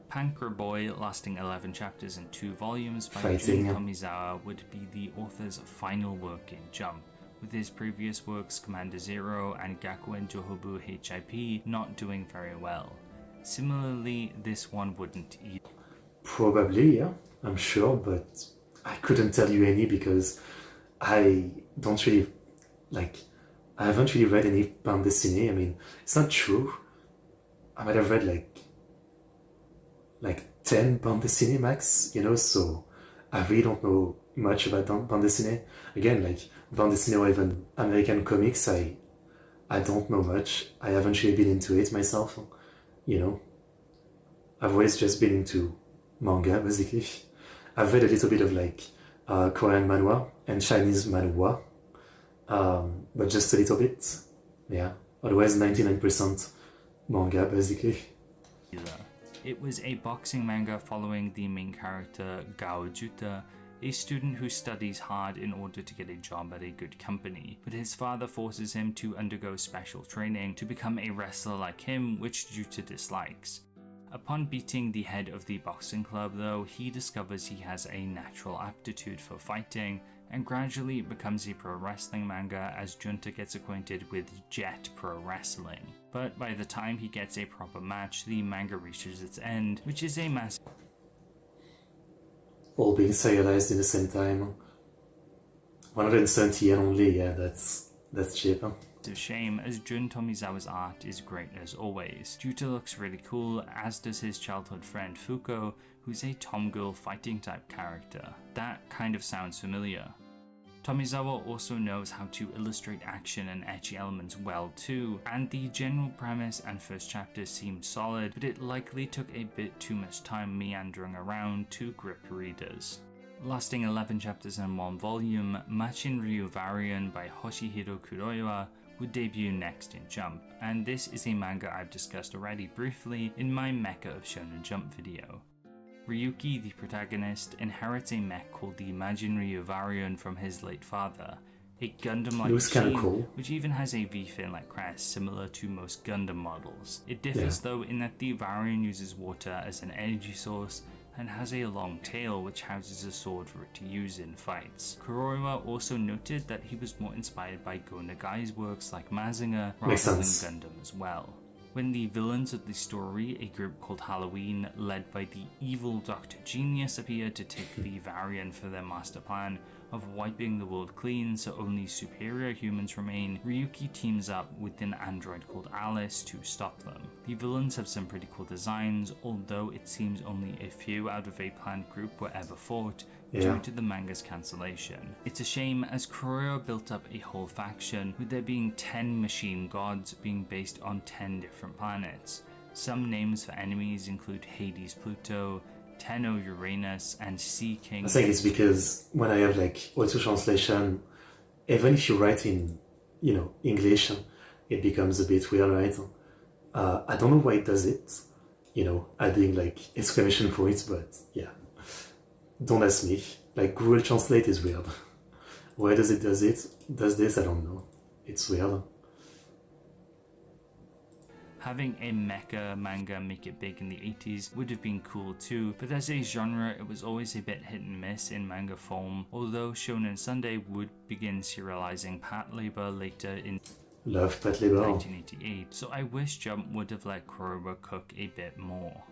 Panker Boy, lasting 11 chapters and 2 volumes by Jun Tomizawa, would be the author's final work in Jump, with his previous works Commander Zero and Gakuen Johobu HIP not doing very well. Similarly, this one wouldn't either. Probably, yeah, I'm sure, but I couldn't tell you any because I don't really, I haven't really read any bande dessinée. I mean, it's not true. I might have read like 10 bande dessinée max, so I really don't know much about bande dessinée. Again, bande dessinée or even American comics, I don't know much. I haven't really been into it myself. I've always just been into manga, basically. I've read a little bit of Korean manhwa and Chinese manhwa, but just a little bit. Yeah, otherwise 99% manga, basically. It was a boxing manga following the main character Gao Juta, a student who studies hard in order to get a job at a good company, but his father forces him to undergo special training to become a wrestler like him, which Juta dislikes. Upon beating the head of the boxing club though, he discovers he has a natural aptitude for fighting, and gradually becomes a pro wrestling manga as Junta gets acquainted with Jet Pro Wrestling. But by the time he gets a proper match, the manga reaches its end, which is a massive all being serialized in the same time. 170 yen only, yeah, that's cheap. It's a shame, as Jun Tomizawa's art is great as always. Juta looks really cool, as does his childhood friend Fuko, who's a tomgirl fighting type character. That kind of sounds familiar. Tomizawa also knows how to illustrate action and ecchi elements well too, and the general premise and first chapter seemed solid, but it likely took a bit too much time meandering around to grip readers. Lasting 11 chapters and 1 volume, Machin Ryu Varian by Hoshihiro Kuroiwa would debut next in Jump, and this is a manga I've discussed already briefly in my Mecha of Shonen Jump video. Ryuki, the protagonist, inherits a mech called the Majin Ryu Varian from his late father, a Gundam-like machine, cool, which even has a V-fin-like crest similar to most Gundam models. It differs though in that the Varian uses water as an energy source, and has a long tail which houses a sword for it to use in fights. Kuroiwa also noted that he was more inspired by Go Nagai's works like Mazinger rather than Gundam as well. When the villains of the story, a group called Halloween, led by the evil Dr. Genius, appear to take the Varian for their master plan of wiping the world clean so only superior humans remain, Ryuki teams up with an android called Alice to stop them. The villains have some pretty cool designs, although it seems only a few out of a planned group were ever fought, due to the manga's cancellation. It's a shame, as Kuroyo built up a whole faction, with there being 10 machine gods being based on 10 different planets. Some names for enemies include Hades Pluto, Tenno Uranus, and Sea King. I think it's because when I have like auto translation, even if you write in, English, it becomes a bit weird, right? I don't know why it does it, adding like exclamation points, but yeah. Don't ask me. Like Google Translate is weird. Why does it does this? I don't know. It's weird. Having a mecha manga make it big in the 80s would have been cool too, but as a genre it was always a bit hit and miss in manga form, although Shonen Sunday would begin serializing Pat Labor later in Love Pat Labor. 1988, so I wish Jump would have let Kuroba cook a bit more.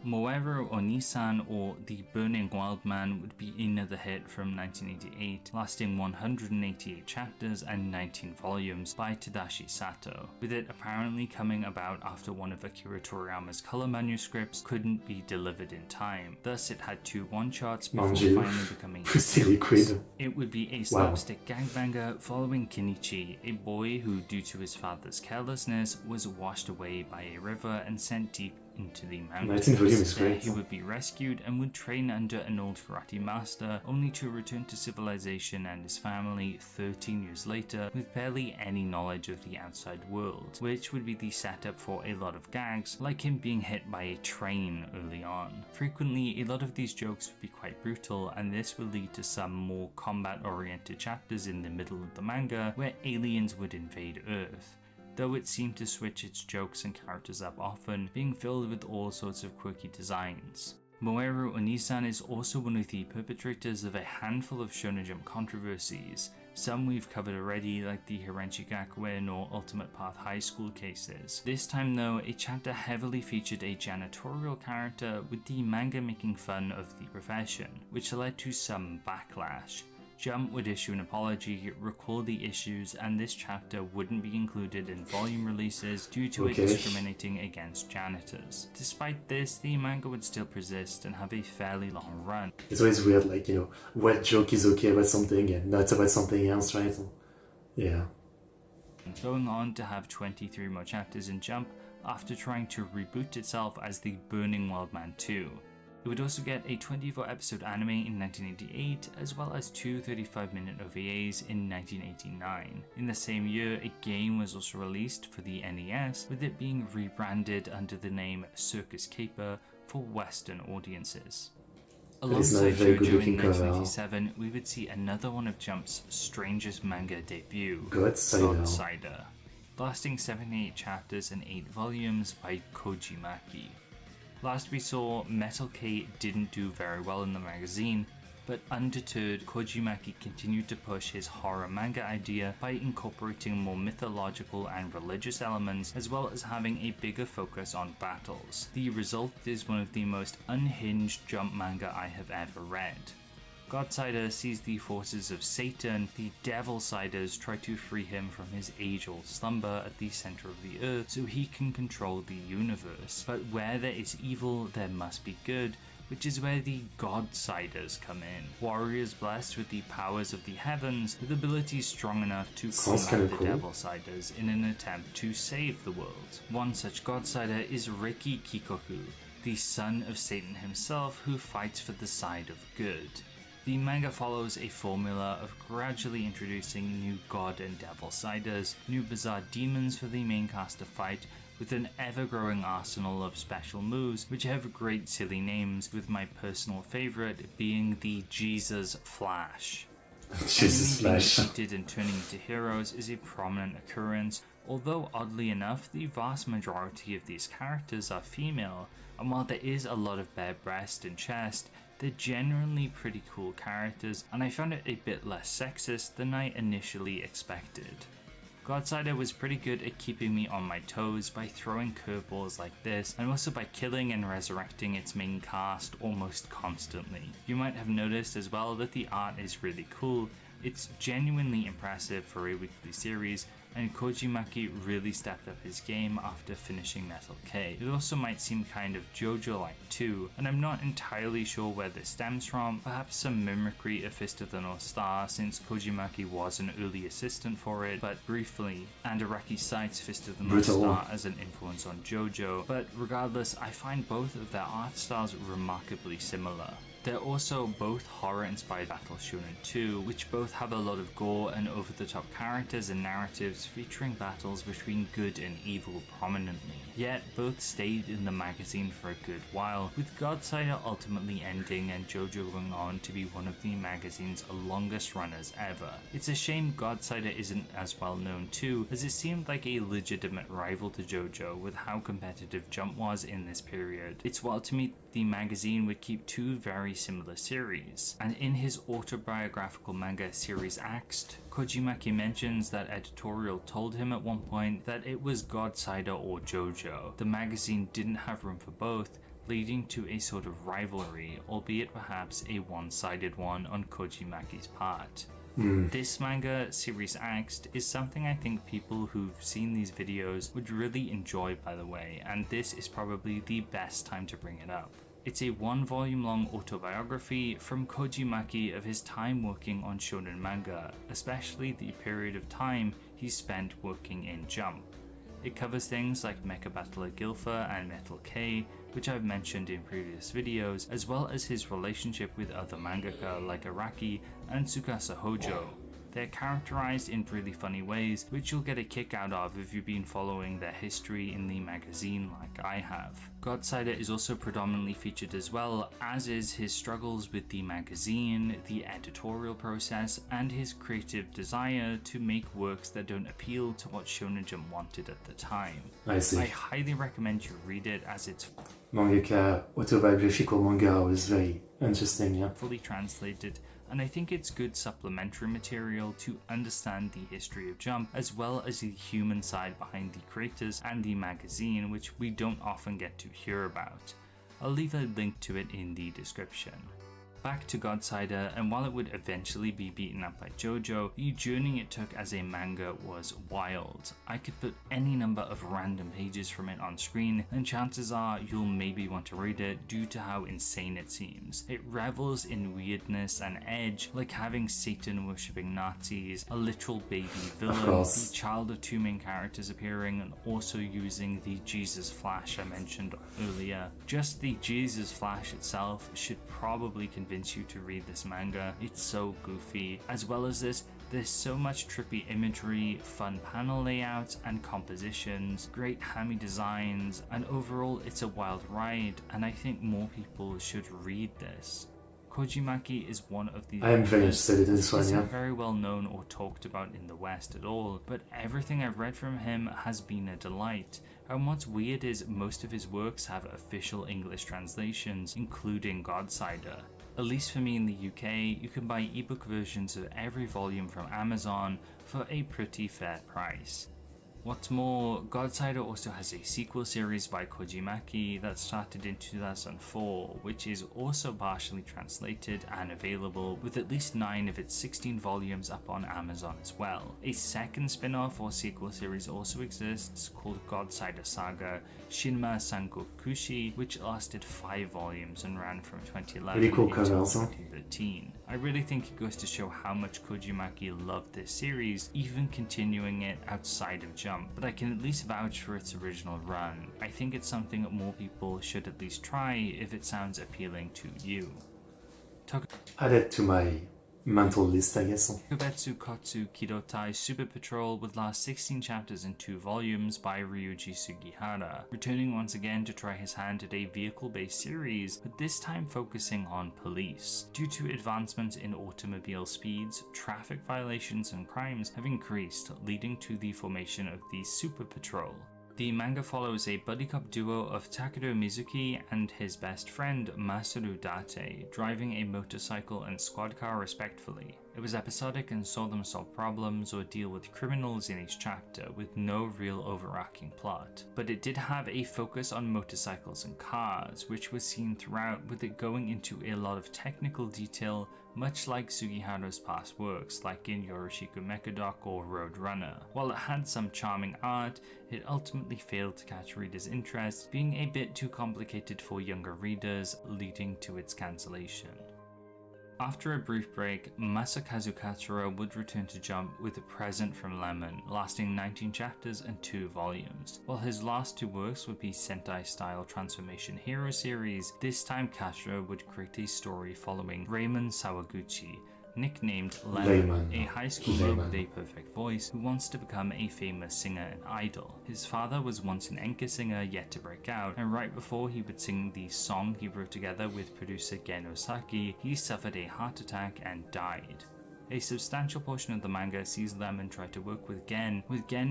Moeru Onisan, or The Burning Wild Man, would be another hit from 1988, lasting 188 chapters and 19 volumes by Tadashi Sato, with it apparently coming about after one of Akira Toriyama's color manuscripts couldn't be delivered in time. Thus it had 2 one-shots before finally becoming It would be a slapstick gangbanger following Kenichi, a boy who, due to his father's carelessness, was washed away by a river and sent deep into the mountains. There he would be rescued and would train under an old karate master, only to return to civilization and his family 13 years later with barely any knowledge of the outside world, which would be the setup for a lot of gags, like him being hit by a train early on. Frequently, a lot of these jokes would be quite brutal, and this would lead to some more combat-oriented chapters in the middle of the manga where aliens would invade Earth, though it seemed to switch its jokes and characters up often, being filled with all sorts of quirky designs. Moeru Onisan is also one of the perpetrators of a handful of Shonen Jump controversies, some we've covered already, like the Hirenshi Gakuen or Ultimate Path High School cases. This time though, a chapter heavily featured a janitorial character, with the manga making fun of the profession, which led to some backlash. Jump would issue an apology, recall the issues, and this chapter wouldn't be included in volume releases due to it discriminating against janitors. Despite this, the manga would still persist and have a fairly long run. It's always weird, like, what joke is okay about something and not about something else, right? Yeah. Going on to have 23 more chapters in Jump after trying to reboot itself as The Burning Wild Man 2. It would also get a 24-episode anime in 1988, as well as 2 35-minute OVAs in 1989. In the same year, a game was also released for the NES, with it being rebranded under the name Circus Caper for Western audiences. Alongside JoJo in 1987, we would see another one of Jump's strangest manga debut, Godsider, lasting 78 chapters and 8 volumes by Kojimaki. Last we saw, Metal K didn't do very well in the magazine, but undeterred, Kojimaki continued to push his horror manga idea by incorporating more mythological and religious elements, as well as having a bigger focus on battles. The result is one of the most unhinged Jump manga I have ever read. Godsider sees the forces of Satan. The Devil-Siders try to free him from his age-old slumber at the center of the earth so he can control the universe. But where there is evil, there must be good, which is where the Godsiders come in. Warriors blessed with the powers of the heavens, with abilities strong enough to combat the Devil-Siders in an attempt to save the world. One such Godsider is Riki Kikoku, the son of Satan himself, who fights for the side of good. The manga follows a formula of gradually introducing new god and devil-siders, new bizarre demons for the main cast to fight, with an ever-growing arsenal of special moves which have great silly names, with my personal favourite being the Jesus Flash. Jesus Flash. Being defeated and turning into heroes is a prominent occurrence, although oddly enough the vast majority of these characters are female, and while there is a lot of bare breast and chest, they're generally pretty cool characters, and I found it a bit less sexist than I initially expected. Godsider was pretty good at keeping me on my toes by throwing curveballs like this, and also by killing and resurrecting its main cast almost constantly. You might have noticed as well that the art is really cool. It's genuinely impressive for a weekly series, and Kojimaki really stepped up his game after finishing Metal K. It also might seem kind of JoJo-like too, and I'm not entirely sure where this stems from, perhaps some mimicry of Fist of the North Star since Kojimaki was an early assistant for it, but briefly, and Araki cites Fist of the North Star as an influence on JoJo, but regardless, I find both of their art styles remarkably similar. They're also both horror-inspired battle shonen too, which both have a lot of gore and over-the-top characters and narratives featuring battles between good and evil prominently. Yet both stayed in the magazine for a good while, with Godsider ultimately ending and JoJo going on to be one of the magazine's longest runners ever. It's a shame Godsider isn't as well known too, as it seemed like a legitimate rival to JoJo with how competitive Jump was in this period. It's wild to me the magazine would keep two very similar series, and in his autobiographical manga series Axed, Kojimaki mentions that editorial told him at one point that it was Godsider or JoJo. The magazine didn't have room for both, leading to a sort of rivalry, albeit perhaps a one-sided one on Kojimaki's part. This manga, series Axed, is something I think people who've seen these videos would really enjoy, by the way, and this is probably the best time to bring it up. It's a 1-volume long autobiography from Kojimaki of his time working on shonen manga, especially the period of time he spent working in Jump. It covers things like Mecha Battler Gilfa and Metal K, which I've mentioned in previous videos, as well as his relationship with other mangaka like Araki and Tsukasa Hojo. They're characterized in really funny ways, which you'll get a kick out of if you've been following their history in the magazine like I have. Godsider is also predominantly featured as well, as is his struggles with the magazine, the editorial process, and his creative desire to make works that don't appeal to what Shonen Jump wanted at the time. I see. I highly recommend you read it, as it's Mangaka autobiographical manga is very interesting, yeah. fully translated, and I think it's good supplementary material to understand the history of Jump, as well as the human side behind the creators and the magazine, which we don't often get to hear about. I'll leave a link to it in the description. Back to Godsider, and while it would eventually be beaten up by JoJo, the journey it took as a manga was wild. I could put any number of random pages from it on screen, and chances are you'll maybe want to read it due to how insane it seems. It revels in weirdness and edge, like having Satan worshipping Nazis, a literal baby villain, the child of 2 main characters appearing, and also using the Jesus Flash I mentioned earlier. Just the Jesus Flash itself should probably convince you to read this manga. It's so goofy. As well as this, there's so much trippy imagery, fun panel layouts and compositions, great hammy designs, and overall it's a wild ride, and I think more people should read this. Kojimaki is one of the... I am very interested in this one, He's yeah. not very well known or talked about in the West at all, but everything I've read from him has been a delight. And what's weird is most of his works have official English translations, including Godsider. At least for me in the UK, you can buy ebook versions of every volume from Amazon for a pretty fair price. What's more, Godsider also has a sequel series by Kojimaki that started in 2004, which is also partially translated and available, with at least 9 of its 16 volumes up on Amazon as well. A second spin-off or sequel series also exists called Godsider Saga Shinma Sankokushi, which lasted 5 volumes and ran from 2011 Really cool until cover also. 2013. I really think it goes to show how much Kojimaki loved this series, even continuing it outside of Jump, but I can at least vouch for its original run. I think it's something that more people should at least try if it sounds appealing to you. Add it to my mental list, I guess. Kubetsu Kotsu Kidotai Super Patrol would last 16 chapters in 2 volumes by Ryuji Sugihara, returning once again to try his hand at a vehicle-based series, but this time focusing on police. Due to advancements in automobile speeds, traffic violations and crimes have increased, leading to the formation of the Super Patrol. The manga follows a buddy cop duo of Takeru Mizuki and his best friend Masaru Date, driving a motorcycle and squad car respectively. It was episodic and saw them solve problems or deal with criminals in each chapter, with no real overarching plot. But it did have a focus on motorcycles and cars, which was seen throughout, with it going into a lot of technical detail, much like Sugiharu's past works, like in Yoroshiku Mechadoc or Roadrunner. While it had some charming art, it ultimately failed to catch readers' interest, being a bit too complicated for younger readers, leading to its cancellation. After a brief break, Masakazu Katsura would return to Jump with a present from Lemon, lasting 19 chapters and 2 volumes. While his last 2 works would be Sentai-style Transformation Hero series, this time Katsura would create a story following Raymond Sawaguchi, nicknamed Lemon, a high schooler with a perfect voice who wants to become a famous singer and idol. His father was once an enka singer yet to break out, and right before he would sing the song he wrote together with producer Gen Osaki, he suffered a heart attack and died. A substantial portion of the manga sees Lemon try to work with Gen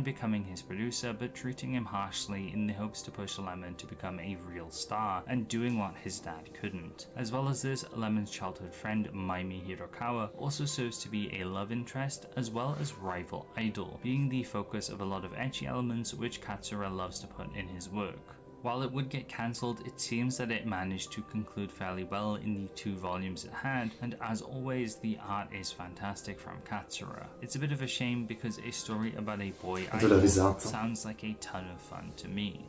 becoming his producer but treating him harshly in the hopes to push Lemon to become a real star and doing what his dad couldn't. As well as this, Lemon's childhood friend Maimi Hirokawa also serves to be a love interest as well as rival idol, being the focus of a lot of ecchi elements which Katsura loves to put in his work. While it would get cancelled, it seems that it managed to conclude fairly well in the 2 volumes it had, and as always, the art is fantastic from Katsura. It's a bit of a shame because a story about a boy idol sounds like a ton of fun to me.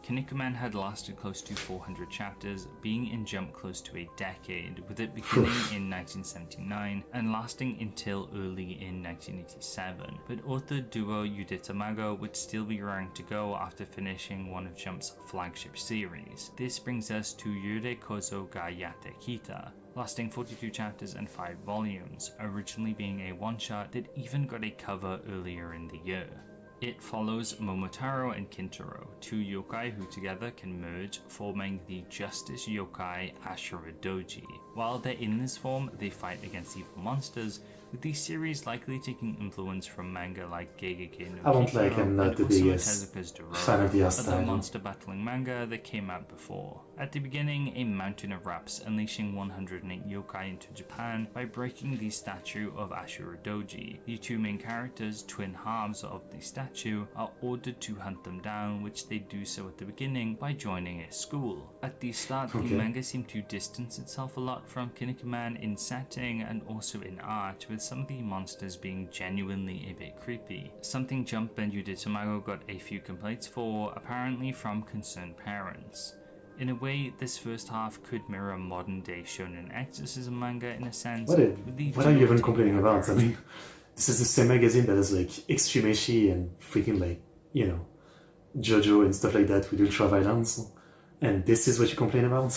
Kinnikuman had lasted close to 400 chapters, being in Jump close to a decade, with it beginning in 1979 and lasting until early in 1987. But author duo Yude Tamago would still be raring to go after finishing one of Jump's flagship series. This brings us to Yure Kozo ga Yate Kita, lasting 42 chapters and 5 volumes, originally being a one-shot that even got a cover earlier in the year. It follows Momotaro and Kintaro, 2 yokai who together can merge, forming the Justice Yokai Ashura Doji. While they're in this form, they fight against evil monsters, with the series likely taking influence from manga like Gegege no I won't like, I'm not the biggest fan of the art other style. monster battling manga that came out before. At the beginning, a mountain erupts, unleashing 108 yokai into Japan by breaking the statue of Ashura Doji. The 2 main characters, twin halves of the statue, are ordered to hunt them down, which they do so at the beginning by joining a school. At the start, the manga seemed to distance itself a lot from Kinnikuman in setting and also in art, with some of the monsters being genuinely a bit creepy. Something Jump and Yude Tamago got a few complaints for, apparently from concerned parents. In a way, this first half could mirror modern-day shonen exorcism manga in a sense. What are you even complaining about? I mean, this is the same magazine that has like extreme ecchi and freaking like, you know, JoJo and stuff like that with ultra violence, and this is what you complain about?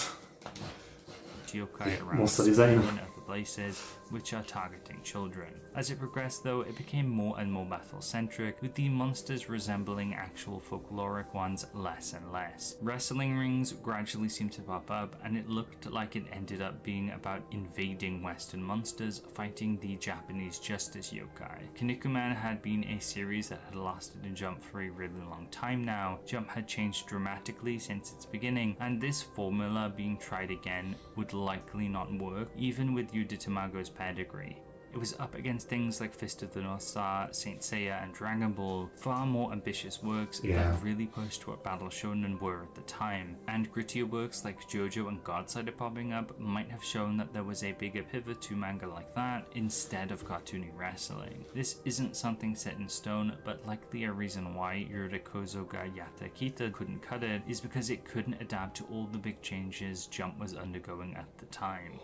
Yokai around Monster design. other places, which are targeting children. As it progressed though, it became more and more battle-centric, with the monsters resembling actual folkloric ones less and less. Wrestling rings gradually seemed to pop up, and it looked like it ended up being about invading Western monsters fighting the Japanese Justice Yokai. Kinnikuman had been a series that had lasted in Jump for a really long time now. Jump had changed dramatically since its beginning, and this formula being tried again would likely not work, even with Yude Tamago's pedigree. It was up against things like Fist of the North Star, Saint Seiya and Dragon Ball, far more ambitious works that really pushed what battle shonen were at the time, and grittier works like JoJo and God started popping up might have shown that there was a bigger pivot to manga like that instead of cartoony wrestling. This isn't something set in stone, but likely a reason why Yure Kozo ga Yata Kita couldn't cut it is because it couldn't adapt to all the big changes Jump was undergoing at the time.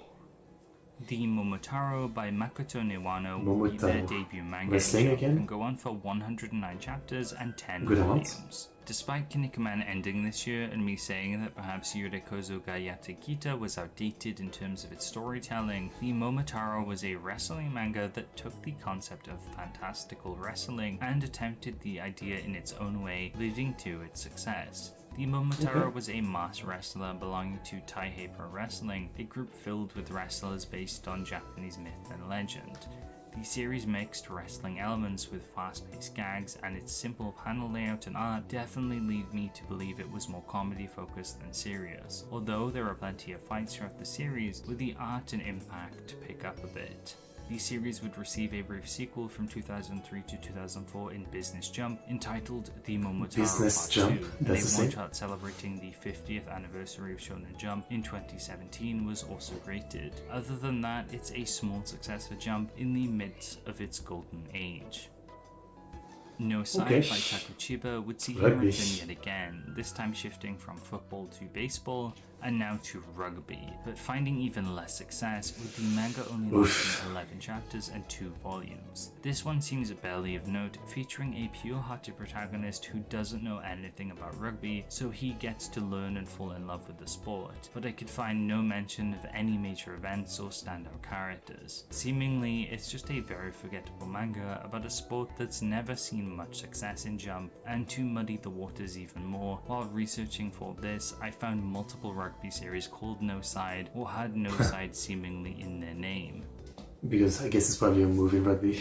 The Momotaro by Makoto Newano will be their debut manga and go on for 109 chapters and 10 volumes. Despite Kinnikuman ending this year and me saying that perhaps Yure Kozo ga Yate Kita was outdated in terms of its storytelling, the Momotaro was a wrestling manga that took the concept of fantastical wrestling and attempted the idea in its own way, leading to its success. The Momotaro was a masked wrestler belonging to Taihei Pro Wrestling, a group filled with wrestlers based on Japanese myth and legend. The series mixed wrestling elements with fast-paced gags, and its simple panel layout and art definitely lead me to believe it was more comedy-focused than serious, although there are plenty of fights throughout the series, with the art and impact to pick up a bit. The series would receive a brief sequel from 2003 to 2004 in Business Jump entitled The Momotaro Business Part Jump, 2, that's and the a same. one-shot celebrating the 50th anniversary of Shonen Jump in 2017 was also rated. Other than that, it's a small success for Jump in the midst of its golden age. No Side Okay. by Takuchiba would see him Rugby. return yet again, this time shifting from football to baseball, and now to rugby, but finding even less success with the manga only lasting 11 chapters and 2 volumes. This one seems barely of note, featuring a pure-hearted protagonist who doesn't know anything about rugby, so he gets to learn and fall in love with the sport, but I could find no mention of any major events or standout characters. Seemingly, it's just a very forgettable manga about a sport that's never seen much success in Jump, and to muddy the waters even more, while researching for this, I found multiple rugby series called No Side or had No Side seemingly in their name. Because I guess it's probably a movie in rugby.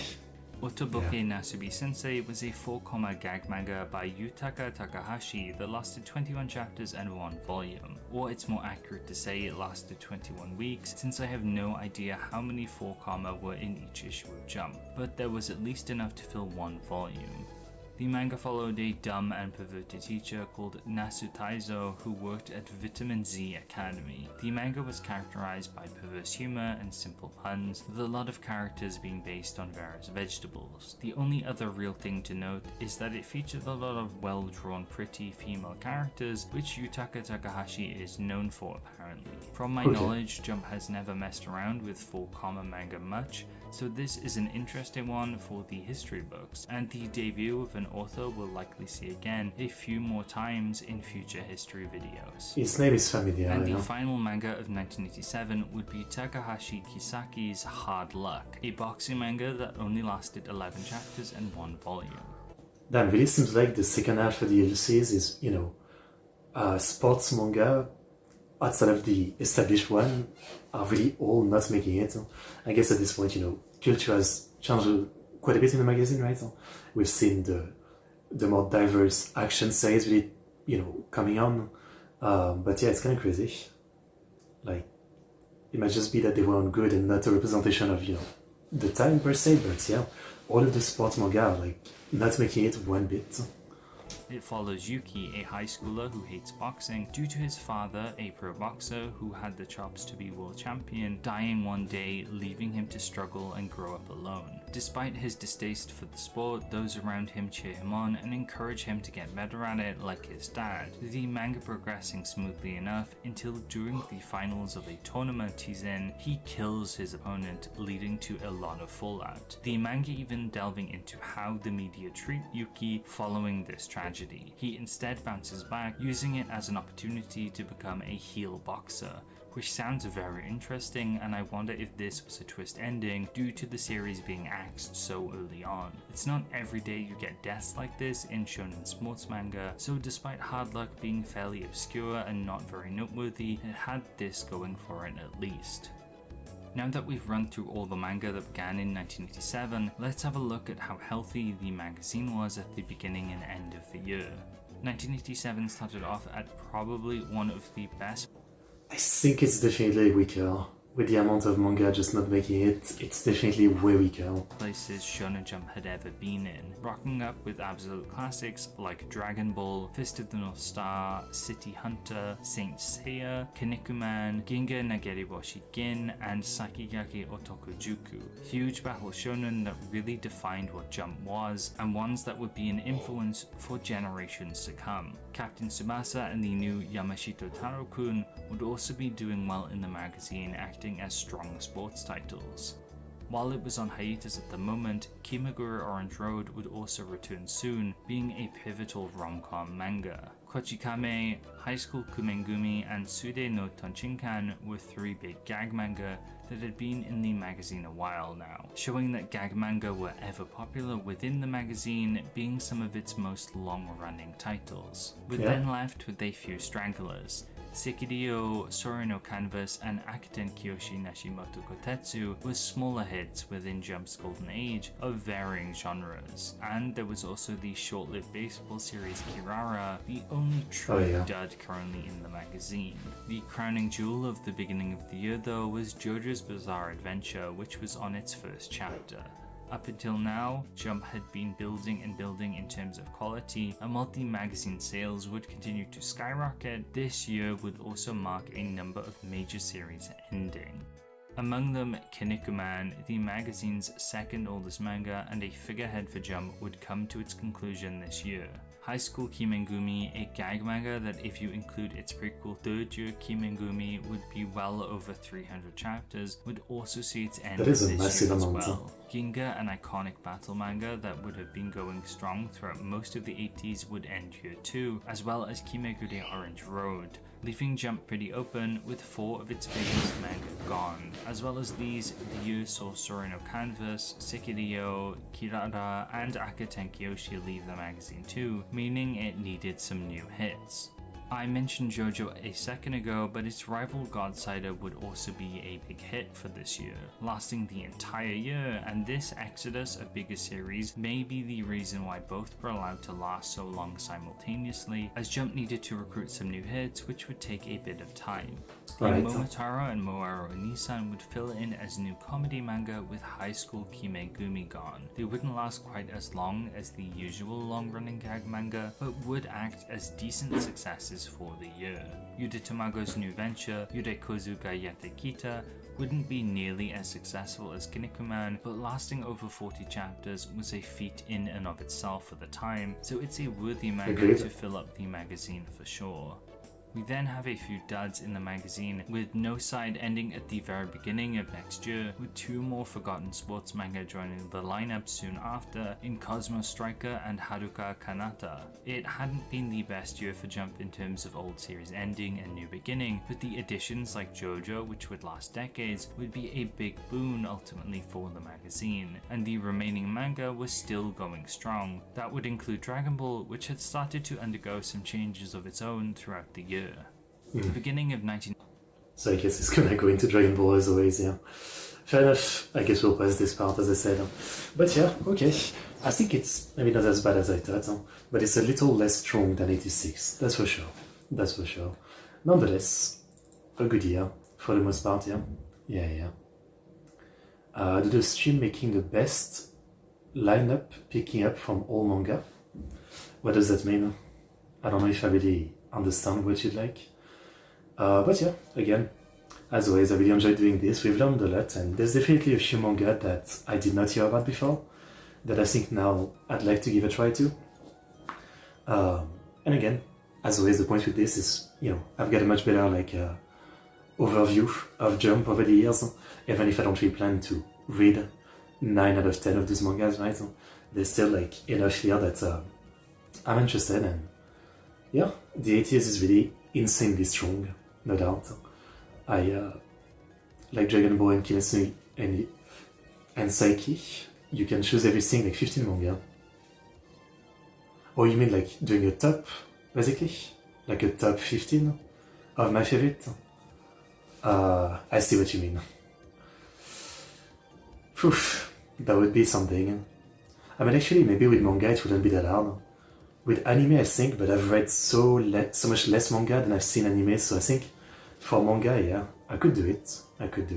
Otoboke Yeah. Nasubi Sensei was a 4-comma gag manga by Yutaka Takahashi that lasted 21 chapters and 1 volume. Or it's more accurate to say it lasted 21 weeks, since I have no idea how many 4-comma were in each issue of Jump, but there was at least enough to fill 1 volume. The manga followed a dumb and perverted teacher called Nasu Taizo who worked at Vitamin Z Academy. The manga was characterized by perverse humor and simple puns, with a lot of characters being based on various vegetables. The only other real thing to note is that it featured a lot of well-drawn pretty female characters, which Yutaka Takahashi is known for apparently. From my knowledge, Jump has never messed around with 4-comma manga much, so this is an interesting one for the history books, and the debut of an author we'll likely see again a few more times in future history videos. His name is familiar, And the yeah. final manga of 1987 would be Takahashi Kisaki's Hard Luck, a boxing manga that only lasted 11 chapters and 1 volume. Damn, really seems like the second half of the LCs is, sports manga outside of the established one are really all not making it. I guess at this point, culture has changed quite a bit in the magazine, right? We've seen the more diverse action series really, coming on. But yeah, it's kind of crazy. Like, it might just be that they weren't good and not a representation of, the time per se, but yeah, all of the sports manga are like not making it one bit. It follows Yuki, a high schooler who hates boxing, due to his father, a pro boxer who had the chops to be world champion, dying one day, leaving him to struggle and grow up alone. Despite his distaste for the sport, those around him cheer him on and encourage him to get better at it like his dad, the manga progressing smoothly enough until during the finals of a tournament he's in, he kills his opponent, leading to a lot of fallout. The manga even delving into how the media treat Yuki following this tragedy. He instead bounces back, using it as an opportunity to become a heel boxer, which sounds very interesting, and I wonder if this was a twist ending due to the series being axed so early on. It's not every day you get deaths like this in shonen sports manga, so despite Hard Luck being fairly obscure and not very noteworthy, it had this going for it at least. Now that we've run through all the manga that began in 1987, let's have a look at how healthy the magazine was at the beginning and end of the year. 1987 started off at probably one of the best. I think it's definitely weaker. With the amount of manga just not making it, it's definitely way weaker. Places Shonen Jump had ever been in, rocking up with absolute classics like Dragon Ball, Fist of the North Star, City Hunter, Saint Seiya, Kinnikuman, Ginga Nageriboshi Gin, and Sakigake Otokujuku. Huge battle shonen that really defined what Jump was, and ones that would be an influence for generations to come. Captain Tsubasa and the new Yamashita Taro-kun would also be doing well in the magazine, acting as strong sports titles. While it was on hiatus at the moment, Kimagure Orange Road would also return soon, being a pivotal rom-com manga. Kochikame, High School Kumengumi, and Sude no Tonchinkan were 3 big gag manga that had been in the magazine a while now, showing that gag manga were ever popular within the magazine, being some of its most long-running titles. We're then left with a few stragglers. Sekiryo, Sora no Canvas, and Akiten Kiyoshi Nashimoto Kotetsu were smaller hits within Jump's golden age of varying genres. And there was also the short-lived baseball series Kirara, the only true dud currently in the magazine. The crowning jewel of the beginning of the year though was JoJo's Bizarre Adventure, which was on its first chapter. Up until now, Jump had been building and building in terms of quality, and while the magazine sales would continue to skyrocket, this year would also mark a number of major series ending. Among them, Kinnikuman, the magazine's second oldest manga and a figurehead for Jump, would come to its conclusion this year. High School Kimengumi, a gag manga that if you include its prequel third year Kimengumi would be well over 300 chapters, would also see its end this year as well. Ginga, an iconic battle manga that would have been going strong throughout most of the 80s, would end year 2, as well as Kimegure Orange Road, leaving Jump pretty open with 4 of its biggest manga gone. As well as these, the year saw Sora no Canvas, Sekiryo, Kirara, and Akiten Kiyoshi leave the magazine too, meaning it needed some new hits. I mentioned JoJo a second ago, but its rival Godsider would also be a big hit for this year, lasting the entire year, and this exodus of bigger series may be the reason why both were allowed to last so long simultaneously, as Jump needed to recruit some new hits, which would take a bit of time. Momotaro and Moaro Onisan would fill in as new comedy manga with High School Kimegumi gone. They wouldn't last quite as long as the usual long-running gag manga, but would act as decent successes for the year. Yude Tamago's new venture, Yurekozu ga Yate Kita, wouldn't be nearly as successful as Kinnikuman, but lasting over 40 chapters was a feat in and of itself for the time, so it's a worthy manga to fill up the magazine for sure. We then have a few duds in the magazine, with No Side ending at the very beginning of next year, with 2 more forgotten sports manga joining the lineup soon after in Cosmo Striker and Haruka Kanata. It hadn't been the best year for Jump in terms of old series ending and new beginning, but the additions like JoJo, which would last decades, would be a big boon ultimately for the magazine, and the remaining manga was still going strong. That would include Dragon Ball, which had started to undergo some changes of its own throughout the year. The beginning of 19... So I guess it's gonna go into Dragon Ball as always, yeah. Fair enough, I guess we'll pass this part as I said. But yeah, okay. I think it's maybe not as bad as I thought, but it's a little less strong than 86, that's for sure. That's for sure. Nonetheless, a good year, for the most part, yeah. Yeah. Do the stream making the best lineup picking up from all manga? What does that mean? I don't know if I really understand what you'd like. But yeah, again, as always, I really enjoyed doing this. We've learned a lot, and there's definitely a few manga that I did not hear about before, that I think now I'd like to give a try to. And again, as always, the point with this is, I've got a much better overview of Jump over the years, even if I don't really plan to read 9 out of 10 of these mangas, right? There's still enough here that I'm interested in. Yeah, the 80s is really insanely strong, no doubt. I like Dragon Ball and Kimetsu and Psyche. You can choose everything 15 manga. Or you mean doing a top, basically? Like a top 15 of my favorite? I see what you mean. Phew, that would be something. I mean, actually, maybe with manga it wouldn't be that hard. With anime, I think, but I've read so much less manga than I've seen anime, so I think for manga, yeah, I could do it. I could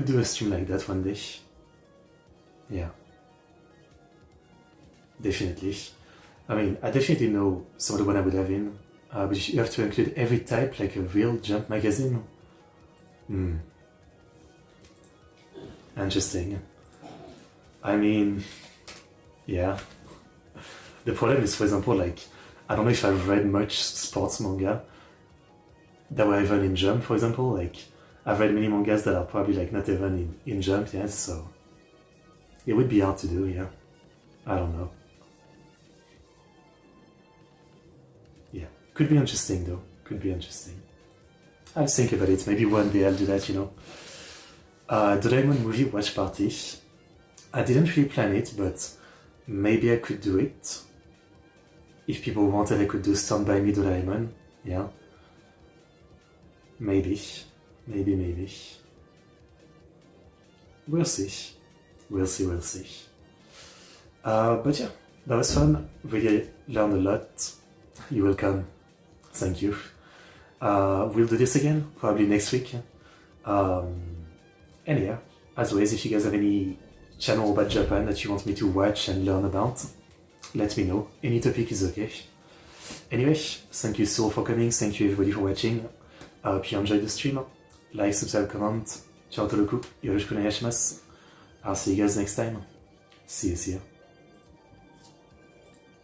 do a stream like that one day. Yeah. Definitely. I mean, I definitely know some of the one I would have in, but you have to include every type like a real Jump magazine. Interesting. I mean, yeah. The problem is, for example, I don't know if I've read much sports manga that were even in Jump, for example. I've read many mangas that are probably not even in Jump, yes, so it would be hard to do, yeah. I don't know. Yeah, could be interesting though, could be interesting. I'll think about it, maybe one day I'll do that, Doraemon movie watch party. I didn't really plan it, but maybe I could do it. If people wanted, I could do Stand By Me Doraemon. Yeah. Maybe. Maybe. We'll see. We'll see. But yeah, that was fun. Really learned a lot. You're welcome. Thank you. We'll do this again, probably next week. And yeah, as always, if you guys have any channel about Japan that you want me to watch and learn about, let me know. Any topic is okay. Anyway, thank you so for coming. Thank you everybody for watching. I hope you enjoyed the stream. Like, subscribe, comment. Ciao toroku. Yoroshiku onegaishimasu. I'll see you guys next time. See you.